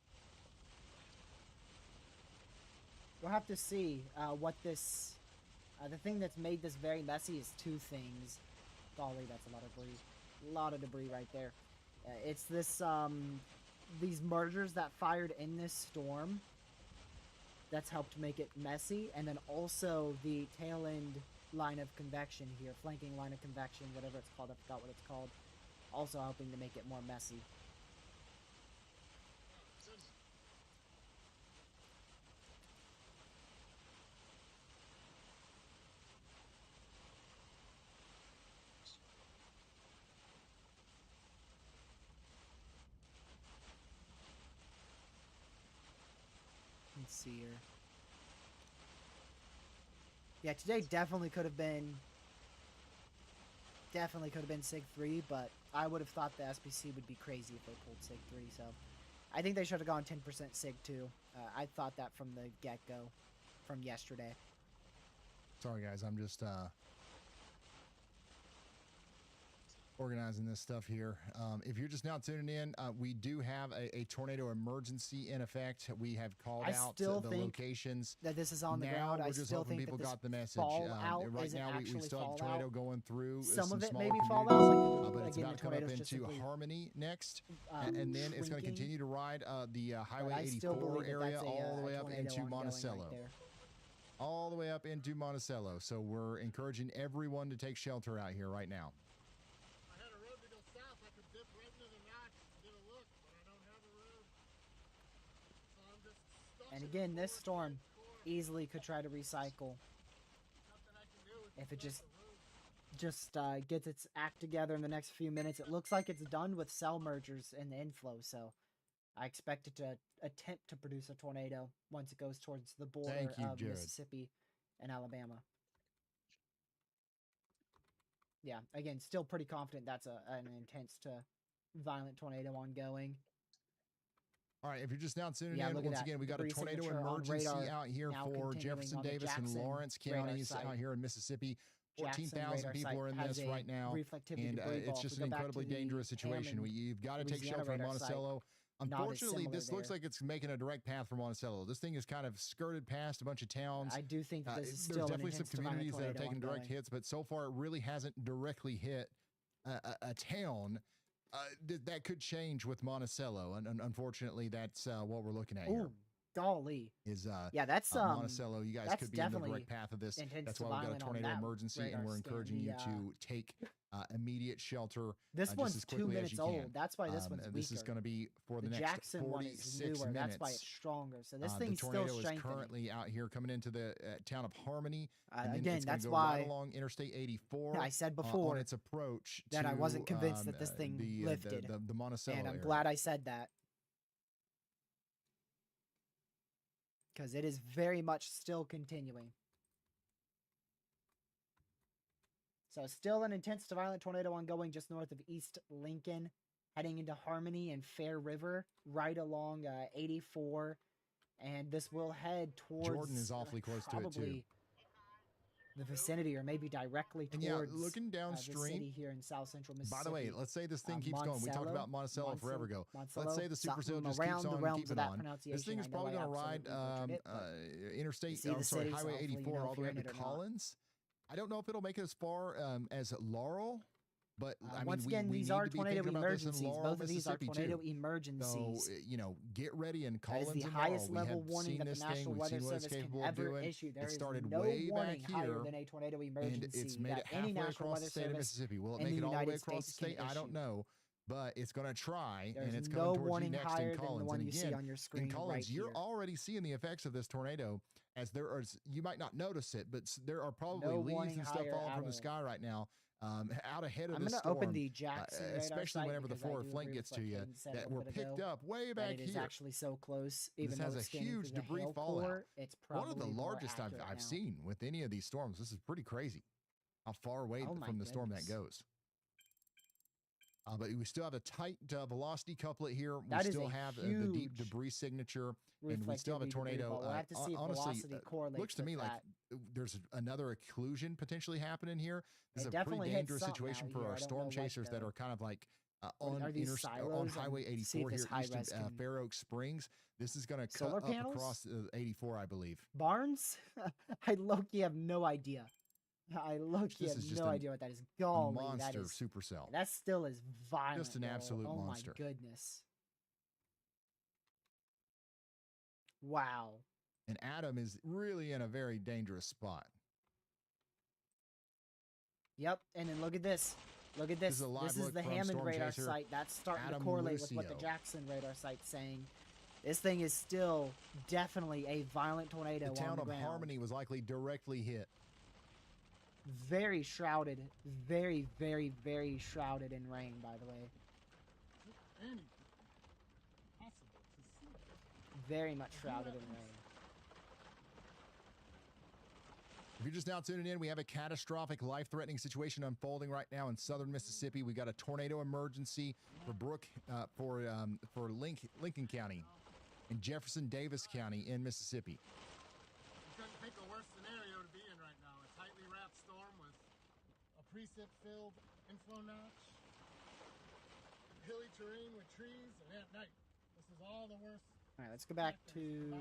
H: We'll have to see what this. The thing that's made this very messy is two things. Golly, that's a lot of debris. A lot of debris right there. It's this these mergers that fired in this storm. That's helped make it messy, and then also the tail end line of convection here, flanking line of convection, whatever it's called. I forgot what it's called. Also helping to make it more messy. Let's see here. Yeah, today definitely could have been SIG 3, but I would have thought the SPC would be crazy if they pulled SIG 3, so I think they should have gone 10% SIG 2. I thought that from the get-go from yesterday.
A: Sorry, guys. I'm just organizing this stuff here. If you're just now tuning in, we do have a tornado emergency in effect. We have called out the locations.
H: That this is on the
A: now
H: ground.
A: we're
H: I
A: just
H: still
A: hoping
H: think
A: people
H: that this
A: got the message.
H: fallout
A: Right
H: isn't
A: now, we
H: actually
A: still have the
H: fallout.
A: tornado going through
H: Some of it may
A: smaller
H: be fallout,
A: communities,
H: like
A: but it's
H: again,
A: about
H: the
A: to come up
H: tornado's
A: into
H: just simply,
A: Harmony next, and then it's going to
H: shrinking.
A: continue to ride the Highway
H: I still
A: 84
H: believe that
A: area
H: that's
A: all the way up
H: tornado
A: into
H: ongoing
A: Monticello.
H: right there.
A: All the way up into Monticello. So we're encouraging everyone to take shelter out here right now.
L: I had a road to go south. I could dip right into the notch and get a look, but I don't have a road. So I'm just stuck.
H: And again, this storm easily could try to recycle if it just gets its act together in the next few minutes. It looks like it's done with cell mergers in the inflow, so I expect it to attempt to produce a tornado once it goes towards the border of
A: Jared.
H: Mississippi and Alabama. Yeah, again, still pretty confident that's an intense to violent tornado ongoing.
A: All right, if you're just now tuning
H: Yeah,
A: in,
H: look at
A: once
H: that.
A: again, we got a
H: Debris
A: tornado
H: signature on
A: emergency
H: radar
A: out here
H: now
A: for
H: continuing
A: Jefferson
H: on the
A: Davis and
H: Jackson
A: Lawrence
H: radar
A: counties
H: site.
A: out here in Mississippi.
H: Jackson
A: 14,000
H: radar
A: people
H: site
A: are in
H: has
A: this
H: a
A: right now,
H: reflectivity
A: and
H: debris ball.
A: it's
H: If
A: just
H: we
A: an
H: go back to
A: incredibly
H: the
A: dangerous situation.
H: Hammond,
A: You've got to take
H: Louisiana
A: shelter in
H: radar site,
A: Monticello.
H: not as
A: Unfortunately,
H: similar
A: this looks
H: there.
A: like it's making a direct path for Monticello. This thing is kind of skirted past a bunch of towns.
H: I do think that this is
A: There's
H: still an
A: definitely some
H: intense to violent
A: communities that have
H: tornado
A: taken direct
H: ongoing.
A: hits, but so far it really hasn't directly hit a town. That could change with Monticello, and unfortunately, that's what we're looking at here.
H: Ooh, golly.
A: Is
H: Yeah, that's
A: Monticello. You guys
H: that's
A: could be in the
H: definitely
A: direct path of this.
H: intense
A: That's
H: to
A: why we've got a
H: violent on
A: tornado
H: that
A: emergency, and
H: radar
A: we're
H: scan.
A: encouraging you
H: The,
A: to take immediate shelter.
H: This
A: just
H: one's
A: as
H: 2
A: quickly as
H: minutes
A: you can.
H: old. That's why this one's weaker.
A: This is going to be for the,
H: The
A: next
H: Jackson one is
A: 46
H: newer.
A: minutes.
H: That's why it's stronger. So this
A: the
H: thing's still
A: tornado is
H: strengthening.
A: currently out here coming into the town of Harmony. And then
H: Again,
A: it's gonna
H: that's
A: go
H: why
A: right along Interstate 84.
H: I said
A: on
H: before
A: its approach
H: that I wasn't
A: to,
H: convinced that this thing lifted.
A: the Monticello
H: And I'm
A: area.
H: glad I said that. Because it is very much still continuing. So still an intense to violent tornado ongoing just north of East Lincoln, heading into Harmony and Fair River, right along 84. And this will head towards
A: Jordan is awfully close to it, too.
H: probably the vicinity or maybe directly
A: And
H: towards
A: yeah, looking
H: the
A: downstream.
H: city here in south central Mississippi.
A: By the way, let's say this thing keeps going. We talked about Monticello forever ago. Let's say the supercell just keeps on keeping on. This thing is probably going to ride Interstate, Highway 84 all the way up to Collins. I don't know if it'll make it as far as Laurel, but I mean,
H: once again,
A: we
H: these
A: need
H: are
A: to be
H: tornado
A: thinking about this in
H: emergencies.
A: Laurel,
H: Both of these are
A: Mississippi,
H: tornado
A: too.
H: emergencies.
A: So, get ready in
H: That
A: Collins
H: is the
A: and
H: highest
A: Laurel.
H: level
A: We have
H: warning
A: seen
H: that the
A: this
H: National
A: thing. We've
H: Weather
A: seen what it's
H: Service can
A: capable of
H: ever
A: doing.
H: issue. There
A: It
H: is
A: started
H: no
A: way
H: warning
A: back
H: higher
A: here,
H: than a tornado
A: and
H: emergency
A: it's made
H: that
A: it
H: any
A: halfway
H: National
A: across
H: Weather
A: the state of
H: Service
A: Mississippi. Will it
H: in
A: make
H: the
A: it all the way
H: United
A: across the
H: States
A: state?
H: can
A: I don't
H: issue.
A: know. But it's going to try,
H: There's
A: and it's
H: no
A: coming towards you
H: warning
A: next
H: higher
A: in
H: than the
A: Collins.
H: one
A: And
H: you see
A: again,
H: on your screen
A: in Collins,
H: right
A: you're
H: here.
A: already seeing the effects of this tornado. As there are, you might not notice it, but there are probably
H: No
A: leaves
H: warning
A: and stuff
H: higher
A: falling
H: at
A: from the
H: all.
A: sky right now, out ahead of
H: I'm
A: this
H: going to
A: storm.
H: open the Jackson radar
A: especially
H: site
A: whenever the
H: because I
A: forward
H: do
A: flank
H: agree
A: gets
H: with
A: to
H: what
A: you,
H: Caden said a
A: that
H: little
A: were
H: bit
A: picked
H: ago,
A: up way
H: that
A: back
H: it is
A: here.
H: actually so close. Even
A: This
H: though
A: has a
H: it's scanning
A: huge
H: through the
A: debris
H: hail
A: fallout.
H: core, it's
A: One
H: probably
A: of the
H: more
A: largest I've
H: accurate now.
A: seen with any of these storms. This is pretty crazy how far away
H: Oh my
A: from the storm that
H: goodness.
A: goes. But we still have a tight velocity couplet here. We
H: That is
A: still
H: a
A: have the deep
H: huge
A: debris signature, and we still have a
H: reflectivity debris
A: tornado.
H: ball. We'll have to see if
A: Honestly,
H: velocity correlates
A: looks to me
H: with
A: like
H: that.
A: there's another occlusion potentially happening here. This
H: It
A: is a pretty
H: definitely hit
A: dangerous
H: something
A: situation
H: out
A: for
H: here.
A: our
H: I don't know
A: storm
H: what,
A: chasers that
H: though.
A: are kind of like
H: Are these
A: on
H: silos?
A: Highway
H: And see if
A: 84
H: this
A: here east
H: high-res
A: of
H: can-
A: Fair Oak Springs. This is going to cut
H: Solar
A: up
H: panels?
A: across 84, I believe.
H: Barnes? I low-key have no idea. I low-key
A: This
H: have
A: is just
H: no
A: a
H: idea what that is. Golly, that
A: monster
H: is
A: supercell.
H: that still is violent.
A: Just an
H: though.
A: absolute
H: oh
A: monster.
H: my goodness. Wow.
A: And Adam is really in a very dangerous spot.
H: Yep, and then look at this. Look at
A: This
H: this.
A: is a live
H: This is
A: look
H: the
A: from
H: Hammond
A: Storm
H: radar
A: Chaser
H: site. That's starting
A: Adam
H: to correlate with what the
A: Lucio.
H: Jackson radar site's saying. This thing is still definitely a violent tornado
A: The town
H: on the
A: of
H: ground.
A: Harmony was likely directly hit.
H: Very shrouded. Very, very, very shrouded in rain, by the way.
L: Anything possible to see.
H: Very much shrouded in rain.
A: If you're just now tuning in, we have a catastrophic, life-threatening situation unfolding right now in southern Mississippi. We got a tornado emergency for Lincoln County and Jefferson Davis County in Mississippi.
L: You couldn't pick a worse scenario to be in right now. A tightly wrapped storm with a precip-filled inflow notch, hilly terrain with trees, and at night. This is all the worst.
H: All right, let's go back to.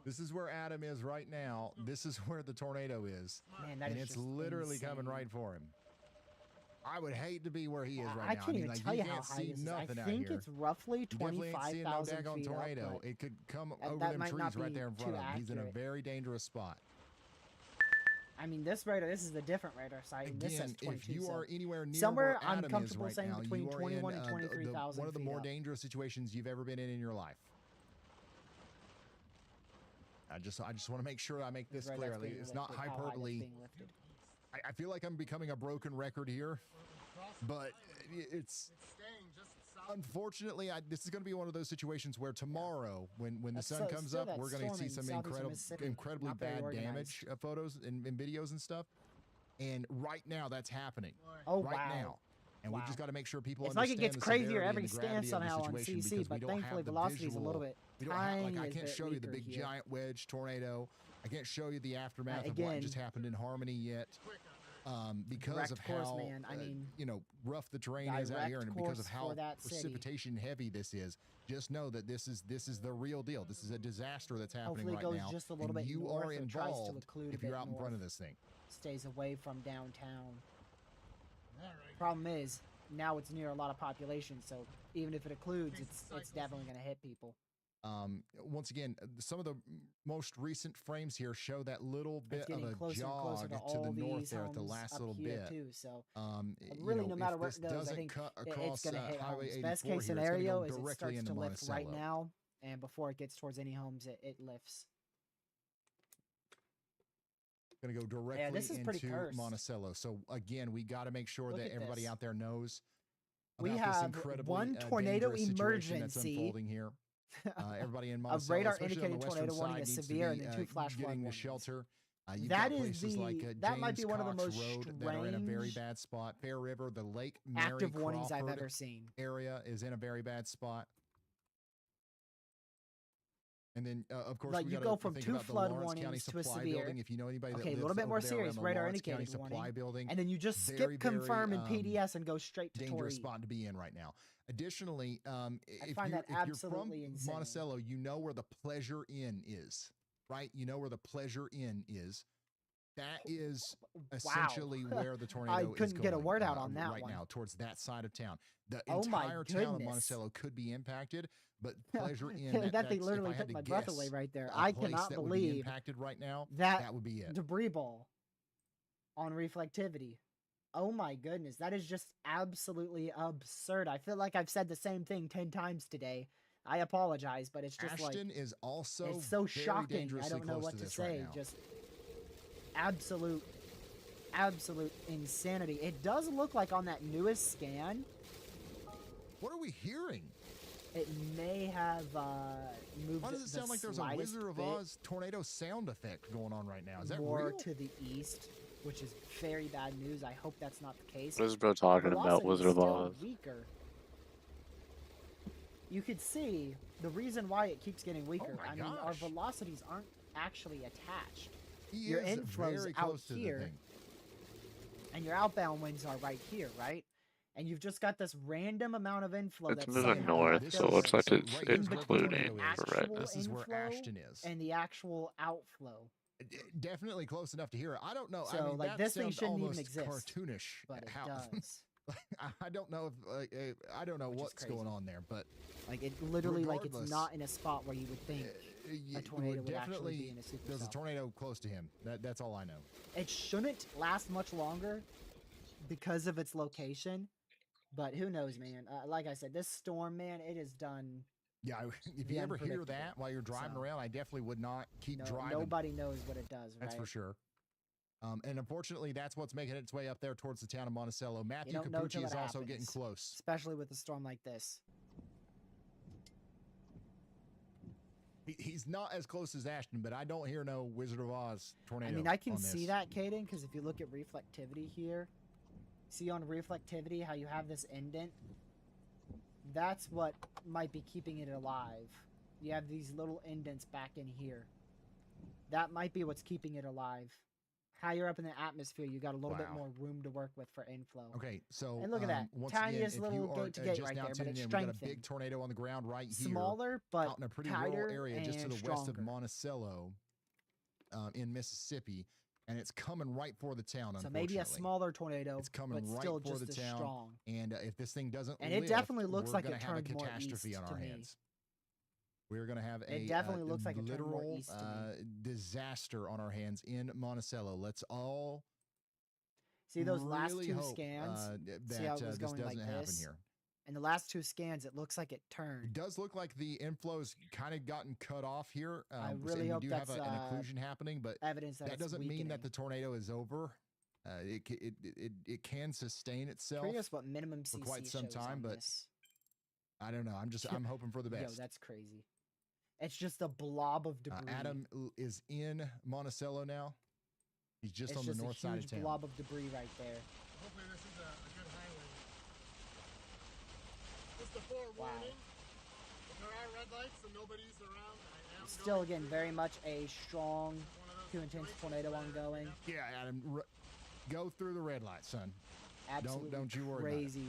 A: This is where Adam is right now. This is where the tornado is.
H: Man, that
A: and
H: is
A: it's
H: just
A: literally
H: insane.
A: coming right for him. I would hate to be where he is right
H: I
A: now.
H: can't even
A: like,
H: tell you how
A: can't
H: high
A: see
H: this is. I
A: nothing out
H: think
A: here.
H: it's roughly
A: You definitely ain't seeing no
H: 25,000
A: daggone
H: feet
A: tornado.
H: up, but
A: It could come
H: that
A: over them
H: might
A: trees
H: not
A: right
H: be
A: there in front
H: too
A: of him. He's in a
H: accurate.
A: very dangerous spot.
H: I mean, this is a different radar site. And this says
A: Again,
H: 22.
A: if you
H: so
A: are anywhere near
H: somewhere
A: where
H: I'm
A: Adam is
H: comfortable
A: right
H: saying
A: now,
H: between
A: you are
H: 21
A: in
H: and 23,000
A: one of the
H: feet
A: more
H: up.
A: dangerous situations you've ever been in your life. I just want to make sure I make this
H: Right,
A: clear.
H: that's being
A: It's not
H: lifted, how high that's
A: hyperbole.
H: being lifted.
A: I feel like I'm becoming a broken record here, but it's
L: It's staying just south.
A: unfortunately this is going to be one of those situations where tomorrow, when the
H: That's
A: sun
H: so-
A: comes
H: still
A: up,
H: that
A: we're going to
H: storm
A: see
H: in
A: some
H: southeastern Mississippi,
A: incredibly
H: not very
A: bad
H: organized.
A: damage photos and videos and stuff. And right now, that's happening.
H: Oh,
A: right
H: wow.
A: now. And we've just got to make sure people
H: It's like it
A: understand
H: gets
A: the
H: crazier
A: severity
H: every
A: and the
H: stand
A: gravity of the
H: somehow on
A: situation
H: CC,
A: because
H: but
A: we don't
H: thankfully
A: have the
H: velocity's a
A: visual.
H: little bit
A: We don't have, like, I
H: tiny
A: can't
H: bit
A: show you the
H: weaker
A: big
H: here.
A: giant wedge tornado. I can't show you the aftermath of
H: again,
A: what just happened in Harmony yet. Because
H: direct
A: of
H: course,
A: how
H: man. I mean,
A: rough the terrain is out here, and because of
H: course
A: how
H: for that city.
A: precipitation heavy this is, just know that this is the real deal. This is a disaster that's happening
H: Hopefully it
A: right
H: goes
A: now,
H: just a little
A: and
H: bit
A: you
H: north
A: are
H: or tries to
A: involved
H: occlude a
A: if you're
H: bit
A: out in front of
H: north.
A: this thing.
H: Stays away from downtown.
L: All right.
H: Problem is, now it's near a lot of population, so even if it occludes, it's definitely going to hit people.
A: Once again, some of the most recent frames here show that little bit
H: It's
A: of
H: getting
A: a
H: closer and closer
A: jog
H: to
A: to the
H: all
A: north
H: these
A: there at the
H: homes
A: last
H: up
A: little
H: here
A: bit.
H: too. So
A: you
H: really,
A: know,
H: no matter
A: if
H: where
A: this
H: it goes, I
A: doesn't
H: think
A: cut
H: it's
A: across
H: going to hit
A: Highway
H: homes.
A: 84
H: Best case
A: here, it's gonna
H: scenario
A: go
H: is it
A: directly
H: starts
A: into
H: to lift right
A: Monticello.
H: now, and before it gets towards any homes, it lifts.
A: Going to go directly
H: this is pretty
A: into
H: cursed.
A: Monticello. So again, we got to make sure
H: Look
A: that
H: at
A: everybody
H: this.
A: out there knows
H: We
A: about this
H: have
A: incredibly
H: one tornado
A: dangerous situation that's
H: emergency.
A: unfolding here. Everybody in
H: A
A: Monticello,
H: radar
A: especially on the
H: indicated
A: western
H: tornado warning
A: side,
H: is
A: needs to
H: severe,
A: be
H: and then 2 flash flood
A: getting to
H: warnings.
A: shelter. You've
H: That
A: got
H: is
A: places like
H: that might be
A: James
H: one of the
A: Cox
H: most
A: Road that are in a very
H: strange
A: bad spot. Fair River, the Lake Mary
H: active warnings I've
A: Crawford
H: ever seen.
A: area is in a very bad spot. And then, of course,
H: Like,
A: we
H: you
A: gotta
H: go from
A: think
H: 2
A: about the
H: flood
A: Lawrence County
H: warnings to a
A: Supply
H: severe.
A: Building. If you know anybody that
H: Okay, a
A: lives
H: little bit
A: over
H: more
A: there
H: serious.
A: around the
H: Radar
A: Lawrence County
H: indicated
A: Supply
H: warning.
A: Building,
H: And then you just skip
A: very,
H: confirm in
A: very,
H: PDS and go straight to
A: dangerous
H: Tori.
A: spot to be in right now. Additionally, if
H: find
A: you're,
H: that
A: if you're from
H: absolutely insane.
A: Monticello, you know where the Pleasure Inn is, right? You know where the Pleasure Inn is. That is essentially where the tornado
H: I
A: is
H: couldn't get a
A: going,
H: word out on that
A: right
H: one.
A: now, towards that side of town. The
H: Oh my
A: entire town of
H: goodness.
A: Monticello could be impacted, but Pleasure Inn,
H: That
A: that's,
H: thing
A: if
H: literally
A: I had
H: took
A: to
H: my breath
A: guess
H: away right there.
A: a
H: I
A: place
H: cannot
A: that would be
H: believe
A: impacted right now,
H: that
A: that would be it.
H: debris ball on reflectivity. Oh my goodness, that is just absolutely absurd. I feel like I've said the same thing 10 times today. I apologize, but it's just
A: Ashton is also
H: it's so
A: very
H: shocking. I
A: dangerously
H: don't know
A: close
H: what
A: to
H: to
A: this right
H: say.
A: now.
H: Just absolute insanity. It does look like on that newest scan,
A: What are we hearing?
H: it may have moved.
A: Why does it
H: the
A: sound like there's a
H: slightest
A: Wizard of
H: bit
A: Oz tornado sound effect going on right now? Is that
H: more
A: real?
H: to the east, which is very bad news. I hope that's not the case.
F: What is bro talking about?
H: Velocity
F: Wizard
H: is
F: of
H: still
F: Oz.
H: Weaker. You could see the reason why it keeps getting weaker.
A: my
H: I mean, our
A: gosh.
H: velocities aren't actually attached.
A: He
H: Your
A: is
H: inflow's
A: very
H: out
A: close to the
H: here.
A: thing.
H: And your outbound winds are right here, right? And you've just got this random amount of inflow
F: It's
H: that's
F: moving
H: somehow
F: north,
H: filled
F: so it looks like
A: So
F: it's
A: right here's where the
F: including
A: tornado is.
F: for
H: actual
F: redness.
A: This is where
H: inflow
A: Ashton is.
H: and the actual outflow.
A: Definitely close enough to hear it. I don't know. I
H: So,
A: mean,
H: like,
A: that
H: this thing
A: sounds
H: shouldn't even
A: almost
H: exist,
A: cartoonish.
H: But it
A: how,
H: does.
A: I don't know if I don't know
H: Which is
A: what's going
H: crazy.
A: on there, but
H: Like, it literally, like, it's
A: regardless,
H: not in a spot where you would think
A: a
H: a tornado would actually be in a supercell.
A: there's a tornado close to him. That's all I know.
H: It shouldn't last much longer because of its location. But who knows, man? Like I said, this storm, man, it has done.
A: Yeah, if
H: the
A: you ever hear
H: unpredictable.
A: that while you're driving
H: So,
A: around, I definitely would not keep driving.
H: Nobody knows what it does,
A: That's
H: right?
A: for sure. And unfortunately, that's what's making its way up there towards the town of Monticello. Matthew
H: don't know till
A: Capucci is
H: it
A: also getting
H: happens.
A: close.
H: Especially with a storm like this.
A: He's not as close as Ashton, but I don't hear no Wizard of Oz tornado.
H: I mean, I can
A: on
H: see
A: this.
H: that, Caden, because if you look at reflectivity here, see on reflectivity how you have this indent? That's what might be keeping it alive. You have these little indents back in here. That might be what's keeping it alive. Higher up in the atmosphere, you got a little bit
A: Wow.
H: more room to work with for inflow.
A: Okay, so
H: And look at that.
A: once
H: Tiniest
A: again, if you
H: little
A: are
H: gate to gate
A: just
H: right
A: now
H: there, but
A: tuning
H: it's
A: in, we got a big
H: strengthened.
A: tornado on the ground right here,
H: Smaller, but
A: out in a pretty
H: tighter
A: rural area just to
H: and
A: the west of
H: stronger.
A: Monticello, in Mississippi, and it's coming right for the town.
H: So
A: Unfortunately,
H: maybe a smaller tornado,
A: it's coming
H: but
A: right
H: still
A: for
H: just
A: the
H: as
A: town.
H: strong.
A: And if this thing doesn't,
H: And it
A: lift,
H: definitely looks
A: we're
H: like
A: gonna
H: it
A: have a
H: turned more
A: catastrophe
H: east
A: on our
H: to me.
A: hands. We're going to have
H: It definitely looks like it turned more
A: literal
H: east to me.
A: disaster on our hands in Monticello. Let's all
H: See those last
A: really
H: two
A: hope,
H: scans?
A: that
H: See how it was
A: this
H: going like
A: doesn't happen
H: this?
A: here.
H: In the last two scans, it looks like it
A: It
H: turned.
A: does look like the inflow's kind of gotten cut off here.
H: I
A: and
H: really hope
A: we do have
H: that's
A: an occlusion happening, but
H: evidence that
A: that
H: it's
A: doesn't mean that
H: weakening.
A: the tornado is over. It can sustain itself
H: Curious what minimum CC
A: for quite some
H: shows
A: time,
H: on
A: but
H: this.
A: I don't know. I'm hoping for the
H: Yo,
A: best.
H: that's crazy. It's just a blob of debris.
A: Adam is in Monticello now. He's just
H: it's
A: on
H: just
A: the north
H: a
A: side
H: huge
A: of town.
H: blob of debris right there.
L: Hopefully this is a good highway. Just a forewarning. If there are red lights and nobody's around, I am
H: Still,
L: going
H: again,
L: through
H: very much a strong,
L: one of
H: too
L: those
H: intense
L: breaks
H: tornado
L: where,
H: ongoing.
A: Yeah, Adam, go through the red light, son.
H: Absolutely
A: don't you worry about it.
H: crazy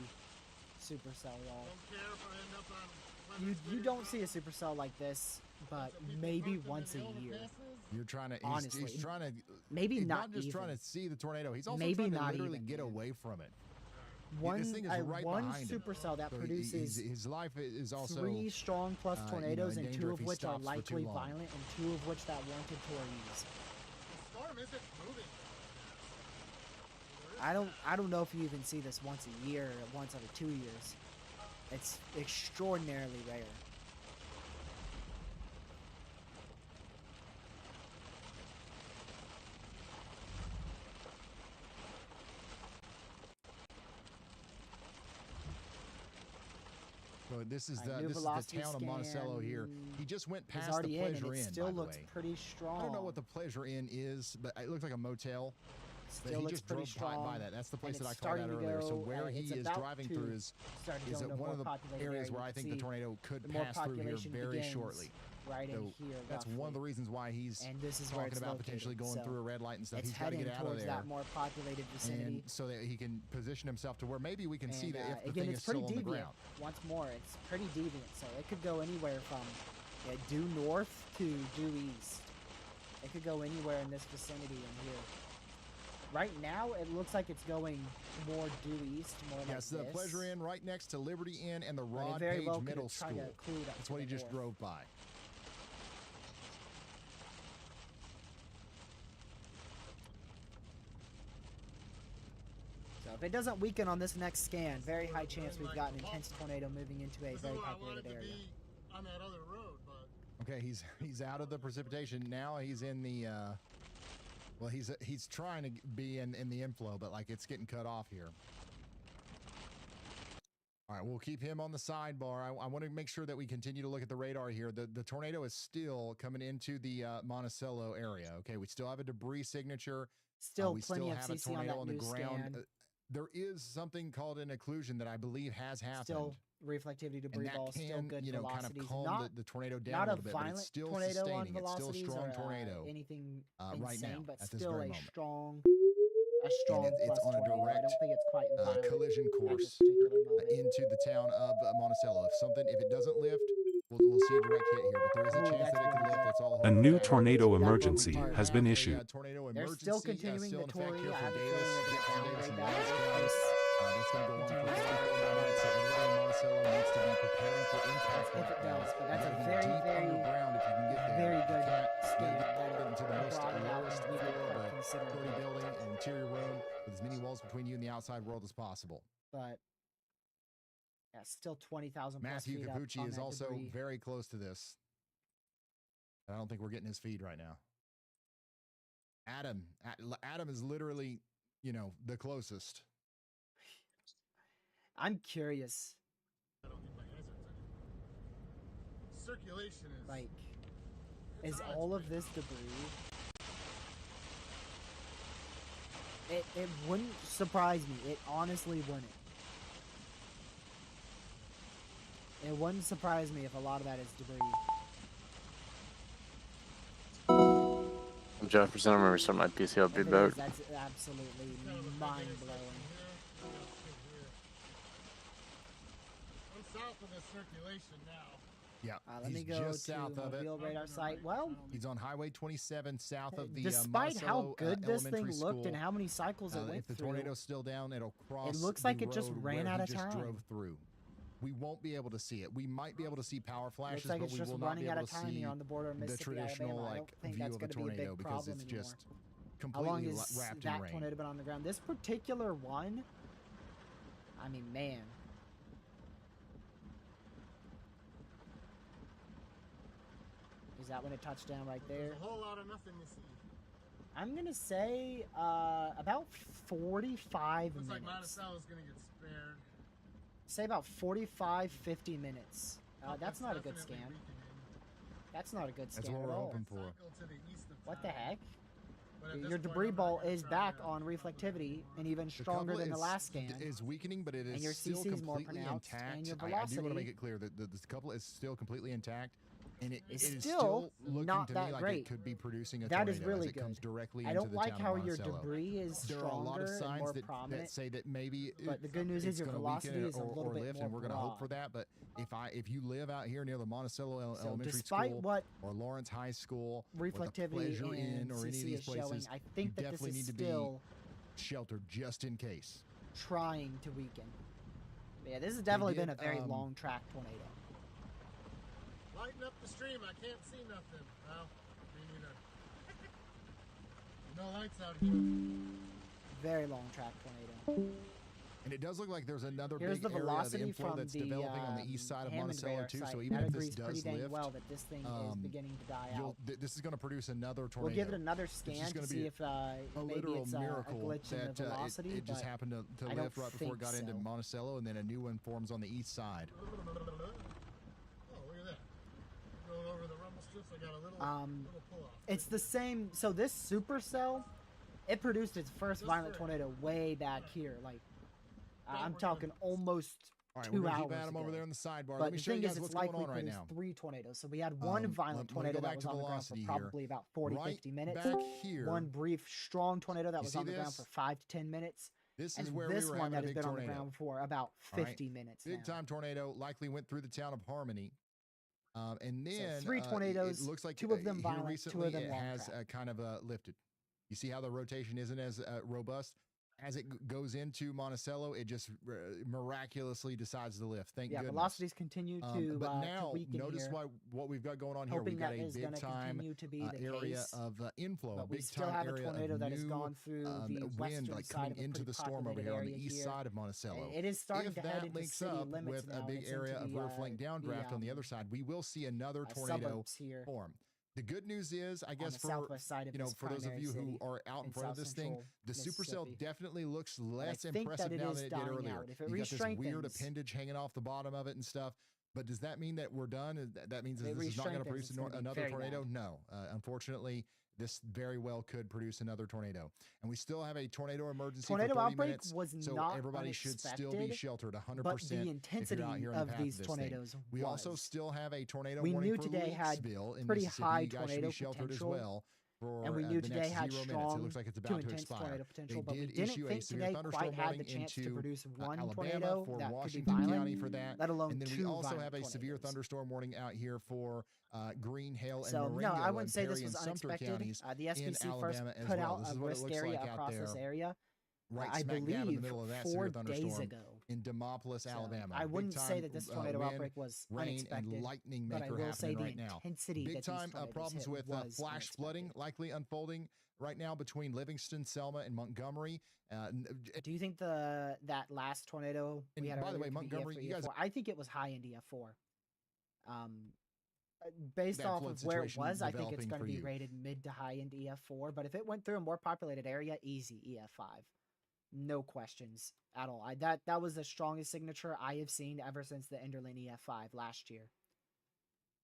H: supercell, y'all.
L: Don't care if I end up on
H: You
L: Clemens
H: don't
L: Video
H: see a supercell like this, but
L: Some people
H: maybe
L: parked in the
H: once a
L: middle of the
H: year.
L: passes.
A: You're trying to.
H: Honestly,
A: he's trying to.
H: Maybe
A: he's
H: not
A: just trying
H: even.
A: to see the tornado. He's also
H: Maybe
A: trying to
H: not
A: literally
H: even,
A: get
H: man.
A: away from it.
H: One,
A: this thing is right
H: one
A: behind him.
H: supercell that
A: So
H: produces
A: his life is also
H: 3 strong plus
A: you know,
H: tornadoes,
A: in
H: and
A: danger
H: 2
A: if
H: of
A: he
H: which are
A: stops for too
H: likely
A: long.
H: violent, and 2 of which that warranted Tories.
L: The storm isn't moving.
H: I don't know if you even see this once a year or once every 2 years. It's extraordinarily rare.
A: So this is
H: Alright, new
A: the
H: velocity
A: town of Monticello here.
H: scan
A: He just went
H: is
A: past the
H: already in, and
A: Pleasure
H: it
A: Inn.
H: still
A: by the
H: looks
A: way.
H: pretty strong.
A: I don't know what the Pleasure Inn is, but it looks like a motel. But
H: Still
A: he
H: looks
A: just
H: pretty
A: drove
H: strong.
A: by that. That's the place
H: and
A: that I
H: it's
A: called out
H: starting to
A: earlier. So
H: go,
A: where he
H: it's
A: is
H: about
A: driving
H: to
A: through is
H: start to go
A: at
H: into a
A: one
H: more
A: of the
H: populated
A: areas
H: area.
A: where
H: You
A: I
H: can
A: think the
H: see
A: tornado could
H: the more
A: pass through here
H: population
A: very
H: begins
A: shortly.
H: right in
A: So
H: here.
A: that's one of the reasons why he's
H: And this is where
A: talking
H: it's
A: about
H: located,
A: potentially going
H: so
A: through a red light and stuff.
H: It's
A: He's got to
H: heading
A: get out of
H: towards
A: there,
H: that more populated vicinity.
A: and so that he can position himself to where maybe we can see
H: And,
A: that if the
H: again,
A: thing
H: it's
A: is
H: pretty
A: still on the
H: deviant.
A: ground.
H: Once more, it's pretty deviant, so it could go anywhere from due north to due east. It could go anywhere in this vicinity in here. Right now, it looks like it's going more due east, more
A: Yes,
H: like
A: the
H: this.
A: Pleasure Inn right next to Liberty Inn and the
H: But it
A: Rod
H: very
A: Page
H: well could
A: Middle
H: have tried
A: School.
H: to occlude up
A: That's
H: to
A: what he
H: the
A: just
H: north.
A: drove by.
H: So if it doesn't weaken on this next scan, very high chance we've got an intense tornado moving into a
L: This is
H: very
L: where I
H: populated
L: wanted to
H: area.
L: be on that other road, but
A: Okay, he's out of the precipitation now. He's in the well, he's trying to be in the inflow, but like it's getting cut off here. All right, we'll keep him on the sidebar. I want to make sure that we continue to look at the radar here. The tornado is still coming into the Monticello area. Okay, we still have a debris signature.
H: Still
A: we
H: plenty
A: still
H: of
A: have a
H: CC on
A: tornado
H: that
A: on the
H: new
A: ground.
H: scan.
A: There is something called an occlusion that I believe has happened.
H: Still reflectivity
A: and
H: debris
A: that
H: ball, still
A: can,
H: good
A: you know, kind
H: velocities.
A: of calm
H: Not
A: the tornado down
H: not
A: a
H: a
A: little bit, but
H: violent
A: it's still
H: tornado on
A: sustaining. It's still a
H: velocities
A: strong
H: or
A: tornado
H: anything
A: right
H: insane,
A: now,
H: but
A: at this
H: still
A: very
H: a
A: moment.
H: strong
A: And
H: plus
A: it's on a
H: tornado. I
A: direct
H: don't think it's quite violent
A: collision
H: at
A: course
H: this particular moment.
A: into the town of Monticello. If it doesn't lift, we'll see a direct hit here, but there is a
H: Ooh,
A: chance
H: that's
A: that it could
H: really
A: lift.
H: good.
A: Let's all hope
I: A new
A: that
I: tornado
A: happens.
I: emergency
H: apart.
I: has been
A: A,
I: issued.
A: tornado
H: They're
A: emergency
H: still continuing
A: still
H: the
A: in effect
H: Tory.
A: here
H: I
A: for
H: have a
A: Davis,
H: feeling they're
A: Jackson
H: going to
A: Davis, and
H: downgrade that
A: Dallas
H: in
A: County.
H: case
A: That's going to go on for
H: continues to
A: 34
H: go
A: minutes. So everybody in Monticello needs to be preparing for impact
H: if
A: right
H: it
A: now.
H: does, but that's
A: You
H: a
A: gotta be
H: very,
A: deep
H: very,
A: underground if you can get there.
H: very
A: If you
H: good
A: can't,
H: scan
A: get
H: that
A: into the most
H: brought it out
A: lowest
H: and we
A: floor
H: did
A: of a
H: consider
A: 30 building, an interior room with as many walls between you and the outside world as possible.
H: But yeah, still 20,000 plus
A: Matthew
H: feet up
A: Capucci
H: on
A: is
H: that
A: also
H: debris.
A: very close to this. I don't think we're getting his feed right now. Adam is literally, you know, the closest.
H: I'm curious.
L: I don't think my eyes are touching. Circulation is
H: Like,
L: it's
H: is
L: on its
H: all
L: way
H: of this
L: now.
H: debris? It wouldn't surprise me. It honestly wouldn't. It wouldn't surprise me if a lot of that is debris.
F: I'm Jefferson. I'm gonna restart my PCL
H: If it
F: boat.
H: is, that's absolutely
L: Kind of a big
H: mind
L: intersection
H: blowing.
L: here. I got through here. I'm south of the circulation now.
A: Yeah,
H: Let me
A: he's
H: go
A: just
H: to
A: south of it.
H: Mobile radar site. Well,
A: He's on Highway 27, south of the
H: despite how
A: Monticello,
H: good this thing
A: elementary
H: looked and
A: school.
H: how many cycles it went
A: If the
H: through,
A: tornado's still down, it'll cross.
H: looks
A: the
H: like it just
A: road
H: ran
A: where
H: out
A: he
H: of
A: just
H: time.
A: drove through. We won't be able to see it. We might be able to see power flashes,
H: looks like
A: but
H: it's
A: we
H: just
A: will not
H: running
A: be
H: out
A: able
H: of
A: to
H: time
A: see
H: here on the border of
A: the
H: Mississippi,
A: traditional
H: Alabama. I
A: like
H: don't think
A: view
H: that's
A: of a
H: going to be a
A: tornado
H: big
A: because
H: problem
A: it's
H: anymore.
A: just
H: How long
A: completely
H: has
A: wrapped in
H: that
A: rain.
H: tornado been on the ground? This particular one, I mean, man. Is that when it touched down right there?
L: There's a whole lot of nothing to see.
H: I'm going to say about 45
L: Looks like
H: minutes.
L: Monticello's gonna get spared.
H: Say about 45, 50 minutes. That's not a good
L: definitely
H: scan.
L: weakening.
H: That's not a good
A: That's
H: scan
A: what
H: at
A: we're
H: all.
A: hoping for.
L: Cycle to the east of
H: What the
L: town.
H: heck?
L: But at this
H: Your
L: point,
H: debris
L: I'm not
H: ball
L: gonna
H: is
L: try
H: back
L: to-
H: on reflectivity and even
A: The
H: stronger
A: coupler
H: than the last scan.
A: is weakening, but it is
H: And your
A: still
H: CC is more
A: completely
H: pronounced,
A: intact.
H: and your
A: I do want to
H: velocity
A: make it clear that the couple is still completely intact, and it
H: It's
A: is
H: still
A: looking
H: not
A: to
H: that
A: me like
H: great.
A: it could be producing a
H: That
A: tornado
H: is really
A: as it comes
H: good.
A: directly
H: I
A: into
H: don't
A: the
H: like
A: town
H: how
A: of
H: your
A: Monticello.
H: debris is
A: There are a lot of
H: stronger and
A: signs
H: more
A: that
H: prominent.
A: say that maybe
H: But the good news is
A: it's
H: your
A: gonna
H: velocity
A: weaken
H: is a little
A: or
H: bit
A: lift,
H: more
A: and we're going to hope for
H: broad.
A: that. But if you live out here near the Monticello
H: So
A: Elementary
H: despite
A: School
H: what
A: or Lawrence High School or the
H: reflectivity
A: Pleasure Inn
H: and
A: or any of
H: CC
A: these
H: is showing,
A: places,
H: I
A: you
H: think that this
A: definitely
H: is
A: need to
H: still
A: be sheltered just in case.
H: trying to weaken. Yeah, this has definitely been a
A: did,
H: very long track tornado.
L: Lighten up the stream. I can't see nothing. Well, me neither. No lights out here.
H: Very long track tornado.
A: And it does look like there's another
H: Here's
A: big
H: the
A: area of
H: velocity
A: inflow
H: from
A: that's
H: the
A: developing on the east side of
H: Hammond
A: Monticello
H: radar
A: too.
H: site.
A: So even
H: that
A: if this
H: agrees pretty
A: does
H: dang
A: lift,
H: well that this thing is beginning to die out.
A: this is going to produce another tornado.
H: We'll give it another
A: It's
H: scan
A: just
H: to
A: gonna
H: see
A: be
H: if
A: a
H: maybe
A: literal
H: it's a
A: miracle
H: glitch in the
A: that
H: velocity.
A: it just
H: but
A: happened to
H: I
A: lift
H: don't
A: right before it
H: think
A: got into
H: so.
A: Monticello, and then a new one forms on the east side.
L: Oh, look at that. Going over the rumble strips. I got a little pull off.
H: It's the same. So this supercell, it produced its first violent tornado way back here. Like I'm talking almost
A: All right,
H: 2
A: we're gonna
H: hours
A: keep Adam
H: ago.
A: over there in the sidebar.
H: But
A: Let me
H: the
A: show you
H: thing
A: guys
H: is,
A: what's
H: it's
A: going
H: likely
A: on right
H: produced
A: now.
H: 3 tornadoes. So we had one violent
A: let me go
H: tornado that
A: back
H: was
A: to
H: on the ground for
A: velocity here.
H: probably about 40,
A: Right
H: 50 minutes.
A: back here,
H: One brief, strong tornado that
A: you
H: was
A: see
H: on the ground
A: this?
H: for 5 to 10 minutes.
A: This
H: and
A: is where
H: this
A: we were
H: one
A: having a
H: that has
A: big
H: been on
A: tornado.
H: the ground for about
A: All right?
H: 50 minutes
A: Big
H: now.
A: time tornado likely went through the town of Harmony. And then
H: 3 tornadoes,
A: it looks like
H: 2 of them
A: here
H: violent, 2
A: recently
H: of them
A: it
H: long
A: has
H: track.
A: kind of lifted. You see how the rotation isn't as robust? As it goes into Monticello, it just miraculously decides to lift. Thank goodness.
H: Velocities continue to
A: but now,
H: to weaken
A: notice
H: here.
A: what we've got going on here.
H: Hoping
A: We've got
H: that
A: a
H: is gonna
A: big time
H: continue to be the
A: area
H: case,
A: of inflow,
H: but
A: a
H: we
A: big
H: still
A: time
H: have a
A: area
H: tornado
A: of
H: that has
A: new
H: gone through the
A: wind,
H: western
A: like
H: side
A: coming
H: of a
A: into
H: pretty
A: the storm over
H: populated
A: here on the
H: area
A: east
H: here.
A: side of Monticello.
H: It is starting
A: If
H: to head
A: that
H: into
A: links
H: city
A: up
H: limits
A: with
H: now,
A: a
H: and
A: big
H: it's
A: area
H: into
A: of
H: the,
A: rear flank downdraft on the other side, we will see another tornado
H: suburbs here
A: form. The good news is, I guess
H: the
A: for
H: southwest side of this
A: for those of
H: primary
A: you who
H: city
A: are out in
H: in
A: front of
H: south
A: this thing,
H: central
A: the supercell
H: Mississippi.
A: definitely looks less
H: I think
A: impressive
H: that it
A: now
H: is
A: than it did
H: dying
A: earlier.
H: out. If it
A: You got this weird
H: re-strengthens-
A: appendage hanging off the bottom of it and stuff. But does that mean that we're done? That means
H: If it
A: that this is not going to
H: re-strengthens,
A: produce
H: it's gonna be
A: another
H: very
A: tornado?
H: bad.
A: No. Unfortunately, this very well could produce another tornado. And we still have a tornado emergency
H: Tornado
A: for 30
H: outbreak
A: minutes.
H: was
A: So
H: not
A: everybody should still be
H: unexpected,
A: sheltered 100%
H: but the
A: if
H: intensity
A: you're out here in the
H: of
A: path
H: these
A: of this thing.
H: tornadoes
A: We also
H: was.
A: still have a tornado
H: We
A: warning
H: knew
A: for
H: today had
A: Leakesville in
H: pretty
A: Mississippi.
H: high
A: You guys should
H: tornado
A: be sheltered as
H: potential,
A: well. For
H: and we knew
A: the
H: today
A: next
H: had
A: 0 minutes. It
H: strong
A: looks like it's
H: to
A: about to
H: intense
A: expire.
H: tornado potential,
A: They
H: but we
A: did
H: didn't
A: issue a
H: think
A: severe
H: today
A: thunderstorm
H: quite had
A: warning
H: the chance to
A: into
H: produce one
A: Alabama
H: tornado
A: for
H: that could be
A: Washington
H: violent,
A: County for that,
H: let alone
A: and then we
H: 2
A: also
H: violent
A: have a severe
H: tornadoes.
A: thunderstorm warning out here for Green, Hale, and
H: So
A: Marengo
H: no, I wouldn't
A: and
H: say this
A: Perry
H: was
A: and Sumter
H: unexpected.
A: counties
H: The
A: in
H: SPC first
A: Alabama as
H: put
A: well.
H: out
A: This
H: a
A: is what it
H: risk
A: looks
H: area
A: like out
H: across
A: there.
H: this area,
A: right
H: I
A: smack dab in the
H: believe
A: middle of that
H: 4
A: severe
H: days
A: thunderstorm
H: ago.
A: in Demopolis,
H: So,
A: Alabama.
H: I
A: Big
H: wouldn't say
A: time,
H: that this tornado
A: wind,
H: outbreak was
A: rain,
H: unexpected,
A: and lightning
H: but I
A: maker
H: will say
A: happening
H: the
A: right now.
H: intensity
A: Big
H: that these
A: time
H: tornadoes
A: problems
H: hit
A: with
H: was
A: flash flooding
H: unexpected.
A: likely unfolding right now between Livingston, Selma, and Montgomery.
H: Do you think that last tornado we
A: And
H: had
A: by the
H: earlier
A: way,
H: could be
A: Montgomery,
H: EF3,
A: you guys,
H: EF4? I think it was high in EF4. Based
A: that
H: off
A: flood
H: of where it
A: situation
H: was, I think it's
A: developing
H: going to
A: for
H: be
A: you.
H: rated mid to high end EF4. But if it went through a more populated area, easy EF5. No questions at all. That was the strongest signature I have seen ever since the Enderlin EF5 last year.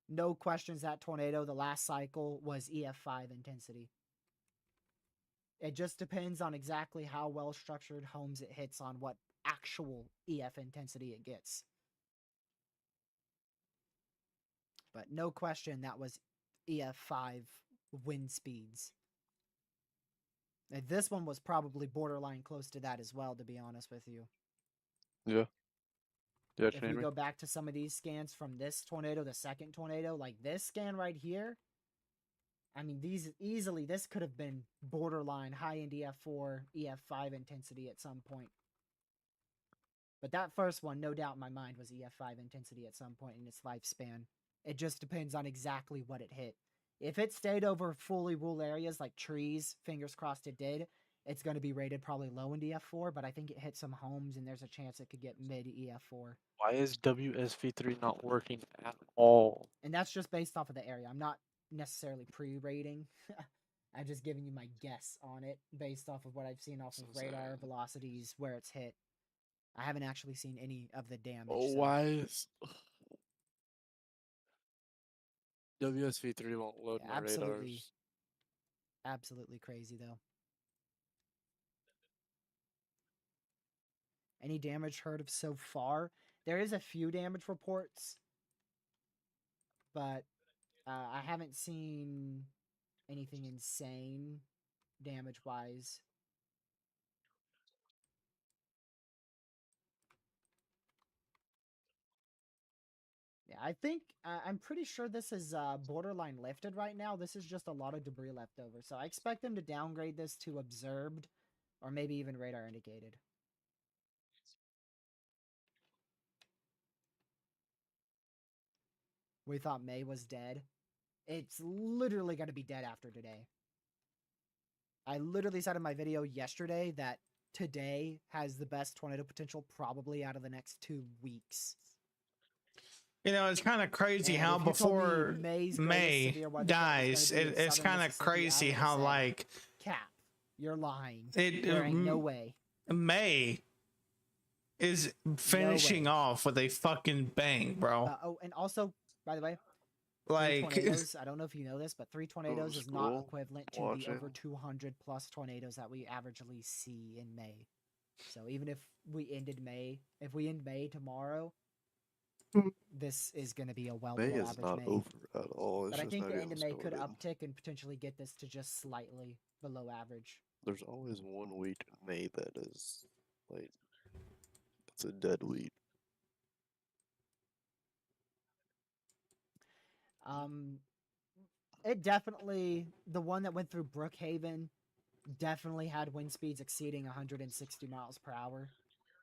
H: No questions, that tornado, the last cycle, was EF5 intensity. It just depends on exactly how well structured homes it hits on what actual EF intensity it gets. But no question, that was EF5 wind speeds. And this one was probably borderline close to that as well, to be honest with you.
F: Yeah. Yeah,
H: If we go back to some of these scans from this tornado, the second tornado, like this scan right here, I mean, these easily, this could have been borderline high-end EF4, EF5 intensity at some point. But that first one, no doubt in my mind, was EF5 intensity at some point in its lifespan. It just depends on exactly what it hit. If it stayed over fully rural areas like trees, fingers crossed it did, it's going to be rated probably low in EF4, but I think it hit some homes and there's a chance it could get mid EF4.
F: Why is WSV3 not working at all?
H: And that's just based off of the area. I'm not necessarily pre-rating. I'm just giving you my guess on it based off of what I've seen off of radar velocities, where it's hit. I haven't actually seen any of the damage.
F: Oh,
H: so.
F: why is WSV3 won't load my radars?
H: Absolutely crazy though. Any damage heard of so far? There is a few damage reports, but I haven't seen anything insane damage-wise. Yeah, I think I'm pretty sure this is borderline lifted right now. This is just a lot of debris left over. So I expect them to downgrade this to observed or maybe even radar indicated. We thought May was dead. It's literally going to be dead after today. I literally said in my video yesterday that today has the best tornado potential probably out of the next 2 weeks.
B: You know, it's kind of crazy
H: And
B: how
H: if you told me
B: before
H: May's greatest
B: May
H: severe weather threat was
B: dies,
H: gonna be in
B: it's
H: southern
B: kind of
H: Mississippi, I
B: crazy
H: would've
B: how
H: said,
B: like
H: Cap, you're lying.
B: it
H: There ain't no way.
B: May is finishing off with a fucking bang, bro.
H: Oh, and also, by the way,
B: Like
H: 3 tornadoes. I don't know if you know this, but 3 tornadoes is not
F: school,
H: equivalent to the over 200 plus tornadoes that we averagely see in May. So even if we ended May, if we end May tomorrow, this is going to be a well
F: May
H: below
F: is
H: average
F: not
H: May.
F: over at all. It's
H: But I
F: just
H: think
F: not
H: the end
F: even
H: of May could
F: started.
H: uptick and potentially get this to just slightly below average.
F: There's always 1 week in May that is like it's a dead week.
H: It definitely, the one that went through Brookhaven definitely had wind speeds exceeding 160 miles per hour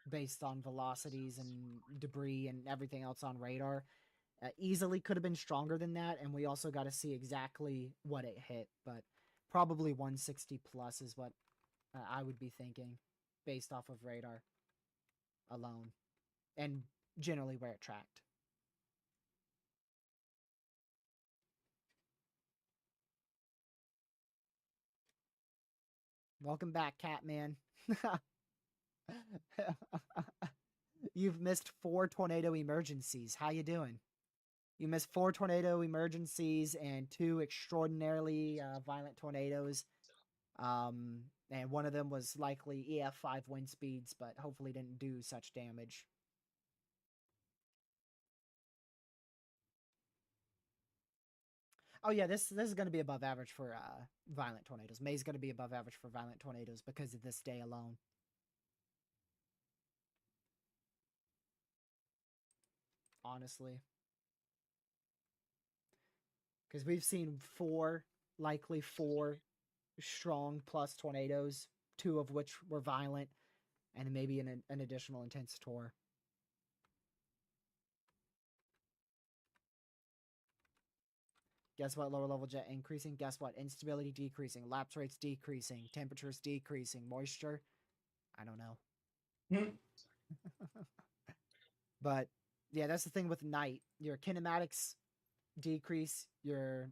H: based on velocities and debris and everything else on radar. Easily could have been stronger than that, and we also got to see exactly what it hit, but probably 160 plus is what I would be thinking based off of radar alone and generally where it tracked. Welcome back, Catman. You've missed 4 tornado emergencies. How you doing? You missed 4 tornado emergencies and 2 extraordinarily violent tornadoes. And one of them was likely EF5 wind speeds, but hopefully didn't do such damage. Oh yeah, this is going to be above average for violent tornadoes. May's going to be above average for violent tornadoes because of this day alone. Honestly. Because we've seen likely 4 strong plus tornadoes 2 of which were violent, and maybe an additional intense tour. Guess what? Lower level jet increasing. Guess what? Instability decreasing. Lapse rates decreasing. Temperatures decreasing. Moisture, I don't know. But yeah, that's the thing with night. Your kinematics decrease. Your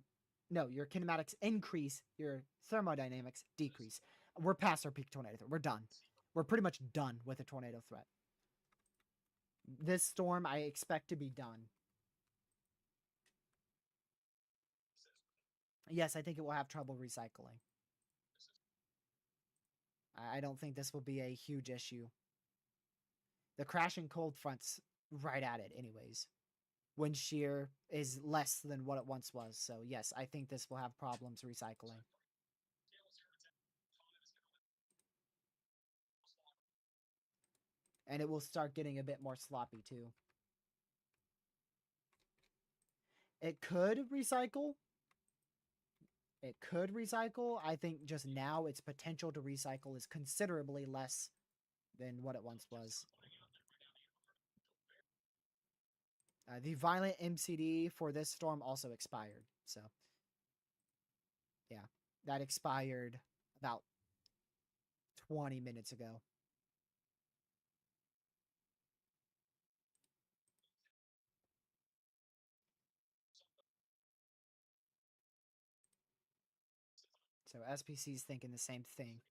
H: kinematics increase. Your thermodynamics decrease. We're past our peak tornado threat. We're done. We're pretty much done with a tornado threat. This storm, I expect to be done. Yes, I think it will have trouble recycling. I don't think this will be a huge issue. The crashing cold front's right at it anyways. Wind shear is less than what it once was. So yes, I think this will have problems recycling. And it will start getting a bit more sloppy too. It could recycle. It could recycle. I think just now its potential to recycle is considerably less than what it once was. The violent MCD for this storm also expired. So, yeah, that expired about 20 minutes ago. So SPC's thinking the same thing.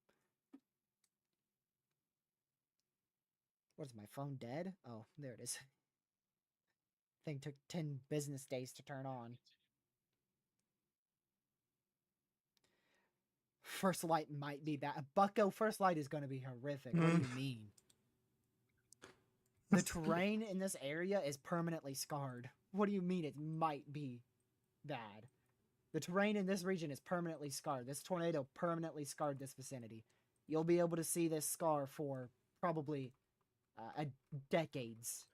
H: What is my phone dead? Oh, there it is. Thing took 10 business days to turn on. First light might be bad. Bucko, first light is going to be horrific. What do you mean? The terrain in this area is permanently scarred. What do you mean it might be bad? The terrain in this region is permanently scarred. This tornado permanently scarred this vicinity. You'll be able to see this scar for probably decades.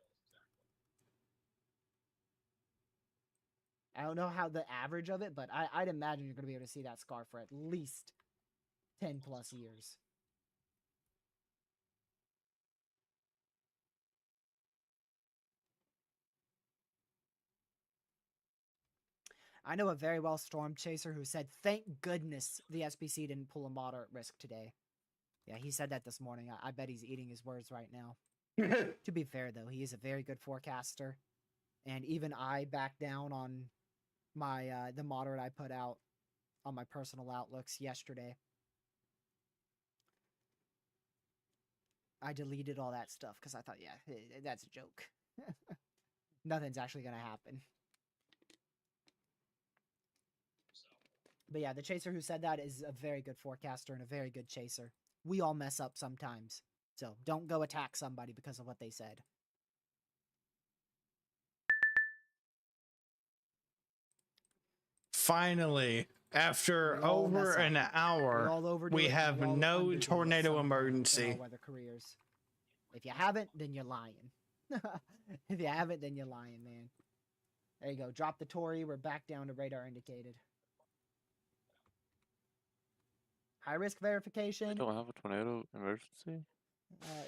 H: I don't know how the average of it, but I'd imagine you're going to be able to see that scar for at least 10 plus years. I know a very well storm chaser who said, thank goodness the SPC didn't pull a moderate risk today. Yeah, he said that this morning. I bet he's eating his words right now. To be fair, though, he is a very good forecaster. And even I backed down on my the moderate I put out on my personal outlooks yesterday. I deleted all that stuff because I thought, yeah, that's a joke. Nothing's actually going to happen. But yeah, the chaser who said that is a very good forecaster and a very good chaser. We all mess up sometimes. So don't go attack somebody because of what they said.
B: Finally, after over an hour, we have no tornado emergency.
H: Weather careers. If you haven't, then you're lying. If you haven't, then you're lying, man. There you go. Drop the Tory. We're back down to radar indicated. High risk verification.
F: Don't have a tornado emergency?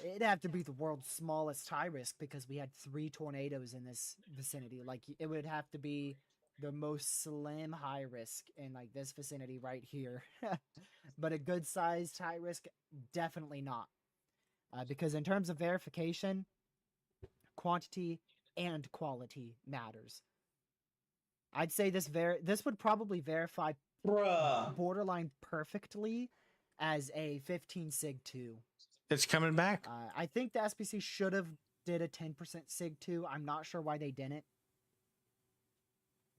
H: It'd have to be the world's smallest high risk because we had 3 tornadoes in this vicinity. Like, it would have to be the most slim high risk in like this vicinity right here. But a good sized high risk, definitely not. Because in terms of verification, quantity and quality matters. I'd say this would probably verify borderline perfectly as a 15 sig 2.
B: It's coming back.
H: I think the SPC should have did a 10% sig 2. I'm not sure why they didn't.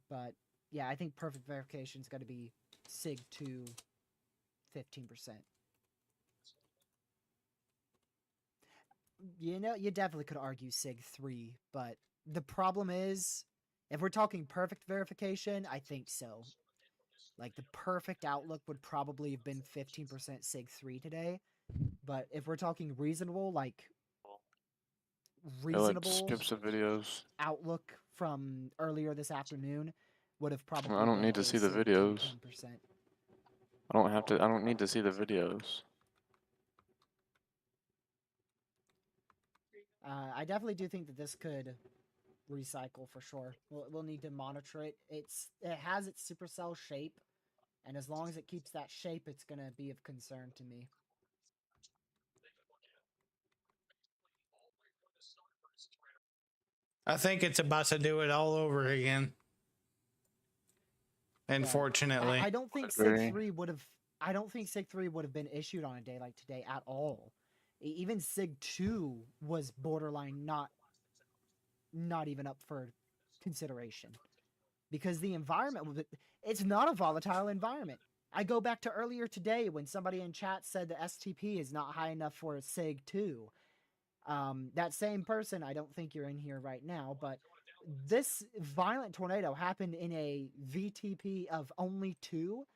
H: But yeah, I think perfect verification is going to be sig 2 15%. You know, you definitely could argue sig 3, but the problem is, if we're talking perfect verification, I think so. Like, the perfect outlook would probably have been 15% sig 3 today. But if we're talking reasonable, like,
F: skips of videos.
H: outlook from earlier this afternoon would have probably
F: I don't need to see the videos.
H: 10%.
F: I don't need to see the videos.
H: I definitely do think that this could recycle for sure. We'll need to monitor it. It has its supercell shape, and as long as it keeps that shape, it's gonna be of concern to me.
B: I think it's about to do it all over again. Unfortunately,
H: I don't think SIG 3 would have. I don't think SIG 3 would have been issued on a day like today at all. Even SIG 2 was borderline not even up for consideration because the environment it's not a volatile environment. I go back to earlier today when somebody in chat said the STP is not high enough for SIG 2. That same person, I don't think you're in here right now, but this violent tornado happened in a VTP of only 2,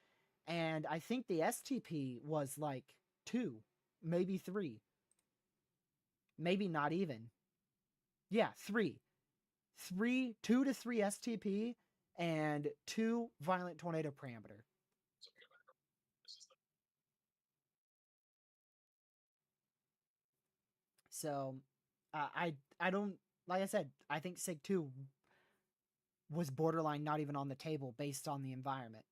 H: and I think the STP was like 2, maybe 3. Maybe not even. Yeah, 3. 2 to 3 STP and 2 violent tornado parameter. So, I don't, like I said, I think SIG 2 was borderline not even on the table based on the environment.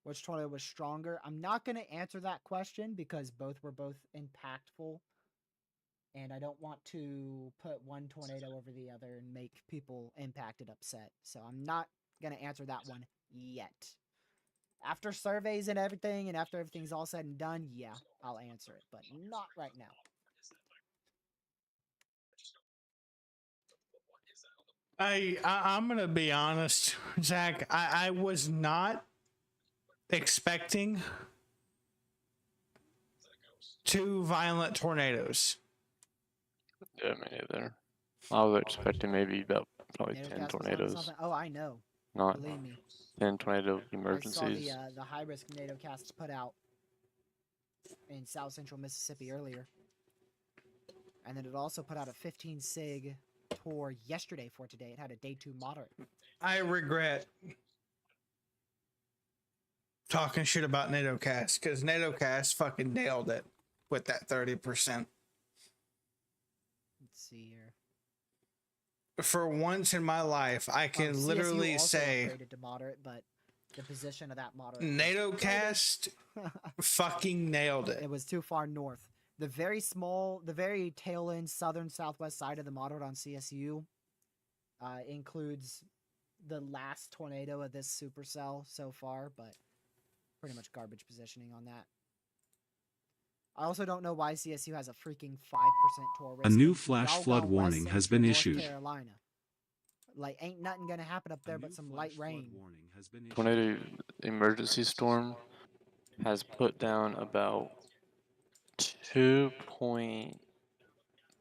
H: Which tornado was stronger? I'm not going to answer that question because both were impactful. And I don't want to put one tornado over the other and make people impacted upset. So I'm not going to answer that one yet. After surveys and everything, and after everything's all said and done, yeah, I'll answer it. But not right now.
B: I'm gonna be honest, Zach. I was not expecting 2 violent tornadoes.
F: Yeah, me neither. I was expecting maybe about probably 10 tornadoes.
H: Oh, I know.
F: Not
H: Believe me.
F: 10 tornado emergencies.
H: I saw the high risk NATO cast put out in South Central Mississippi earlier, and then it also put out a 15 sig tour yesterday for today. It had a day 2 moderate.
B: I regret talking shit about NATO cast because NATO cast fucking nailed it with that 30%.
H: Let's see here.
B: For once in my life, I can literally say
H: to moderate, but the position of that moderate
B: NATO cast fucking nailed it.
H: It was too far north. The very tail end southern southwest side of the moderate on CSU includes the last tornado of this supercell so far, but pretty much garbage positioning on that. I also don't know why CSU has a freaking 5% tour risk.
I: A new flash flood warning has been issued.
H: Carolina. Like, ain't nothing gonna happen up there but some light rain.
F: Tornado emergency storm has put down about 2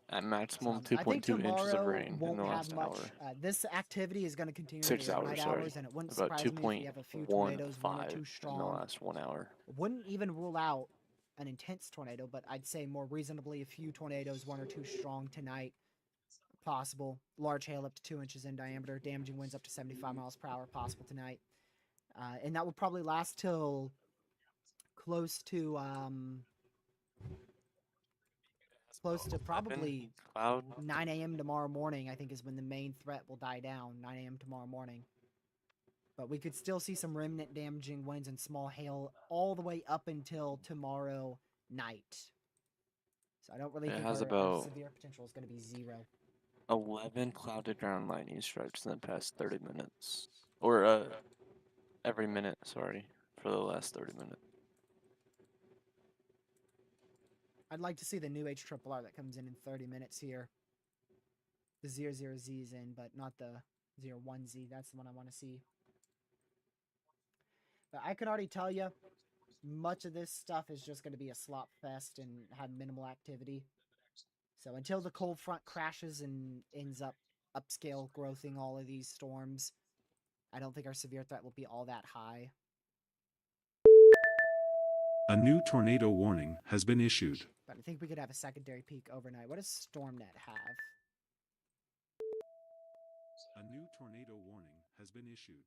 F: at maximum 2.2 inches of rain in the last hour.
H: This activity is going to continue
F: 6
H: in the
F: hours,
H: night
F: sorry.
H: hours, and it wouldn't
F: About
H: surprise me if we have a few tornadoes, 1 or 2
F: 2.15
H: strong.
F: in the last 1 hour.
H: Wouldn't even rule out an intense tornado, but I'd say more reasonably a few tornadoes, 1 or 2 strong tonight. Possible. Large hail up to 2 inches in diameter. Damaging winds up to 75 miles per hour possible tonight. And that will probably last till close to probably 9 a.m. tomorrow morning, I think, is when the main threat will die down. 9 a.m. tomorrow morning. But we could still see some remnant damaging winds and small hail all the way up until tomorrow night. So I don't really think our severe potential is going to be 0.
F: 11 clouded ground lightning strikes in the past 30 minutes. Or, every minute, sorry, for the last 30 minutes.
H: I'd like to see the new HRRR that comes in 30 minutes here. The 00Z is in, but not the 01Z. That's the one I want to see. But I can already tell you, much of this stuff is just going to be a slop fest and have minimal activity. So until the cold front crashes and ends up upscale growthing all of these storms, I don't think our severe threat will be all that high.
I: A new tornado warning has been issued.
H: But I think we could have a secondary peak overnight. What does StormNet have?
I: A new tornado warning has been issued.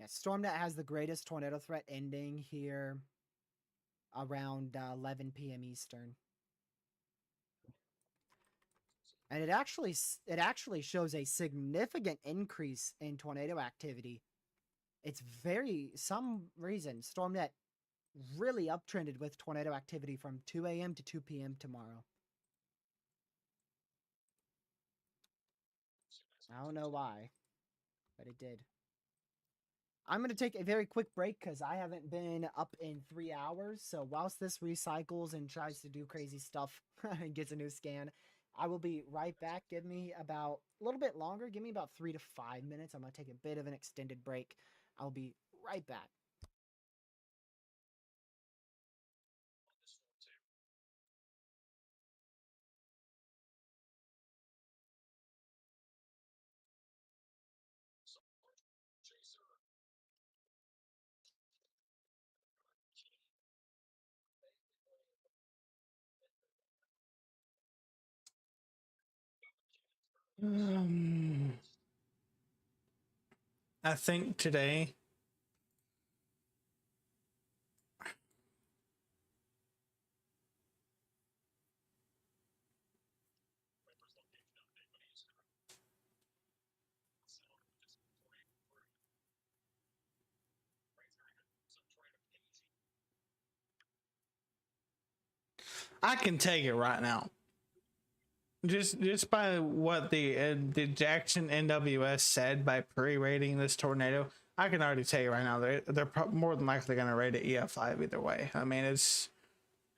H: Yeah, storm that has the greatest tornado threat ending here around 11 p.m. Eastern. And it actually shows a significant increase in tornado activity. It's some reason StormNet really uptrended with tornado activity from 2 a.m. to 2 p.m. tomorrow. I don't know why, but it did. I'm going to take a very quick break because I haven't been up in 3 hours. So whilst this recycles and tries to do crazy stuff and gets a new scan, I will be right back. Give me about a little bit longer. Give me about 3 to 5 minutes. I'm going to take a bit of an extended break. I'll be right back.
B: I think today I can take it right now. Just by what the Jackson NWS said by pre-rating this tornado, I can already tell you right now they're more than likely going to rate it EF5 either way. I mean, it's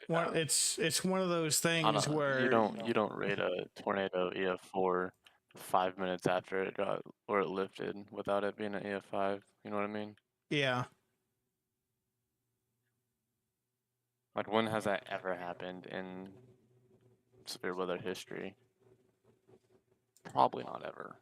B: one of those things where
F: you don't rate a tornado EF4 5 minutes after it got or it lifted without it being an EF5. You know what I mean?
B: Yeah.
F: Like, when has that ever happened in severe weather history? Probably not ever.